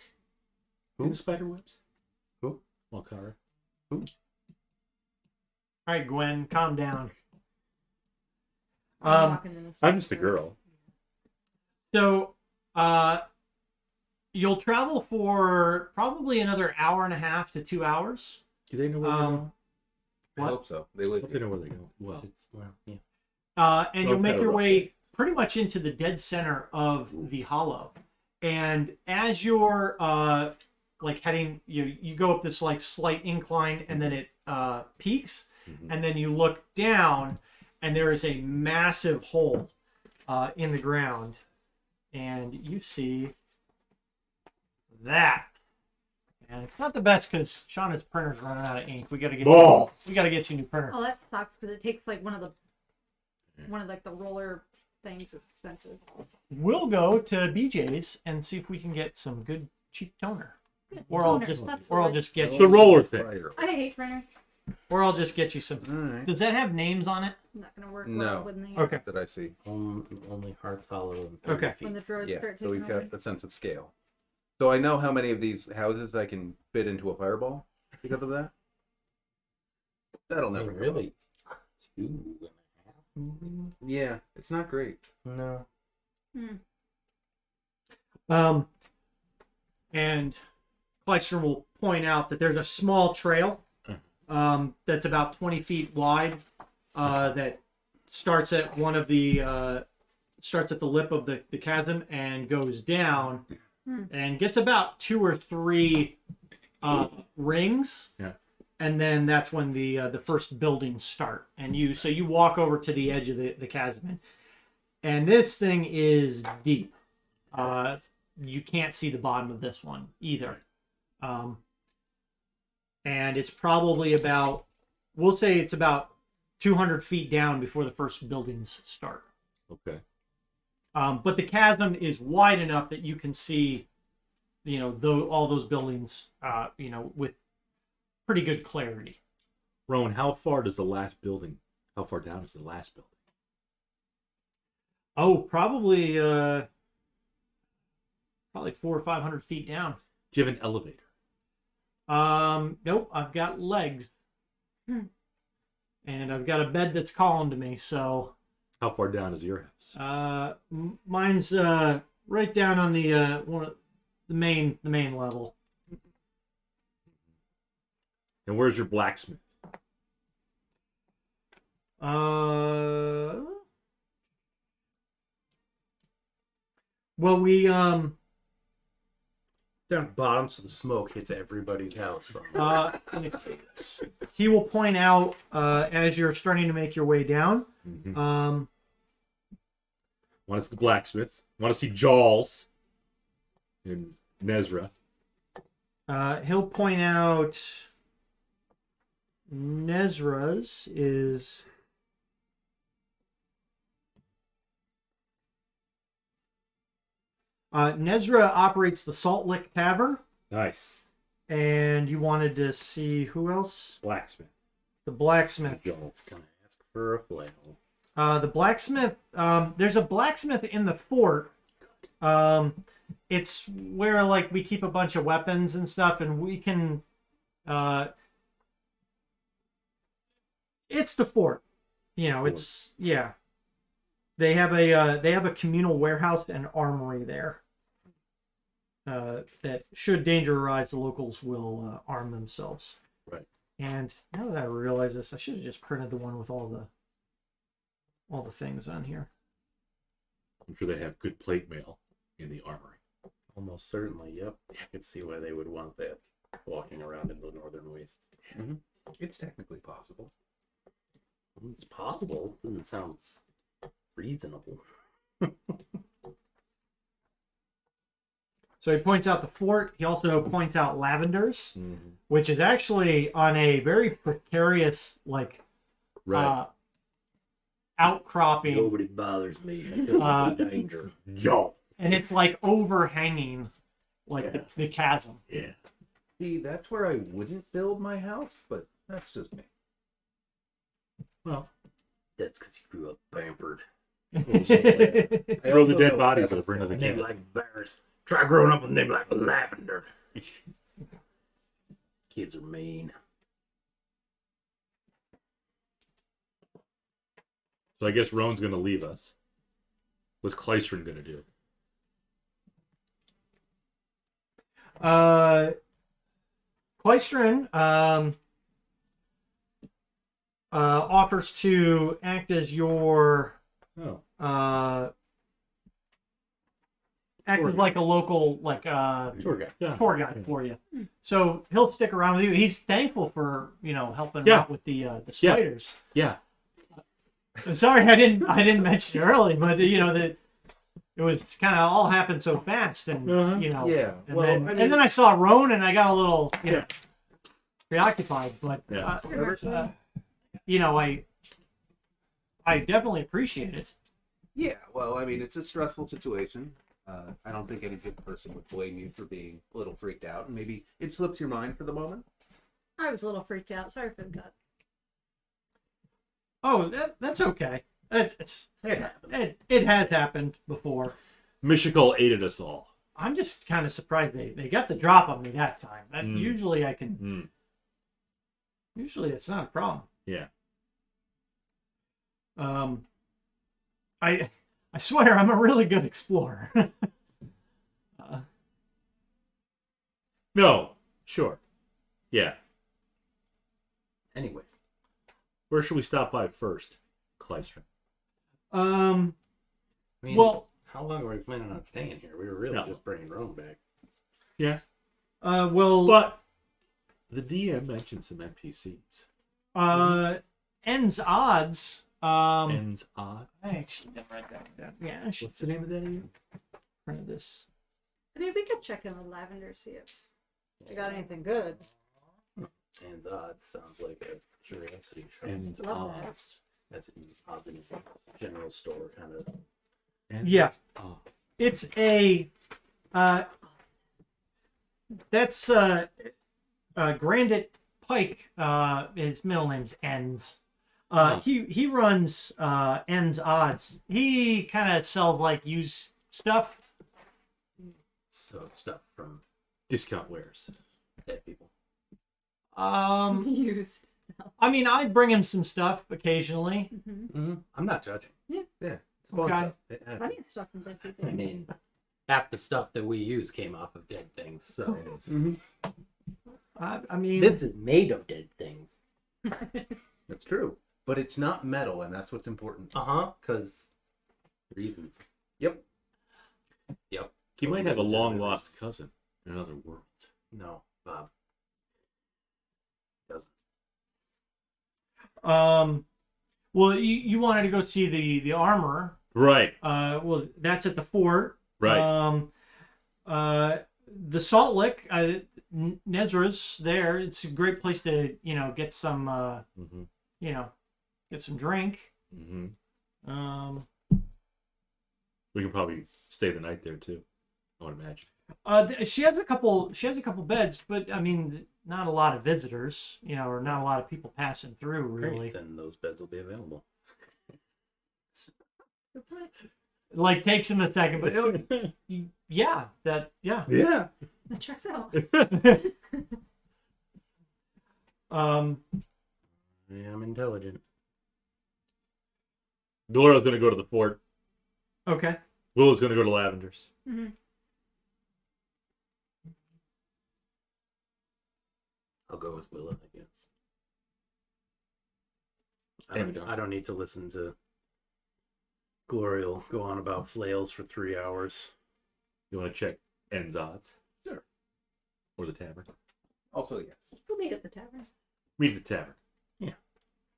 Who? in the spider webs? Who? Malkara. All right, Gwen, calm down. I'm walking in this I'm just a direction. girl. So, you'll travel for probably another hour and a half to 2 hours. Do they know where they're going? I What? hope so. They I live hope they here. know where they're going. Well, Yeah. And Well, you'll it's make kinda your rough way pretty much into the dead center of the hollow. And as you're like heading, you go up this like slight incline, and then it peaks, and then you look down, and there is a massive hole in the ground, and you see that. And it's not the best because Shauna's printer's running out of ink. We gotta get Balls. we gotta get you a new printer. Oh, that sucks because it takes like one of like the roller things. It's expensive. We'll go to BJ's and see if we can get some good cheap toner. Or I'll Toner, just that's or I'll the just get the you, roller thing. Fire. I hate printers. or I'll just get you some. Alright. Does that have names on it? Not gonna work No. well with me. Okay. That I see. Only Hearth Hollow. And Okay. When the droids Yeah, start so taking we've over. got a sense of scale. So I know how many of these houses I can fit into a fireball because of that. That'll never come Really? 2.5 moving? up. Yeah, it's not great. No. And Kleistrom will point out that there's a small trail that's about 20 feet wide that starts at one of the starts at the lip of the chasm and goes down and gets about 2 or 3 rings. Yeah. And then that's when the first buildings start. And you walk over to the edge of the chasm. And this thing is deep. You can't see the bottom of this one either. And it's probably about, we'll say it's about 200 feet down before the first buildings start. Okay. But the chasm is wide enough that you can see, all those buildings, with pretty good clarity. Rone, how far down is the last building? Oh, probably 400 or 500 feet down. Do you have an elevator? Nope, I've got legs. And I've got a bed that's calling to me, so How far down is your house? mine's right down on the the main level. And where's your blacksmith? Well, we Down at the bottom, so the smoke hits everybody's house. let me see this. He will point out as you're starting to make your way down. Want to see the blacksmith? Want to see Jaws and Nezra? He'll point out Nezra's is Nezra operates the Salt Lick Tavern, Nice. and you wanted to see who else? Blacksmith. The blacksmith. Jaws. Gonna ask for a flail. The blacksmith. There's a blacksmith in the fort. It's where like we keep a bunch of weapons and stuff, and we can. It's the fort. It's yeah. They have a communal warehouse and armory there. That should danger arise, the locals will arm themselves. Right. And now that I realize this, I should have just printed the one with all the things on here. I'm sure they have good plate mail in the armory. Almost certainly, yep. I could see why they would want that walking around in the northern waste. It's technically possible. It's possible. Doesn't sound reasonable. So he points out the fort. He also points out Lavender's, which is actually on a very precarious, like, Right. outcropping. Nobody bothers me. I feel like in danger. Jaws. And it's like overhanging, like the chasm. Yeah. See, that's where I wouldn't build my house, but that's just me. Well, That's because you grew up pampered. I throw the also dead know bodies Pepper over into the A name can. like Varys. Try growing up with a name like Lavender. Kids are mean. So I guess Rone's going to leave us. What's Kleistron going to do? Kleistron offers to act as your Oh. act as like a local Tour guide. Yeah. tour guide for you. So he'll stick around with you. He's thankful for helping him Yeah. out with the spiders. Yeah. I'm sorry I didn't mention it early, but that it was kind of all happened so fast, and Yeah. and, Well, then, I mean, and then I saw Rone, and I got a little preoccupied. But Yeah. I definitely appreciate it. yeah. Well, I mean, it's a stressful situation. I don't think any good person would blame you for being a little freaked out, and maybe it slips your mind for the moment. I was a little freaked out. Sorry for the guts. Oh, that's okay. It has happened before. Mystical aided us all. I'm just kind of surprised they got the drop on me that time. Usually I can. Mm. Usually it's not a problem. Yeah. I swear I'm a really good explorer. No. Sure. Yeah. Anyways, Where should we stop by first, Kleistron? I mean, Well, how long were we planning on staying here? We were really just bringing Rome back. Yeah. well, But the DM mentioned some NPCs. ends odds. Ends odd. I actually didn't write that down. Yeah, I should What's the name of that again? print this. I mean, we could check in with Lavender, see if they got anything good. And odds sounds like a curiosity shop. Ends Love that. odds. That's an odds and general store kind of. Ends Yeah. odd. It's a that's Grandit Pike. His middle name's Ends. He runs Ends Odds. He kind of sells like used stuff. So stuff from Discount wares. dead people. Used. I mean, I bring him some stuff occasionally. I'm not judging. Yeah. It's fun Okay. stuff. It happens. Plenty of stuff from dead people. I mean, half the stuff that we use came off of dead things. So I mean, this is made of dead things. That's true. But it's not metal, and that's what's important. Because reasons. Yep. Yep. He might have a long lost cousin in another world. No, Bob. Doesn't. well, you wanted to go see the armor. Right. Well, that's at the fort. Right. The Salt Lick, Nezra's there. It's a great place to get some get some drink. Mm-hmm. We can probably stay the night there too, I would imagine. She has a couple beds, but I mean, not a lot of visitors, or not a lot of people passing through, really. Great, then those beds will be available. Like, takes him a second, but yeah. That checks out. Yeah, I'm intelligent. Dolora's going to go to the fort. Okay. Willow's going to go to Lavender's. I'll go with Willa, I guess. Damn, I don't need to listen to Glorial go on about flails for 3 hours. You want to check Ends odds? Sure. Or the tavern? Also, yes. We'll meet at the tavern. Meet at the tavern.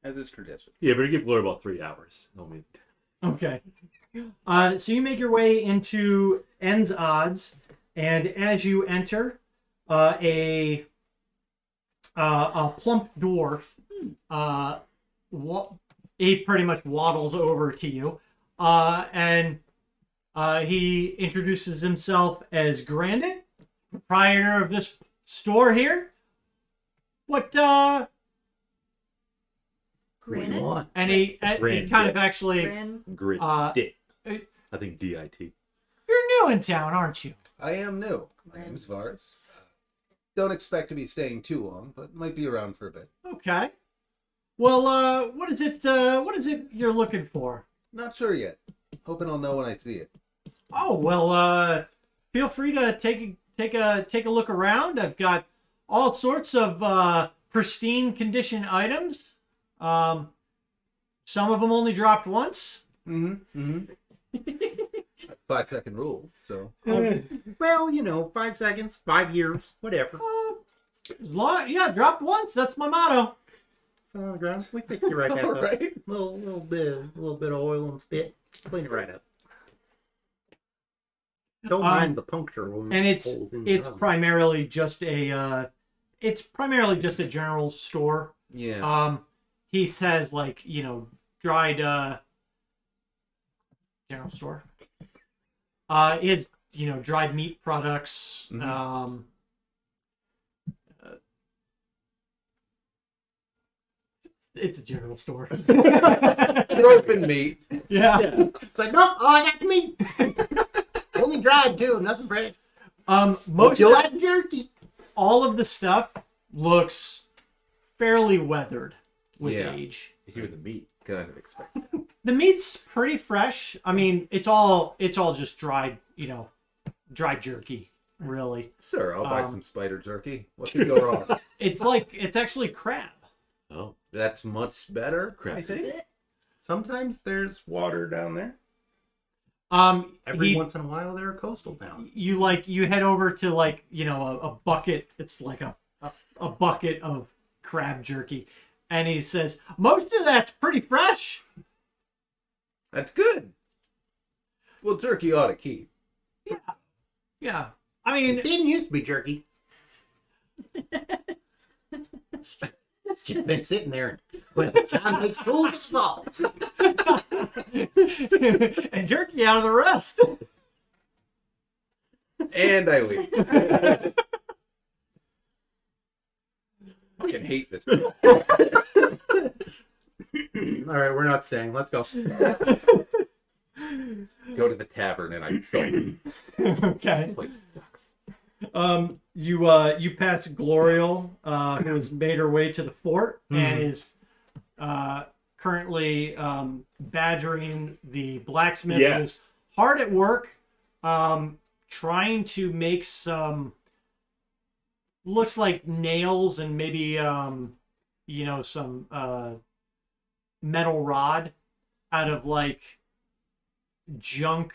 As is tradition. Yeah, but give Gloria about 3 hours. I'll meet at the tavern. Okay. So you make your way into Ends Odds, and as you enter, a plump dwarf, he pretty much waddles over to you, and he introduces himself as Grandit, proprietor of this store here. What What do you Granite? want? and he kind of actually, Grit. Uh, Dit. I think DIT. you're new in town, aren't you? I am new. My name is Vars. don't expect to be staying too long, but might be around for a bit. Okay. Well, what is it? What is it you're looking for? Not sure yet. Hoping I'll know when I see it. Oh well, feel free to take a look around. I've got all sorts of pristine condition items. Some of them only dropped once. 5-second rule. So Well, 5 seconds, 5 years, whatever. Yeah, dropped once. That's my motto. Fell on the ground. We fix you right back all up. right. Little bit of oil and spit. Clean it right up. Don't mind the puncture. When And it pulls in it's the tongue. primarily just a general store. Yeah. He says like dried general store. Is dried meat products. Mhm. It's a general store. Open meat. Yeah. It's like, nope, all I got's meat. Only dried too, nothing fresh. Most You of, like jerky. all of the stuff looks fairly weathered with Yeah. age. Even the meat. Kind of expected. The meat's pretty fresh. I mean, it's all just dried, dried jerky, really. Sure, I'll buy some spider jerky. What could go wrong? It's actually crab. Oh, That's much better, I Crap. think. Sometimes there's water down there. He- Once in a while, there are coastal towns. you head over to a bucket. It's like a bucket of crab jerky, and he says most of that's pretty fresh. That's good. Well, jerky ought to keep. Yeah, I mean, It didn't used to be jerky. It's just been sitting there. When the time takes fools to stall. and jerky out of the rest. And I leave. Fucking hate this place. All right, we're not staying. Let's go. Go to the tavern and I'm sorry. Okay. Place sucks. You pass Glorial, who has made her way to the fort and is currently badgering the blacksmith. Yes. Who's hard at work, trying to make some looks like nails and maybe some metal rod out of like junk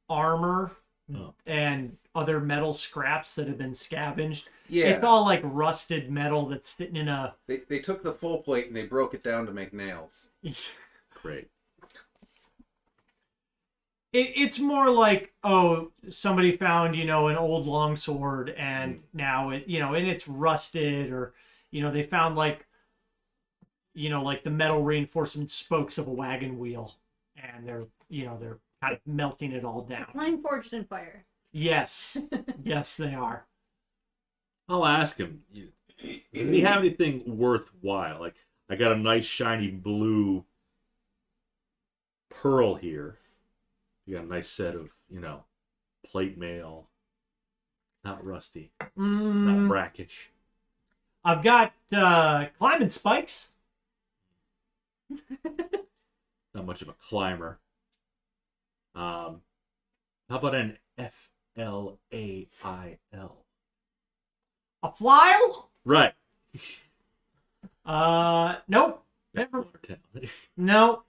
armor Oh. and other metal scraps that have been scavenged. Yeah. It's all like rusted metal that's sitting in a They took the full plate and they broke it down to make nails. great. it's more like, oh, somebody found, an old longsword and now and it's rusted, or, they found like the metal reinforcement spokes of a wagon wheel and they're kind of melting it all down. Flame forged in fire. Yes. Yes, they are. I'll ask him. Does he have anything worthwhile? Like, I got a nice shiny blue pearl here. You got a nice set of, plate mail. Not rusty. Not brackish. I've got climbing spikes. Not much of a climber. How about an FLAIL? A flail? Right. Nope. Never. No.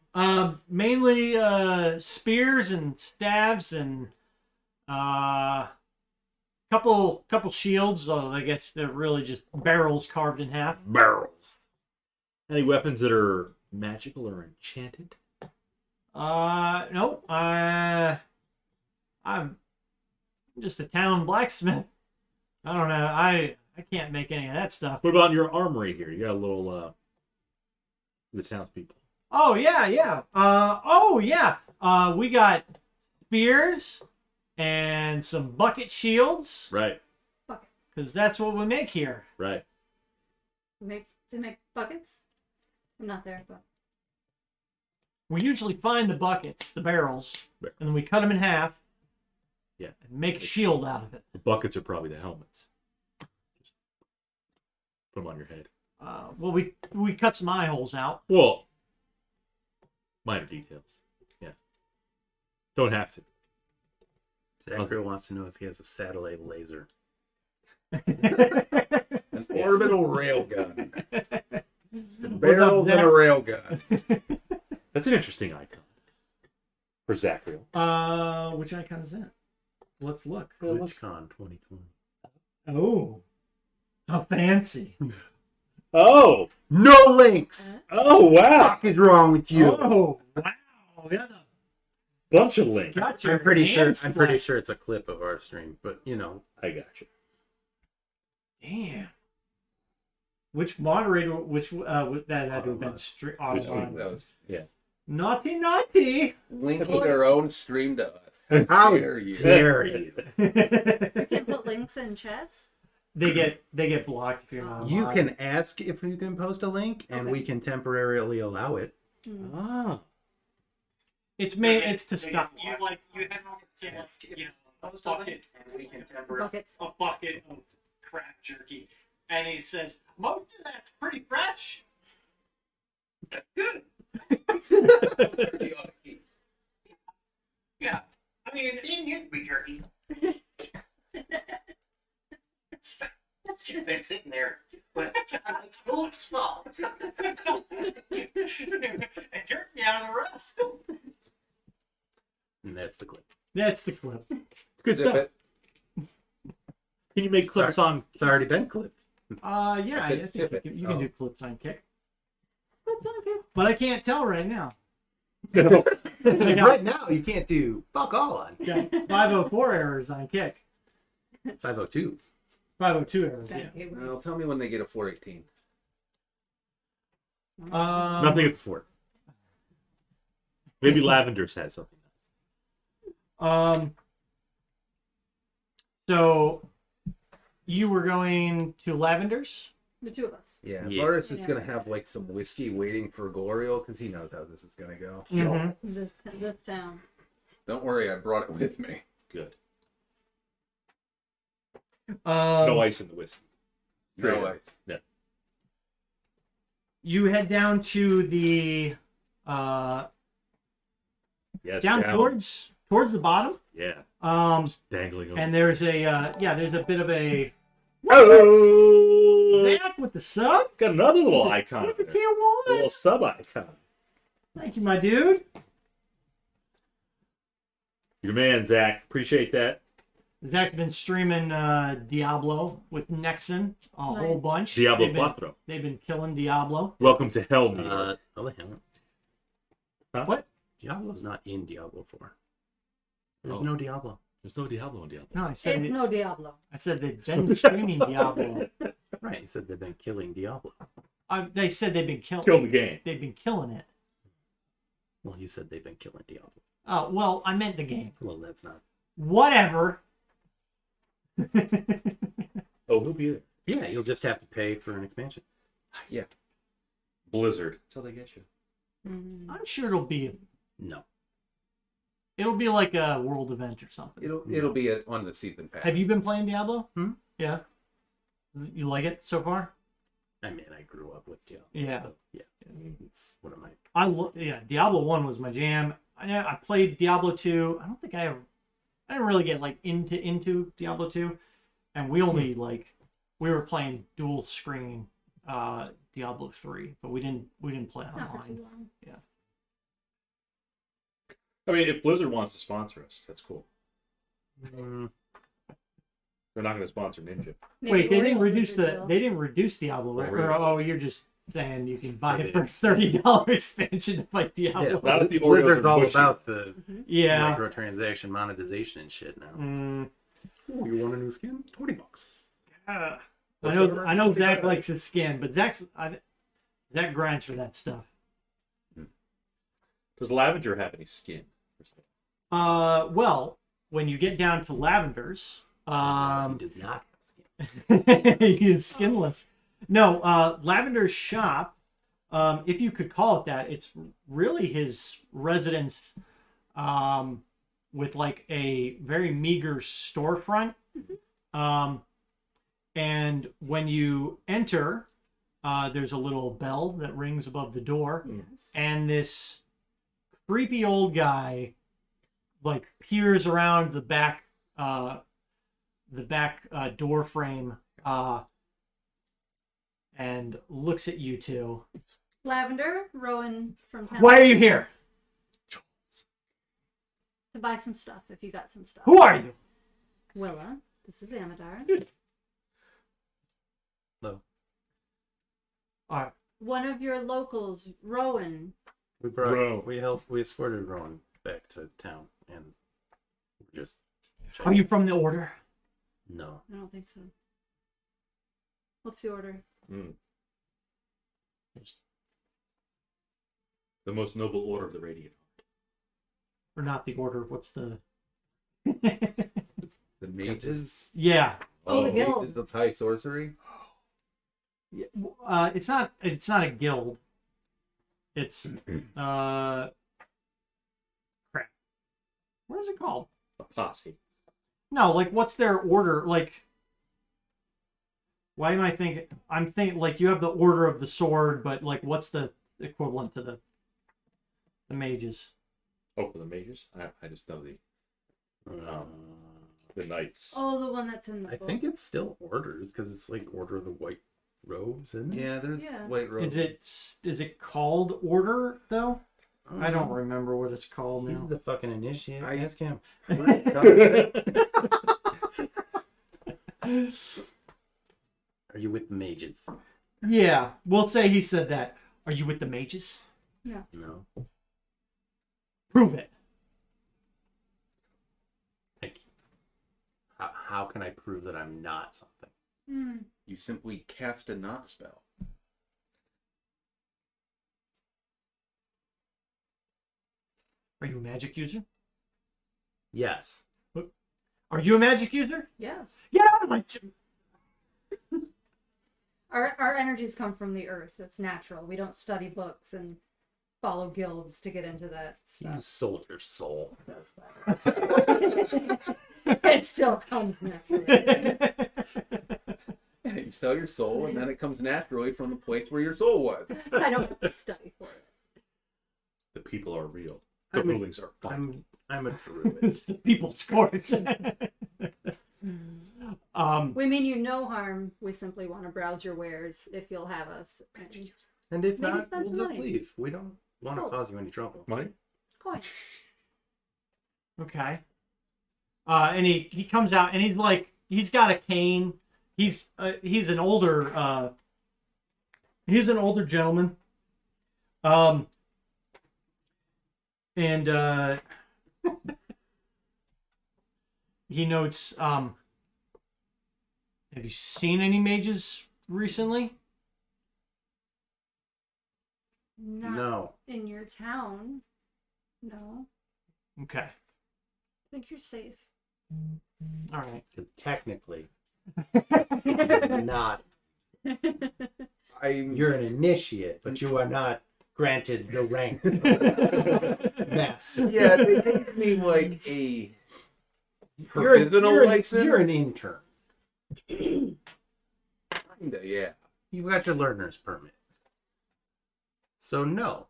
Mainly spears and staves and couple shields. I guess they're really just barrels carved in half. Barrels. Any weapons that are magical or enchanted? Nope. I'm just a town blacksmith. I don't know. I can't make any of that stuff. What about your armory here? You got a little the townspeople. Oh yeah, yeah. We got spears and some bucket shields, Right. because that's what we make here. Right. To make buckets? I'm not there, but We usually find the buckets, the barrels, and then we cut them in half. Yeah. And make a shield out of it. The buckets are probably the helmets. Put them on your head. Well, we cut some eye holes out. Well, minor details. Yeah. Don't have to. Zachary wants to know if he has a satellite laser. An orbital railgun. Barrels and a railgun. That's an interesting icon for Zachary. Which icon is that? Let's look. TwitchCon 2020. Oh, how fancy! Oh, No links. oh wow! What is wrong with you? Oh, wow! Yeah, Bunch of links. got your I'm pretty sure. hand I'm pretty slapped. sure it's a clip of our stream, but you know. I got you. Damn. Which moderator? Which that had to have been Which one? That was naughty, naughty. linking our own stream to us. How dare you? dare you? You can put links in chats. They get blocked if you're not. You allowed. can ask if you can post a link, and we can temporarily allow it. Ah. It's made. It's to stop. You You have a bucket. Buckets. A bucket of crab jerky, and he says most of that's pretty fresh. Good. Yeah. I mean, it didn't used to be jerky. It's just been sitting there, but it's full of stuff. And jerky out of the rest. And that's the clip. That's the clip. Good Zip stuff. it. Can you make clips on? It's already been clipped. Yeah, I I said think tip it. you can Oh. do clips on Kick, but I can't tell right now. No. I got, Right now, you can't do fuck all on got 504 errors on Kick. 502. 502 errors, yeah. Well, tell me when they get a 418. Nothing at the fort. Maybe Lavender's had something. So you were going to Lavender's? The two of us. Yeah, Yeah. Varus is Yeah. gonna have like some whiskey waiting for Glorial because he knows how this is gonna go. Mhm. This town. Don't worry, I brought it with me. Good. Um, No ice in the whiskey. No ice. Yeah. You head down to the Yes. down towards the bottom. Yeah. Dangling over. And there's there's a bit of a Oh, back with the sub. got another little icon. With the there. tier A one. little sub icon. Thank you, my dude. Your man, Zach. Appreciate that. Zach's been streaming Diablo with Nexon a whole bunch. Diablo They've been- Quattro. They've been killing Diablo. Welcome to hell, New York. Oh, the hell. Huh? What? Diablo's not in Diablo 4. There's Oh. no Diablo. There's no Diablo in Diablo. No, I said It's no Diablo. I said they've been streaming Diablo. Right, you said they've been killing Diablo. They said they've been killing. Kill the game. They've been killing it. Well, you said they've been killing Diablo. Oh well, I meant the game. Well, that's not. Whatever. Oh, he'll be there. Yeah, you'll just have to pay for an expansion. Blizzard. That's how they get you. I'm sure it'll be No. like a world event or something. It'll be on the season pass. Have you been playing Diablo? Hmm? Yeah. You like it so far? I mean, I grew up with Diablo. Yeah. So, yeah. It's one of my. Diablo 1 was my jam. I played Diablo 2. I don't think I didn't really get like into Diablo 2, and we only we were playing dual screen Diablo 3, but we didn't play Not for online. too long. I mean, if Blizzard wants to sponsor us, that's cool. Mm, They're not going to sponsor Ninja. Wait, they didn't Royal reduce Blizzard will. they didn't reduce Diablo, right? really? Or you're just saying you can buy They it for did. $30 expansion to fight yeah, Diablo. Not if the Blizzard's Oreos are all bushy. about the Yeah. microtransaction monetization and shit now. Mm, Oh, you want a new skin? $20. I know Zach likes his skin, but Zach grinds for that stuff. Does Lavender have any skin? Well, when you get down to Lavender's, He does not have skin. he is skinless. No, Lavender's shop, if you could call it that, it's really his residence with like a very meager storefront. And when you enter, there's a little bell that rings above the door, Yes. and this creepy old guy like peers around the back door frame and looks at you two. Lavender, Rowan from town. Why are you here? To buy some stuff, if you got some stuff. Who are you? Willa, this is Amadar. No. All right. One of your locals, Rowan. Rone. We escorted Rone back to town, and just. Are you from the Order? No. I don't think so. What's the order? The most noble order of the Radiant. Or not the Order? What's the? The mages. Yeah. Oh, the guild. Mages of high sorcery. It's not a guild. It's crap. What is it called? A posse. No, like what's their order? Like why am I thinking I'm thinking like you have the Order of the Sword, but like what's the equivalent to the mages? Oh, for the mages? I just know the knights. Oh, the one that's in the I book. think it's still orders because it's like Order of the White Robes, isn't it? Yeah, there's Yeah. white robes. Is it called Order though? I don't remember what it's called He's now. the fucking initiate. Ask him. Are you with the mages? Yeah, we'll say he said that. Are you with the mages? No. Prove it. Like, how can I prove that I'm not something? You simply cast a knock spell. Are you a magic user? Yes. Are you a magic user? Yes. Get out of my... Our energies come from the earth. It's natural. We don't study books and follow guilds to get into that You stuff. sold your soul. It still comes naturally. And you sell your soul, and then it comes naturally from the place where your soul was. I don't have to study for it. The people are real. The rulings are fun. I'm a druid. It's the people's court. We mean you no harm. We simply want to browse your wares if you'll have us. And if Maybe not, spend we'll some just money. leave. We don't want to Cool. cause you any trouble. Money? Coin. Okay. And he comes out and he's like he's got a cane. He's an older gentleman. And he notes have you seen any mages recently? Not No. in your town. No. Okay. I think you're safe. All right. Because technically, you're not. You're an initiate, but you are not granted the rank of master. Yeah, they gave me like a You're provisional license. you're an intern. Kinda, yeah. You got your learner's permit. So no.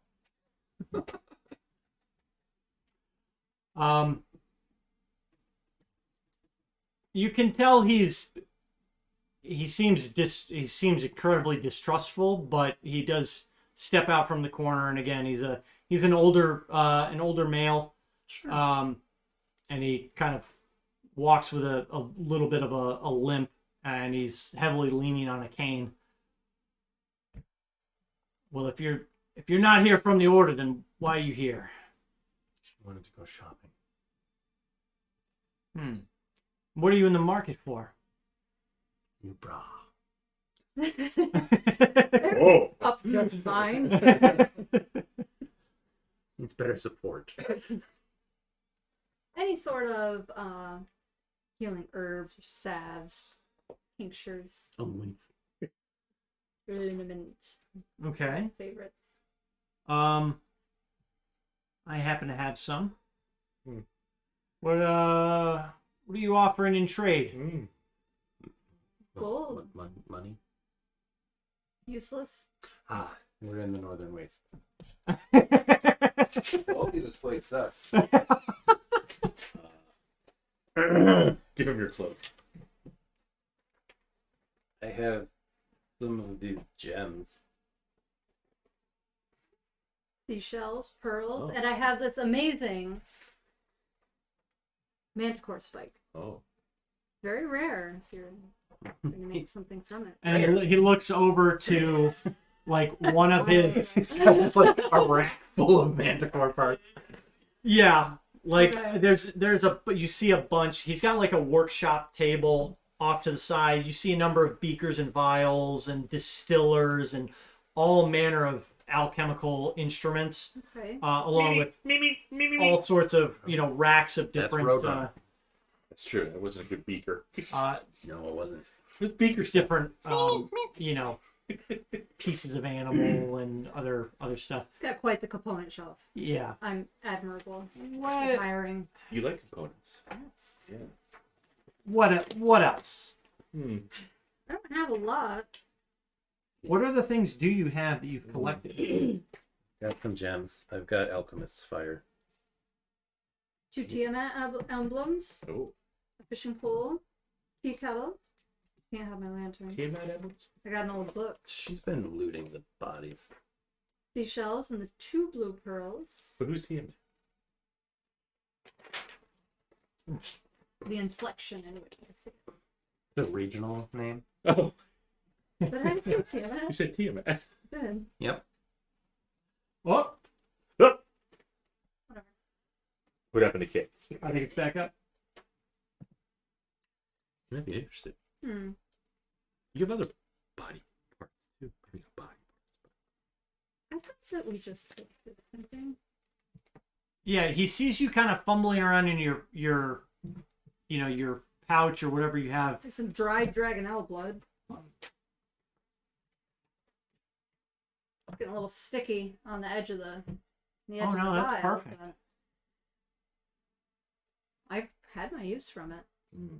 You can tell he seems incredibly distrustful, but he does step out from the corner, and again he's an older male. Sure. And he kind of walks with a little bit of a limp, and he's heavily leaning on a cane. Well, if you're not here from the Order, then why are you here? Wanted to go shopping. What are you in the market for? New bra. Oh! Up just fine. Needs better support. Any sort of healing herbs, salves, tinctures, Unlimited. liniment Okay. favorites. I happen to have some. Hmm. What are you offering in trade? Gold. Money. Useless. Ah, we're in the northern waste. Quality of this place sucks. Give him your cloak. I have some of these gems. Seashells, pearls, Oh. and I have this amazing manticore spike. Oh. Very rare. If you're going to make something from it. And he looks over to like one of his. It's like a rack full of manticore parts. Yeah, like Okay. there's a, but you see a bunch. He's got like a workshop table off to the side. You see a number of beakers and vials and distillers and all manner of alchemical instruments, Okay. along with all sorts of racks of That's different Roadrunner. That's true. That wasn't a good beaker. No, it wasn't. beakers, different pieces of animal and other stuff. It's got quite the component shelf. Yeah. I'm admirable. What? Admiring. You like components. Yes. Yeah. What else? Hmm. I don't have a lot. What other things do you have that you've collected? Got some gems. I've got Alchemist's Fire. 2 Tiamat emblems. Oh. A fishing pole. Tea kettle. Can't have my lantern. Tiamat emblems? I got an old book. She's been looting the bodies. Seashells and the 2 blue pearls. So who's Tiamat? The inflection in which I say. The regional name. Oh, But I didn't say Tiamat. you said Tiamat. Good. Yep. Oh, Oh. Whatever. What happened to Kit? I think it's back up. You might be interested. Hmm. You have other body parts too. Maybe a body. I thought that we just did something. Yeah, he sees you kind of fumbling around in your pouch or whatever you have. There's some dried dragonelle blood. It's getting a little sticky on the edge of the Oh, of no, the that's vial, perfect. but I've had my use from it. Mm.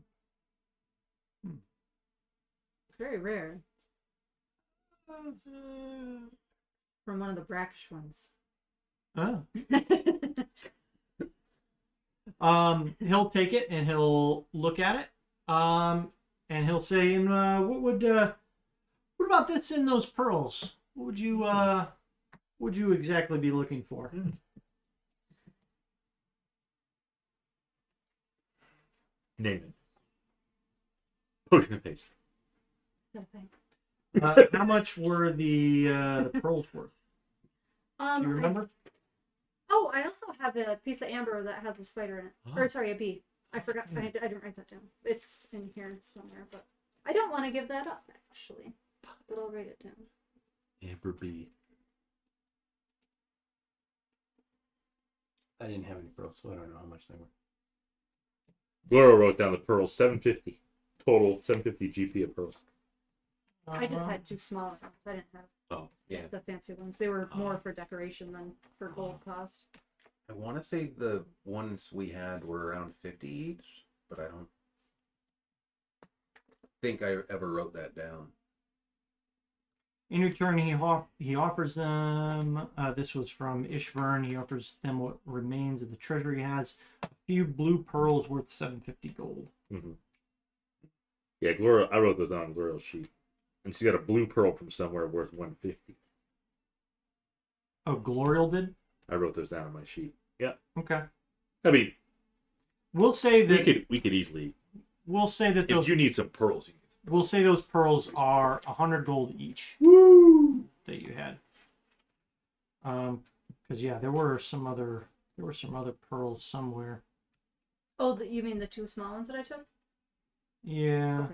It's very rare. From one of the brackish ones. Oh. He'll take it and he'll look at it. And he'll say, "And what about this in those pearls? What would you exactly be looking for?" Name it. Potion of haste. Something. How much were the pearls worth? Do you remember? Oh, I also have a piece of amber that has a spider in it. Oh. Or sorry, a bee. I forgot. I didn't write that down. It's in here somewhere, but I don't want to give that up actually. But I'll write it down. Amber bee. I didn't have any pearls, so I don't know how much they were. Laura wrote down the pearls. 750 total. 750 GP of pearls. I just had 2 smaller ones. I didn't have Oh, yeah. the fancy ones. They were more for decoration than for gold cost. I want to say the ones we had were around 50 each, but I don't think I ever wrote that down. In return, he offers them. This was from Ishvern. He offers them what remains of the treasure he has. A few blue pearls worth 750 gold. Mm-hmm. Yeah, Gloria. I wrote those down on Gloria's sheet, and she's got a blue pearl from somewhere worth 150. Oh, Glorial did? I wrote those down on my sheet. Yeah. Okay. I mean, We'll say that we could easily. we'll say that If those you need some pearls, you can get some. we'll say those pearls are 100 gold each. Woo! That you had. Because yeah, there were some other pearls somewhere. Oh, you mean the 2 small ones that I took? Yeah. Okay.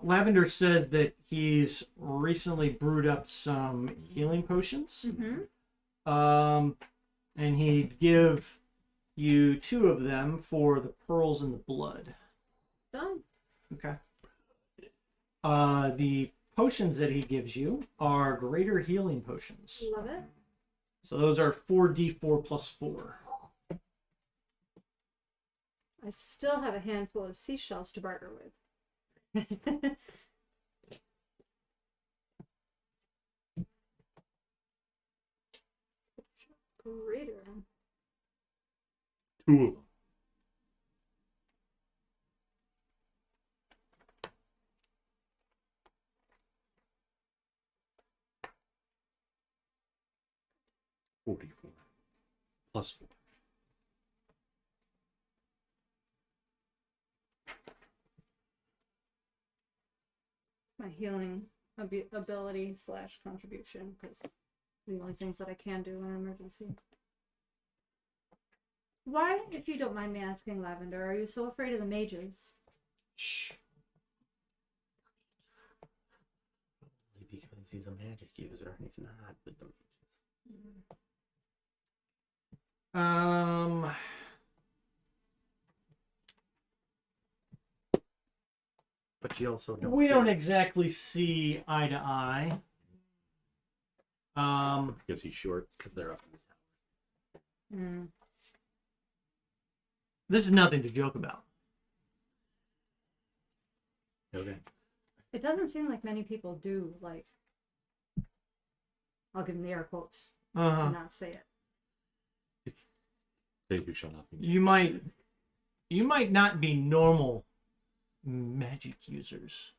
Lavender says that he's recently brewed up some healing potions. Mm-hmm. And he'd give you 2 of them for the pearls and the blood. Done. Okay. The potions that he gives you are greater healing potions. Love it. So those are 4d4 plus 4. I still have a handful of seashells to barter with. Greater. 2 of them. +4 +4. My healing ability / contribution, because the only things that I can do in an emergency. Why, if you don't mind me asking, Lavender, are you so afraid of the mages? Shh. Because he's a magic user and he's not with the mages. But you also don't. We don't exactly see eye to eye. Because he's short. Because they're up in the tower. This is nothing to joke about. Okay. It doesn't seem like many people do, like, I'll give them the air quotes and not say it. They who shall not be. You might not be normal magic users,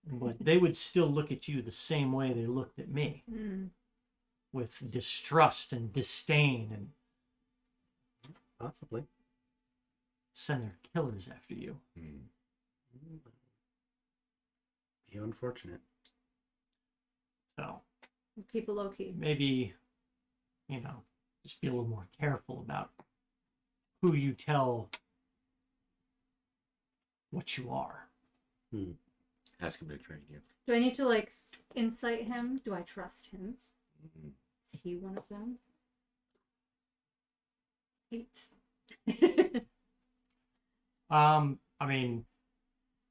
but they would still look at you the same way they looked at me, with distrust and disdain, and Possibly. send their killers after you. Be unfortunate. So Keep it low key. maybe, just be a little more careful about who you tell what you are. Ask him to train you. Do I need to, like, insight him? Do I trust him? Is he one of them? 8. I mean,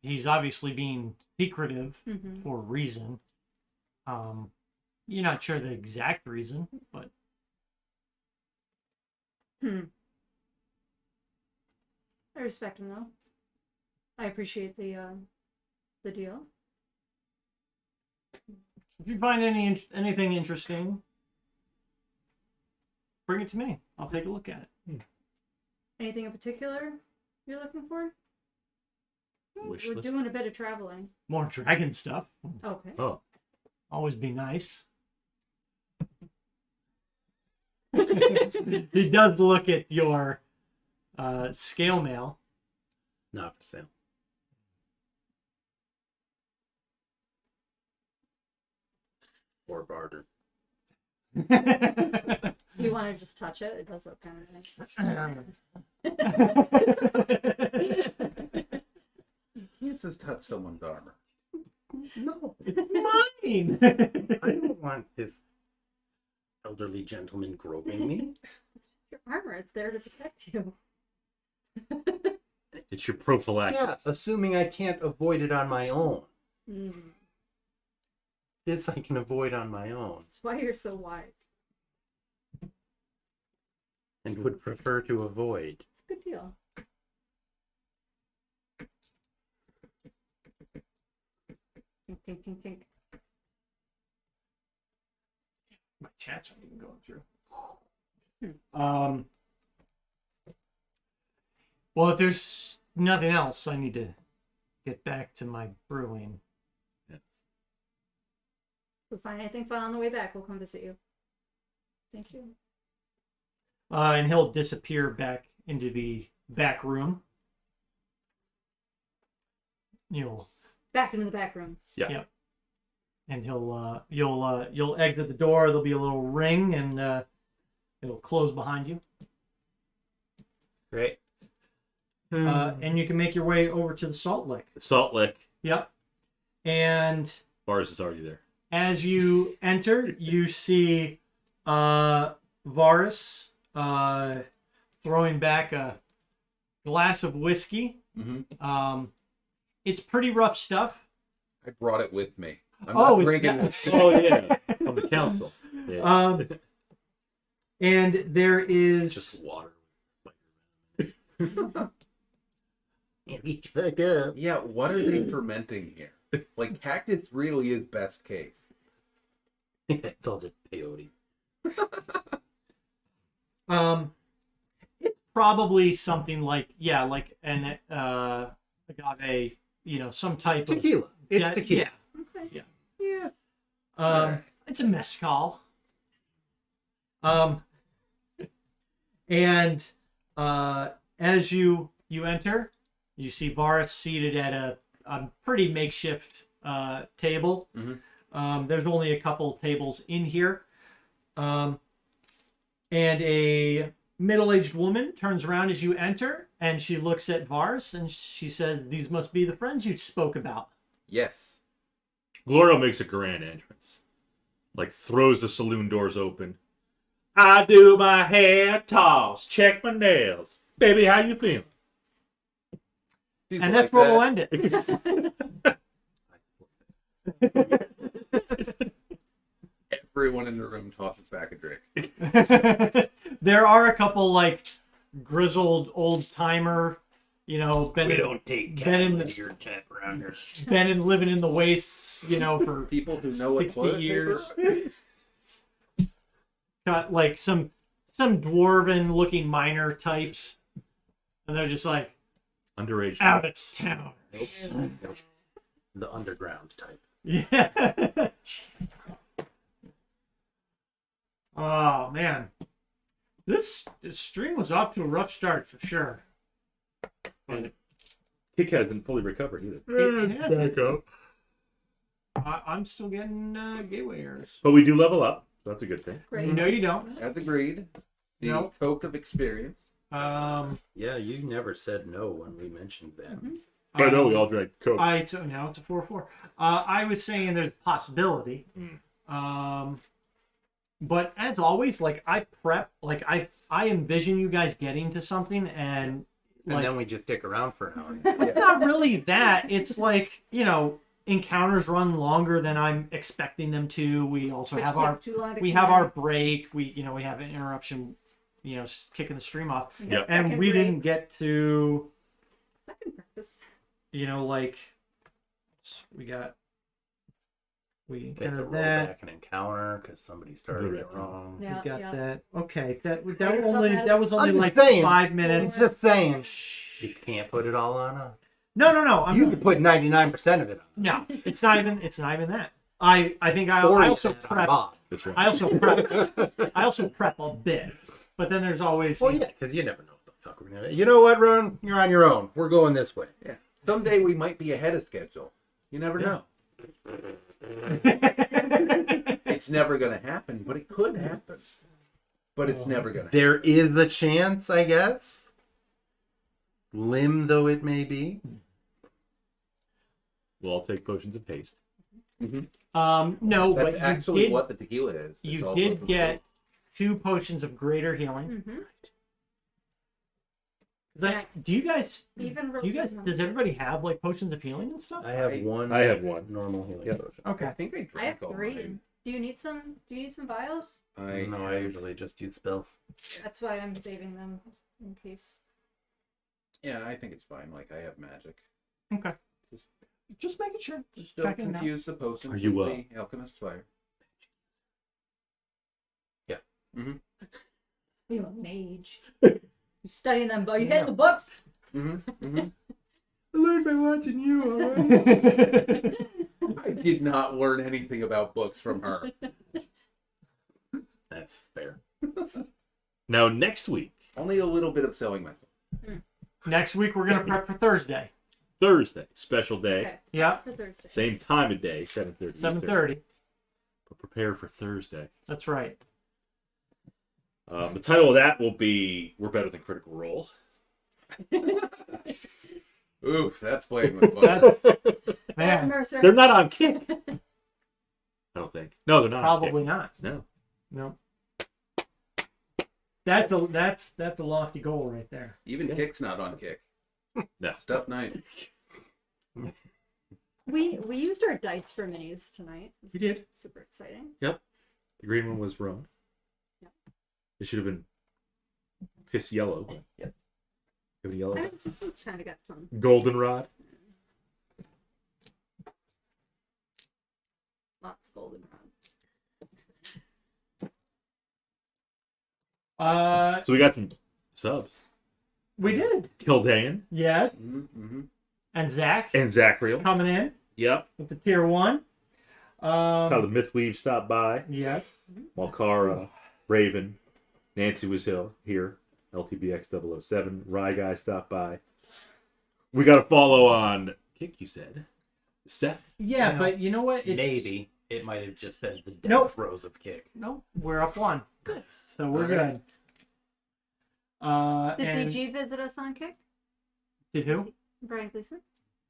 he's obviously being secretive for a reason. You're not sure the exact reason, but I respect him, though. I appreciate the deal. if you find anything interesting, bring it to me. I'll take a look at it. Anything in particular you're looking for? Wish We're list? doing a bit of traveling. More dragon stuff. Okay. Oh. Always be nice. He does look at your scale mail. Not for sale. Or barter. Do you want to just touch it? It does look kind of nice. You can't just touch someone's armor. No. It's mine. I don't want this elderly gentleman groping me. It's just your armor. It's there to protect you. It's your prophylactic. Yeah, assuming I can't avoid it on my own. Mm. This I can avoid on my own. That's why you're so wise. And would prefer to avoid. It's a good deal. Tink, tink, tink, tink. My chat's not even going through. Well, if there's nothing else, I need to get back to my brewing. If we find anything fun on the way back, we'll come visit you. Thank you. And he'll disappear back into the back room. Back into the back room. Yeah. Yep. And you'll exit the door. There'll be a little ring, and it'll close behind you. Great. And you can make your way over to the Salt Lick. Salt Lick. Yep. And Varus is already there. as you enter, you see Varus throwing back a glass of whiskey. It's pretty rough stuff. I brought it with me. I'm Oh, not drinking it's this. Oh, yeah. From the council. Yeah. And there is Just water. Each fucked up. Yeah, what are they fermenting here? Like, cactus really is best case. It's all just peyote. It's probably something like like an agave, some type Tequila. of It's tequila. Yeah. Yeah. It's a mezcal. And as you enter, you see Varus seated at a pretty makeshift table. There's only a couple tables in here. And a middle-aged woman turns around as you enter, and she looks at Varus, and she says, "These must be the friends you spoke about." Yes. Gloro makes a grand entrance. Like, throws the saloon doors open. I do my hair toss, check my nails. Baby, how you feeling? People And that's like where we'll that. end it. Everyone in the room tosses back a drink. There are a couple, like, grizzled old-timer, been take been in your tap around here. been in living in the wastes, for People who know what 60 toilet years. paper is. Got like some dwarven looking miner types, and they're just like Underage. out of town. Nope. The underground type. Yeah. Oh man, this stream was off to a rough start for sure. And Kick hasn't fully recovered either. I'm still getting gateway errors. But we do level up, so that's a good thing. Great. No, you don't. As agreed. The Nope. Coke of experience. Yeah, you never said no when we mentioned that. I know we all drank Coke. So now it's a 4-4. I was saying there's a possibility. But as always, like I prep, like I envision you guys getting to something, and And then we just stick around for an hour. it's not really that. It's like, encounters run longer than I'm expecting them to. We also Which have takes our too long to we come have back. our break. We we have an interruption, kicking the stream off, We Yep. got and second we didn't breaks. get to Second breakfast. like we We had to encountered roll that. back an encounter because somebody started it wrong. Yeah, We got yeah. that. Okay, that I was love only that. that was only I'm like saying. 5 minutes. just saying. You can't put it all on us. No. You can put 99% of it on. No, it's not even that. I think I 40 also on prep. Bob. That's right. I also prep a bit, but then there's always Well, yeah, because you never know what the fuck we're gonna. You know what, Ron? You're on your own. We're going this way. Yeah. Someday we might be ahead of schedule. You never know. It's never going to happen, but it could happen. But it's never going to happen. There is the chance, I guess. Limb though it may be. We'll all take potions of haste. no, That's but actually you did, what the tequila is. It's you all did potions of get haste. 2 potions of greater healing. Mm-hmm. 'Cause do you guys Even does everybody have like potions of healing and stuff? I have one. I have one. normal healing Yep. potion. I Okay. think I I drank have all 3. mine. Do you need some vials? No, I usually just use spells. That's why I'm saving them in case. Yeah, I think it's fine. Like, I have magic. Okay. Just making sure. Just Don't checking it out. confuse the potions Are you, with the alchemist's fire. Yeah. Mm-hmm. You're a mage. You're studying them, but you hit the books. Mm-hmm. Mm-hmm. I learned by watching you, I did not learn anything about books from her. That's fair. Now, next week, Only a little bit of sewing myself. Next week we're gonna prep for Thursday. Thursday, special day. Okay. Yeah, For Thursday. Same time of day, 7:30. 7:30. But prepare for Thursday. That's right. The title of that will be "We're Better Than Critical Role." Oof, that's playing with fire. That's, man, Mercer. They're not on Kick. I don't think. No, they're not. probably on not. Kick. No. No. That's a lofty goal right there. Even Kick's not on Kick. No. Stuff night. We used our dice for minis tonight. It was We did. Super exciting. Yep. The green one was Rone. Yep. It should have been piss yellow. But Yep. Have a yellow? I mean, this one's kind of got some. Goldenrod. Lots of golden rod. So we got some subs. We did. Kildan Yes. Mm-hmm. And Zach and Zachriel. coming in Yep. with the tier 1. How the Mythweave stopped by. Yes. Malkara, Raven, Nancy was here. LTBX007. Rye Guy stopped by. We got a follow on Kick, you said. Seth? Yeah, Well, but you know what? Maybe it might have just been the death Nope. throes of kick. No, we're up 1. Good. So we're All right. good. Did And BG visit us on Kick? did who? Brian Gleason?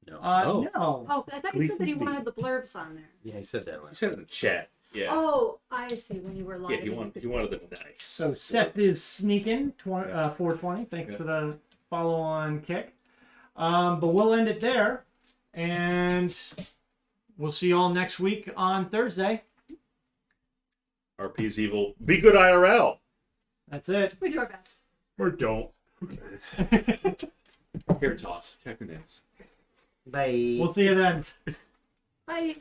No. Oh. No. Oh, I thought you said that he Gleason wanted the blurbs on there. Yeah, he said that He last. said in the chat. Yeah. Oh, I see. When you were live. Yeah, he wanted them nice. So Seth is sneaking 420. Thanks for the follow on Kick. But we'll end it there. And we'll see you all next week on Thursday. RP's evil. Be good IRL. That's it. We do our best. Or don't. Who cares? Hair toss. Check the nails. Bye. We'll see you then. Bye.